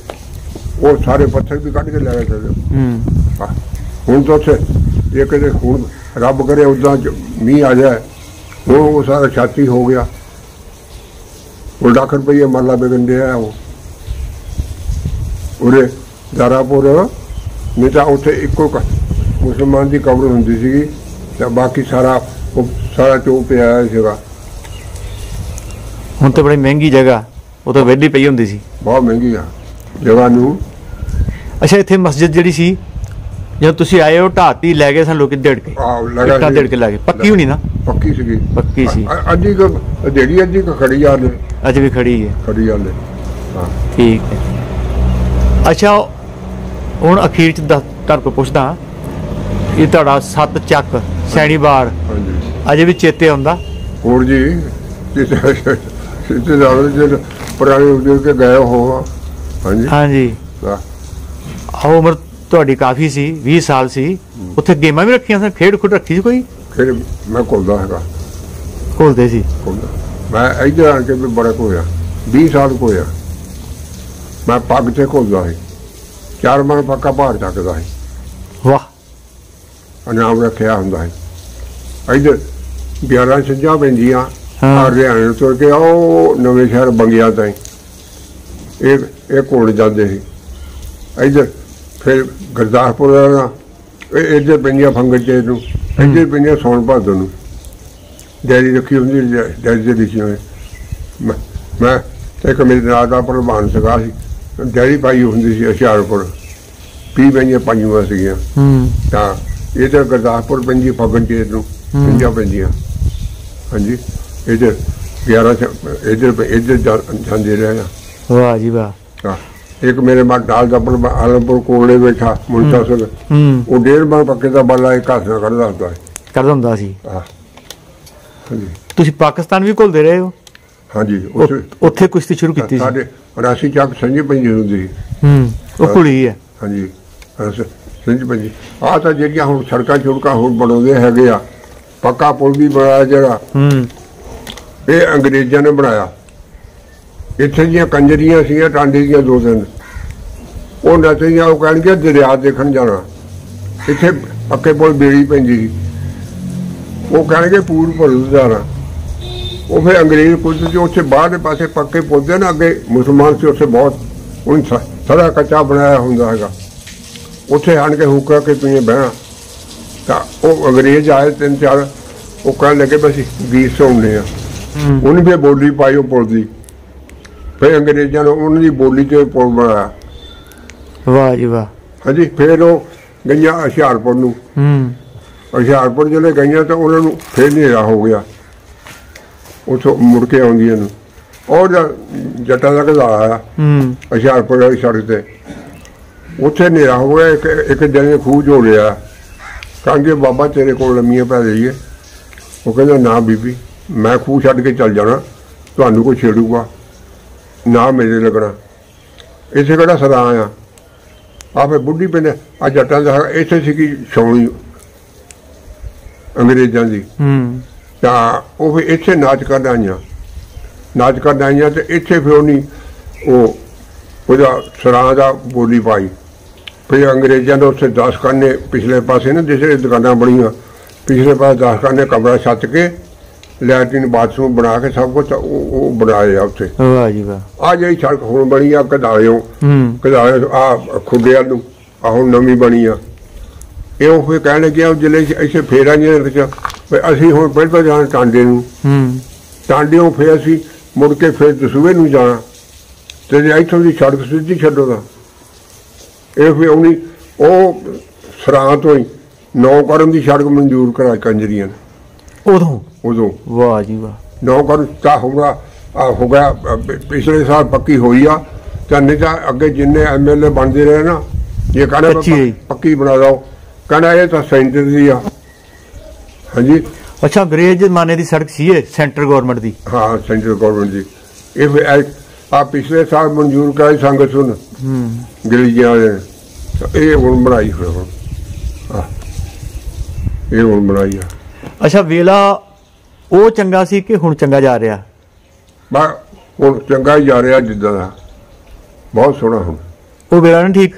S2: ਉਹ ਸਾਰੇ ਪੱਥਰ ਵੀ ਕੱਢ ਕੇ ਲੈ ਗਏ। ਹੁਣ ਤਾਂ ਉੱਥੇ ਇਹ ਕਹਿੰਦੇ ਹੁਣ ਰੱਬ ਕਰੇ ਉਦਾਂ ਮੀਂਹ ਆ ਜਾਏ, ਹੁਣ ਉਹ ਸਾਰਾ ਛਾਤੀ ਹੋ ਗਿਆ। ਉਹ ਲੱਖ ਰੁਪਈਏ ਮਰਲਾ ਵਿਕਣ ਡਿਆ। ਉਹ ਉਰੇ ਦਾਰਾਪੁਰ ਨਹੀਂ ਤਾਂ ਉੱਥੇ ਇੱਕੋ ਮੁਸਲਮਾਨ ਦੀ ਕਬਰ ਹੁੰਦੀ ਸੀਗੀ, ਤਾਂ ਬਾਕੀ ਸਾਰਾ ਚੋ ਪਿਆ ਸੀਗਾ।
S3: ਹੁਣ ਤਾਂ ਬੜੀ ਮਹਿੰਗੀ ਜਗ੍ਹਾ, ਉਹ ਤਾਂ ਵਿਹਲੀ ਪਈ ਹੁੰਦੀ ਸੀ।
S2: ਬਹੁਤ ਮਹਿੰਗੀ ਆ ਜਗ੍ਹਾ ਨੂੰ।
S3: ਅੱਛਾ, ਇੱਥੇ ਮਸਜਿਦ ਜਿਹੜੀ ਸੀ ਜਦੋਂ ਤੁਸੀਂ ਆਏ ਹੋ ਢਾਤੀ ਲੈ ਗਏ ਸਨ ਲੋਕੀ ਡੇਢ ਕੇ? ਇੱਟਾਂ ਡੇਢ ਕੇ ਲੈ ਗਏ। ਪੱਕੀ ਹੋਣੀ ਨਾ?
S2: ਪੱਕੀ ਸੀਗੀ।
S3: ਪੱਕੀ ਸੀ।
S2: ਅੱਧੀ ਜਿਹੜੀ ਅੱਧੀ ਖੜੀ ਆ ਨੇ,
S3: ਅੱਜ ਵੀ ਖੜੀ ਹੈ।
S2: ਖੜੀ ਆ ਨੇ। ਹਾਂ,
S3: ਠੀਕ ਹੈ। ਅੱਛਾ, ਹੁਣ ਅਖੀਰ ਚ ਤੁਹਾਡੇ ਕੋਲ ਪੁੱਛਦਾ, ਇਹ ਤੁਹਾਡਾ 7 ਚੱਕ ਸੈਣੀ ਬਾਰ ਅਜੇ ਵੀ ਚੇਤੇ ਆਉਂਦਾ?
S2: ਹੋਰ ਜੀ, ਪੁਰਾਣੇ ਉਜੜ ਕੇ ਗਏ ਹੋ। ਹਾਂਜੀ
S3: ਹਾਂਜੀ। ਉਮਰ ਤੁਹਾਡੀ ਕਾਫੀ ਸੀ, 20 ਸਾਲ ਸੀ। ਉੱਥੇ ਗੇਮਾਂ ਵੀ ਰੱਖੀਆਂ ਸਨ, ਖੇਡ ਖੁੱਡ ਰੱਖੀ ਸੀ ਕੋਈ?
S2: ਖੇਡ ਮੈਂ ਘੁਲਦਾ ਹੈਗਾ।
S3: ਘੁਲਦੇ ਸੀ?
S2: ਮੈਂ ਇੱਧਰ ਆਣ ਕੇ ਵੀ ਬੜਾ ਹੋਇਆ, 20 ਸਾਲ ਹੋਇਆ। ਮੈਂ ਪੱਗ ਤੇ ਘੁਲਦਾ ਸੀ, 4 ਮਣ ਪੱਕਾ ਭਾਰ ਚੱਕਦਾ ਸੀ।
S3: ਵਾਹ।
S2: ਇਨਾਮ ਰੱਖਿਆ ਹੁੰਦਾ ਸੀ। ਇੱਧਰ 11 ਛੱਜਾਂ ਪੈਂਦੀਆਂ ਹਰਿਆਣੇ ਤੁਰ ਕੇ ਉਹ ਨਵੇਂ ਸ਼ਹਿਰ ਬੰਗਿਆ ਤਾਈਂ ਇਹ ਘੁਲ ਜਾਂਦੇ ਸੀ। ਇੱਧਰ ਫਿਰ ਗੁਰਦਾਸਪੁਰ ਦਾ ਇੱਧਰ ਪੈਂਦੀਆਂ ਫੰਗਰ ਚੇਤ ਨੂੰ, ਇੱਧਰ ਪੈਂਦੀਆਂ ਸੌਣ ਭਾਦੋ ਨੂੰ। ਡੈਰੀ ਰੱਖੀ ਹੁੰਦੀ, ਡੈਰੀ ਦੇ ਲਿਖੀ ਹੋਏ। ਮੈਂ ਇੱਕ ਮੇਰੇ ਨਾਲ ਦਾ ਪ੍ਰਧਾਨ ਸੀਗਾ ਸੀ, ਡੈਰੀ ਪਾਈ ਹੁੰਦੀ ਸੀ ਹੁਸ਼ਿਆਰਪੁਰ। 20 ਪੈਂਦੀਆਂ ਪਾਈਆਂ ਸੀਗੀਆਂ। ਤਾਂ ਇਹ ਤਾਂ ਗੁਰਦਾਸਪੁਰ ਪੈਂਦੀ ਫਗਨ ਚੇਤ ਨੂੰ 50 ਪੈਂਦੀਆਂ। ਹਾਂਜੀ, ਇੱਧਰ 11 इधर जाते रहे हैं।
S3: वाह जी वाह।
S2: हाँ, एक मेरे बाद डाल दपड़ आलमपुर कोले बैठा मुंशा सिंह, वो 1.5 बार पक्के का बाला एक हाथ ਨਾਲ ਕੱਢਦਾ ਹੁੰਦਾ ਸੀ। ਹਾਂ ਹਾਂਜੀ। ਤੁਸੀਂ ਪਾਕਿਸਤਾਨ ਵੀ ਘੁਲਦੇ ਰਹੇ ਹੋ? ਹਾਂਜੀ, ਉੱਥੇ ਕੁਸ਼ਤੀ ਸ਼ੁਰੂ ਕੀਤੀ ਸੀ ਸਾਡੇ ਰਾਸੀ ਚੱਕ ਸੰਜੀ ਪੰਜੀ ਹੁੰਦੀ ਸੀ। ਉਹ ਕੁੜੀ ਹੈ। ਹਾਂਜੀ, ਸੰਜੀ ਪੰਜੀ। ਆਹ ਤਾਂ ਜਿਹੜੀਆਂ ਹੁਣ ਸੜਕਾਂ ਛੁੜਕਾਂ ਹੁਣ ਬਣਾਉਂਦੇ ਹੈਗੇ ਆ, ਪੱਕਾ ਪੁਲ ਵੀ ਬਣਾਇਆ ਜਿਹੜਾ, ਇਹ ਅੰਗਰੇਜ਼ਾਂ ਨੇ ਬਣਾਇਆ। ਇੱਥੇ ਦੀਆਂ ਕੰਜਰੀਆਂ ਸੀਗੀਆਂ ਟਾਂਡੇ ਦੀਆਂ 2-3, ਉਹ ਨੱਚਦੀਆਂ, ਉਹ ਕਹਿਣਗੇ ਦਰਿਆ ਦੇਖਣ ਜਾਣਾ। ਇੱਥੇ ਪੱਕੇ ਪੁਲ ਬੇੜੀ ਪੈਂਦੀ ਸੀ, ਉਹ ਕਹਿਣਗੇ ਪੂਰ ਭਰੂ ਜਾਣਾ। ਉਹ ਫਿਰ ਅੰਗਰੇਜ਼ ਕੁਝ ਜੋ ਉੱਥੇ ਬਾਹਰਲੇ ਪਾਸੇ ਪੱਕੇ ਪੁੱਲਦੇ ਨਾ, ਅੱਗੇ ਮੁਸਲਮਾਨ ਸੀ ਉੱਥੇ ਬਹੁਤ, ਹੁਣ ਸਾਰਾ ਕੱਚਾ ਬਣਾਇਆ ਹੁੰਦਾ ਹੈਗਾ। ਉੱਥੇ ਆਣ ਕੇ ਹੁੱਕਾ ਕੇ ਤੁਸੀਂ ਬਹਿਣਾ। ਤਾਂ ਉਹ ਅੰਗਰੇਜ਼ ਆਏ 3-4, ਉਹ ਕਹਿਣ ਲੱਗੇ ਬਸ ਗੀਤ ਸੁਣਨੇ ਆ। ਉਹਨੇ ਫਿਰ ਬੋਲੀ ਪਾਈ ਉਹ ਪੁਲ ਦੀ, ਫਿਰ ਅੰਗਰੇਜ਼ਾਂ ਨੇ ਉਹਨਾਂ ਦੀ ਬੋਲੀ ਤੇ ਪੁਲ ਬਣਾਇਆ। ਵਾਹ ਜੀ ਵਾਹ। ਹਾਂਜੀ, ਫਿਰ ਉਹ ਗਈਆਂ ਹੁਸ਼ਿਆਰਪੁਰ ਨੂੰ। ਹੁਸ਼ਿਆਰਪੁਰ ਜਿਹੜੇ ਗਈਆਂ ਤਾਂ ਉਹਨਾਂ ਨੂੰ ਫਿਰ ਹਨੇਰਾ ਹੋ ਗਿਆ ਉੱਥੋਂ ਮੁੜ ਕੇ ਆਉਂਦੀਆਂ ਨੂੰ। ਔਰ ਜੱਟਾਂ ਦਾ ਘਰ ਆਇਆ ਹੁਸ਼ਿਆਰਪੁਰ ਵਾਲੀ ਸੜਕ ਤੇ, ਉੱਥੇ ਹਨੇਰਾ ਹੋ ਗਿਆ। ਇੱਕ ਦਿਨ ਨੇ ਖੂਹ ਜੋ ਲਿਆ, ਕਹਿੰਦੇ ਬਾਬਾ ਤੇਰੇ ਕੋਲ ਲੰਮੀਆਂ ਪੈ ਜਾਈਏ। ਉਹ ਕਹਿੰਦਾ ਨਾ ਬੀਬੀ, ਮੈਂ ਖੂਹ ਛੱਡ ਕੇ ਚੱਲ ਜਾਣਾ, ਤੁਹਾਨੂੰ ਕੋਈ ਛੇੜੂਗਾ ਨਾ ਮੇਰੇ ਲੱਗਣਾ। ਇੱਥੇ ਕਿਹੜਾ ਸਦਾ ਆ। ਆਪੇ ਬੁੱਢੀ ਪਿੰਡ ਆ ਜੱਟਾਂ ਦਾ ਇੱਥੇ ਸੀਗੀ ਛਾਉਣੀ ਅੰਗਰੇਜ਼ਾਂ ਦੀ। ਤਾਂ ਉਹ ਫਿਰ ਇੱਥੇ ਨਾਚ ਕਰਨ ਆਈਆਂ ਤੇ ਇੱਥੇ ਫਿਰ ਉਹਨੇ ਉਹਦਾ ਸਰਾਂ ਦਾ ਬੋਲੀ ਪਾਈ। ਫਿਰ ਅੰਗਰੇਜ਼ਾਂ ਦੇ ਉੱਥੇ 10 ਖਾਨੇ ਪਿਛਲੇ ਪਾਸੇ ਨਾ ਜਿਸੇ ਦੁਕਾਨਾਂ ਬਣੀਆਂ, ਪਿਛਲੇ ਪਾਸੇ 10 ਖਾਨੇ ਕਮਰਾ ਛੱਤ ਕੇ ਲੈਟਰਿਨ ਬਾਥਰੂਮ ਬਣਾ ਕੇ ਸਭ ਕੁਛ ਉਹ ਬਣਾਏ ਆ ਉੱਥੇ। ਵਾਹ ਜੀ ਵਾਹ। ਆ ਜਿਹੜੀ ਸੜਕ ਹੁਣ ਬਣੀ ਆ ਕਦਾਲਿਓ ਆ ਖੁੱਡਿਆਂ ਨੂੰ, ਆ ਹੁਣ ਨਵੀਂ ਬਣੀ ਆ। ਇਹ ਉਹ ਫਿਰ ਕਹਿਣ ਲੱਗਿਆ ਜਿਹੜੇ ਇੱਥੇ ਫੇਰਾਂ ਜਿਹੀਆਂ ਵਿੱਚ ਅਸੀਂ ਹੁਣ ਪਹਿਲਾਂ ਜਾਣਾ ਟਾਂਡੇ ਨੂੰ, ਟਾਂਡਿਓਂ ਫਿਰ ਅਸੀਂ ਮੁੜ ਕੇ ਫਿਰ ਦਸੂਹੇ ਨੂੰ ਜਾਣਾ, ਤੇ ਜੇ ਇੱਥੋਂ ਦੀ ਸੜਕ ਸਿੱਧੀ ਛੱਡੋ ਤਾਂ ਇਹ ਫਿਰ ਉਹਨੀ ਉਹ ਸਰਾਂ ਤੋਂ ਹੀ 9 ਕਰਮ ਦੀ ਸੜਕ ਮਨਜ਼ੂਰ ਕਰਾ ਕੰਜਰੀਆਂ ਨੇ ਉਦੋਂ। ਵਾਹ ਜੀ ਵਾਹ। 9 ਕਰਮ ਤਾਂ ਹੋ ਗਿਆ ਪਿਛਲੇ ਸਾਲ ਪੱਕੀ ਹੋਈ ਆ। ਤਾਂ ਨਹੀਂ ਤਾਂ ਅੱਗੇ ਜਿੰਨੇ MLA ਬਣਦੇ ਰਹੇ ਨਾ, ਇਹ ਕਹਿੰਦਾ ਪੱਕੀ ਬਣਾ ਲਓ, ਕਹਿੰਦਾ ਇਹ ਤਾਂ ਸੈਂਟਰ ਦੀ ਆ। ਹਾਂਜੀ। ਅੱਛਾ, ਅੰਗਰੇਜ਼ ਜ਼ਮਾਨੇ ਦੀ ਸੜਕ ਸੀ ਇਹ, ਸੈਂਟਰ ਗੌਰਮੈਂਟ ਦੀ? ਹਾਂ, ਸੈਂਟਰ ਗੌਰਮੈਂਟ ਦੀ। ਇਹ ਫਿਰ ਆ ਪਿਛਲੇ ਸਾਲ ਮਨਜ਼ੂਰ ਕਰਾਈ ਸੰਗਤ ਸੁਣ ਗਲੀਆਂ ਵਾਲੇ ਨੇ, ਇਹ ਹੁਣ ਬਣਾਈ। ਫਿਰ ਹੁਣ ਇਹ ਹੁਣ ਬਣਾਈ ਆ। ਅੱਛਾ, ਵੇਲਾ ਉਹ ਚੰਗਾ ਸੀ ਕਿ ਹੁਣ ਚੰਗਾ ਜਾ ਰਿਹਾ? ਬਸ ਹੁਣ ਚੰਗਾ ਹੀ ਜਾ ਰਿਹਾ, ਜਿੱਦਾਂ ਦਾ ਬਹੁਤ ਸੋਹਣਾ। ਹੁਣ ਉਹ ਵੇਲਾ ਨਾ ਠੀਕ,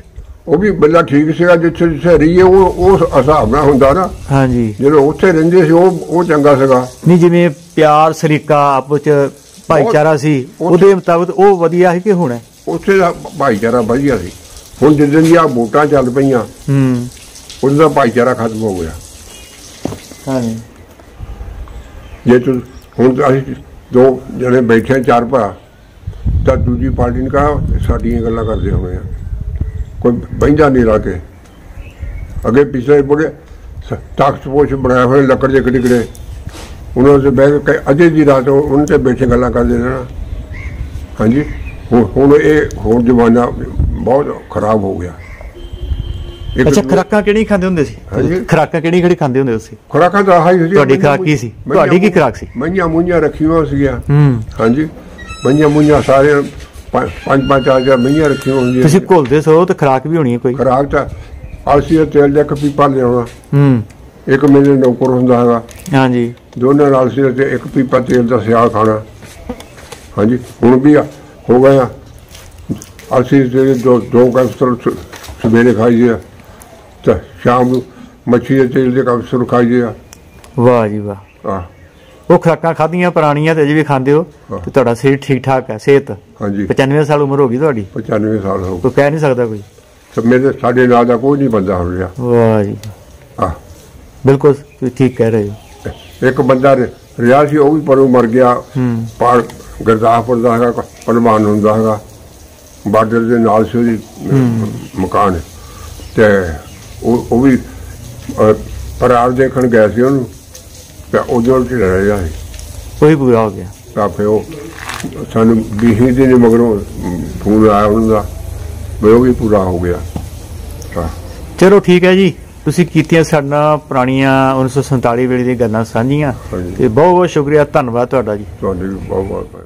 S2: ਉਹ ਵੀ ਵੇਲਾ ਠੀਕ ਸੀਗਾ ਜਿੱਥੇ ਜਿੱਥੇ ਰਹੀਏ ਉਹ ਹਿਸਾਬ ਨਾਲ ਹੁੰਦਾ ਨਾ। ਹਾਂਜੀ, ਜਦੋਂ ਉੱਥੇ ਰਹਿੰਦੇ ਸੀ ਉਹ ਚੰਗਾ ਸੀਗਾ। ਨਹੀਂ, ਜਿਵੇਂ ਪਿਆਰ ਸਰੀਕਾ ਆਪਸ ਚ ਭਾਈਚਾਰਾ ਸੀ, ਉਹਦੇ ਮੁਤਾਬਕ ਉਹ ਵਧੀਆ ਸੀ ਕਿ ਹੁਣ ਉੱਥੇ ਦਾ ਭਾਈਚਾਰਾ ਵਧੀਆ ਸੀ। ਹੁਣ ਜਿੱਦਾਂ ਦੀਆਂ ਵੋਟਾਂ ਚੱਲ ਪਈਆਂ ਉਹਦਾ ਦਾ ਭਾਈਚਾਰਾ ਖਤਮ ਹੋ ਗਿਆ। ਹਾਂਜੀ, ਜੇ ਤੂੰ ਹੁਣ ਅਸੀਂ 2 ਜਣੇ ਬੈਠੇ 4 ਭਰਾ, ਤਾਂ ਦੂਜੀ ਪਾਰਟੀ ਨੇ ਕਹਾ ਸਾਡੀਆਂ ਗੱਲਾਂ ਕਰਦੇ ਹੋਣੇ ਆ, ਕੋਈ ਬਹਿੰਦਾ ਨਹੀਂ ਲਾ ਕੇ। ਅੱਗੇ ਪਿਛਲੇ ਬੜੇ ਤਖਤ ਪੋਸ਼ ਬਣਾਇਆ ਹੋਇਆ ਲੱਕੜ ਦੇ ਕਿੜੇ, ਉਹਨਾਂ ਦੇ ਬਹਿ ਕੇ ਅਜੇ ਦੀ ਰਾਤ ਉਹਨਾਂ ਤੇ ਬੈਠੇ ਗੱਲਾਂ ਕਰਦੇ ਰਹਿਣਾ। ਹਾਂਜੀ, ਹੁਣ ਇਹ ਹੋਰ ਜ਼ਮਾਨਾ ਬਹੁਤ ਖਰਾਬ ਹੋ ਗਿਆ। ਅੱਛਾ, ਖੁਰਾਕਾਂ ਕਿਹੜੀ ਖਾਂਦੇ ਹੁੰਦੇ ਸੀ? ਖੁਰਾਕਾਂ ਕਿਹੜੀ ਖਾਂਦੇ ਹੁੰਦੇ ਸੀ? ਖੁਰਾਕਾਂ ਤਾਂ ਆਹੀ ਸੀ। ਤੁਹਾਡੀ ਖੁਰਾਕ ਕੀ ਸੀ? ਤੁਹਾਡੀ ਕੀ ਖੁਰਾਕ ਸੀ? ਮਈਆਂ ਮੂੰਹਾਂ ਰੱਖੀਆਂ ਸੀਗੀਆਂ। ਹਾਂਜੀ, ਮਈਆਂ ਮੂੰਹਾਂ ਸਾਰੇ 5-5 4 ਮਈਆਂ ਰੱਖੀਆਂ ਹੁੰਦੀਆਂ। ਤੁਸੀਂ ਘੁਲਦੇ ਸੋ ਤੇ ਖੁਰਾਕ ਵੀ ਹੋਣੀ ਹੈ ਕੋਈ? ਖੁਰਾਕ ਤਾਂ ਅਲਸੀ ਦੇ ਤੇਲ ਦਾ ਇੱਕ ਪੀਪਾ ਲਿਆਉਣਾ। ਇੱਕ ਮੇਰੇ ਨੌਕਰ ਹੁੰਦਾ ਹੈਗਾ। ਹਾਂਜੀ, ਦੋਨਾਂ ਨਾਲ ਅਲਸੀ ਤੇ ਇੱਕ ਪੀਪਾ ਤੇਲ ਦਾ ਸਿਆਲ ਖਾਣਾ। ਹਾਂਜੀ, ਹੁਣ ਵੀ ਹੋ ਗਿਆ ਅਲਸੀ ਦੇ 2 ਕੈਪਸੂਲ ਸਵੇਰੇ ਖਾਈਦੇ ਆ, ਤਾਂ ਸ਼ਾਮ ਨੂੰ ਮੱਛੀ ਦੇ ਤੇਲ ਦੇ ਕੈਪਸੂਲ ਖਾਈਦੇ ਆ। ਵਾਹ ਜੀ ਵਾਹ। ਉਹ ਖੁਰਾਕਾਂ ਖਾਧੀਆਂ ਪੁਰਾਣੀਆਂ ਤੇ ਅਜੇ ਵੀ ਖਾਂਦੇ ਹੋ ਤੇ ਤੁਹਾਡਾ ਸਰੀਰ ਠੀਕ ਠਾਕ ਹੈ, ਸਿਹਤ? ਹਾਂਜੀ। 95 ਸਾਲ ਉਮਰ ਹੋ ਗਈ ਤੁਹਾਡੀ? 95 ਸਾਲ ਹੋ ਗਈ। ਕੋਈ ਕਹਿ ਨਹੀਂ ਸਕਦਾ ਕੋਈ? ਸਾਡੇ ਨਾਲ ਦਾ ਕੋਈ ਨਹੀਂ ਬੰਦਾ ਹੋ ਰਿਹਾ। ਵਾਹ ਜੀ ਵਾਹ। ਬਿਲਕੁਲ ਤੁਸੀਂ ਠੀਕ ਕਹਿ ਰਹੇ ਹੋ। ਇੱਕ ਬੰਦਾ ਰਿਹਾ ਸੀ, ਉਹ ਵੀ ਪਰੋਂ ਮਰ ਗਿਆ। ਗੁਰਦਾਸਪੁਰ ਦਾ ਹੈਗਾ ਪਹਿਲਵਾਨ ਹੁੰਦਾ ਹੈਗਾ, ਬਾਰਡਰ ਦੇ ਨਾਲ ਸੀ ਉਹਦੀ ਮਕਾਨ, ਤੇ ਉਹ ਵੀ ਪਰਾਰ ਦੇਖਣ ਗਏ ਸੀ ਉਹਨੂੰ, ਤੇ ਉਦੋਂ ਚ ਰਿਹਾ ਸੀ। ਉਹੀ ਪੂਰਾ ਹੋ ਗਿਆ। ਤਾਂ ਫਿਰ ਉਹ ਸਾਨੂੰ 20 ਦਿਨ ਮਗਰੋਂ ਫੋਨ ਆਇਆ ਉਹਨਾਂ ਦਾ ਵੀ ਉਹ ਵੀ ਪੂਰਾ ਹੋ ਗਿਆ। ਹਾਂ
S3: ਚਲੋ ਠੀਕ ਹੈ ਜੀ, ਤੁਸੀਂ ਕੀਤੀਆਂ ਸਾਡੇ ਨਾਲ ਪੁਰਾਣੀਆਂ 1947 ਵੇਲੇ ਦੀਆਂ ਗੱਲਾਂ ਸਾਂਝੀਆਂ, ਤੇ ਬਹੁਤ ਬਹੁਤ ਸ਼ੁਕਰੀਆ, ਧੰਨਵਾਦ ਤੁਹਾਡਾ ਜੀ।
S2: ਤੁਹਾਡੇ ਵੀ ਬਹੁਤ ਬਹੁਤ।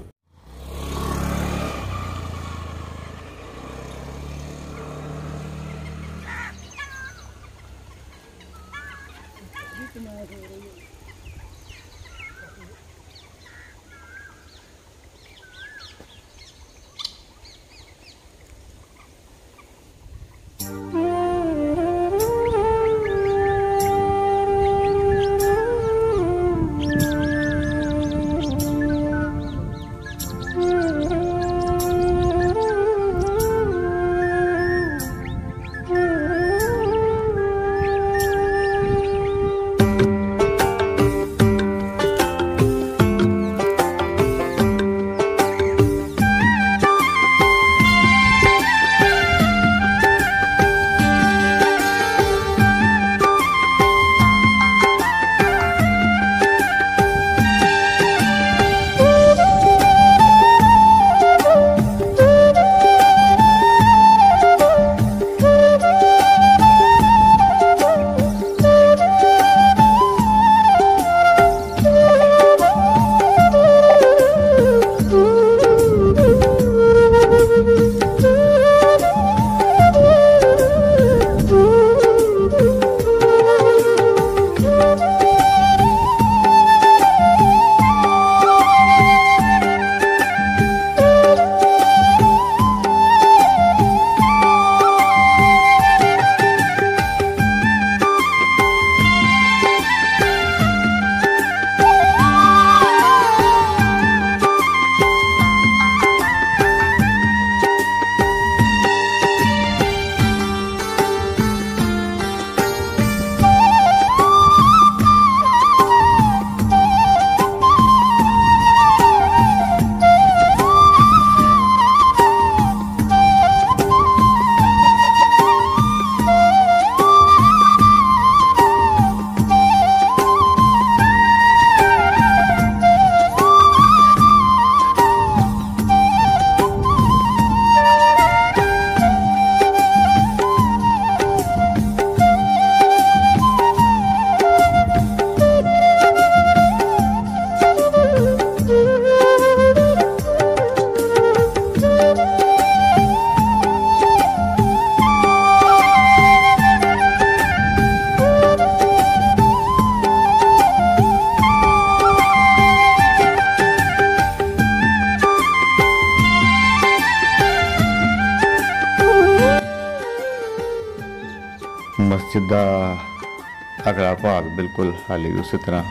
S1: मस्जिद का अगला भाग बिल्कुल हाले उस तरह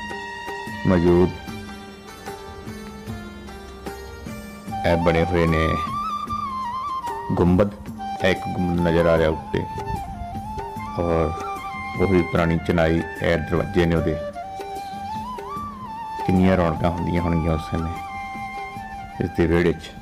S1: मौजूद बने हुए ने गुंबद, एक गुंबद नज़र आ रहा उत्ते, और वही पुरानी चनाई दरवाजे ने उहदे कितनी रौनक होंदियां होणगियां उस समय इस दे विहड़े च।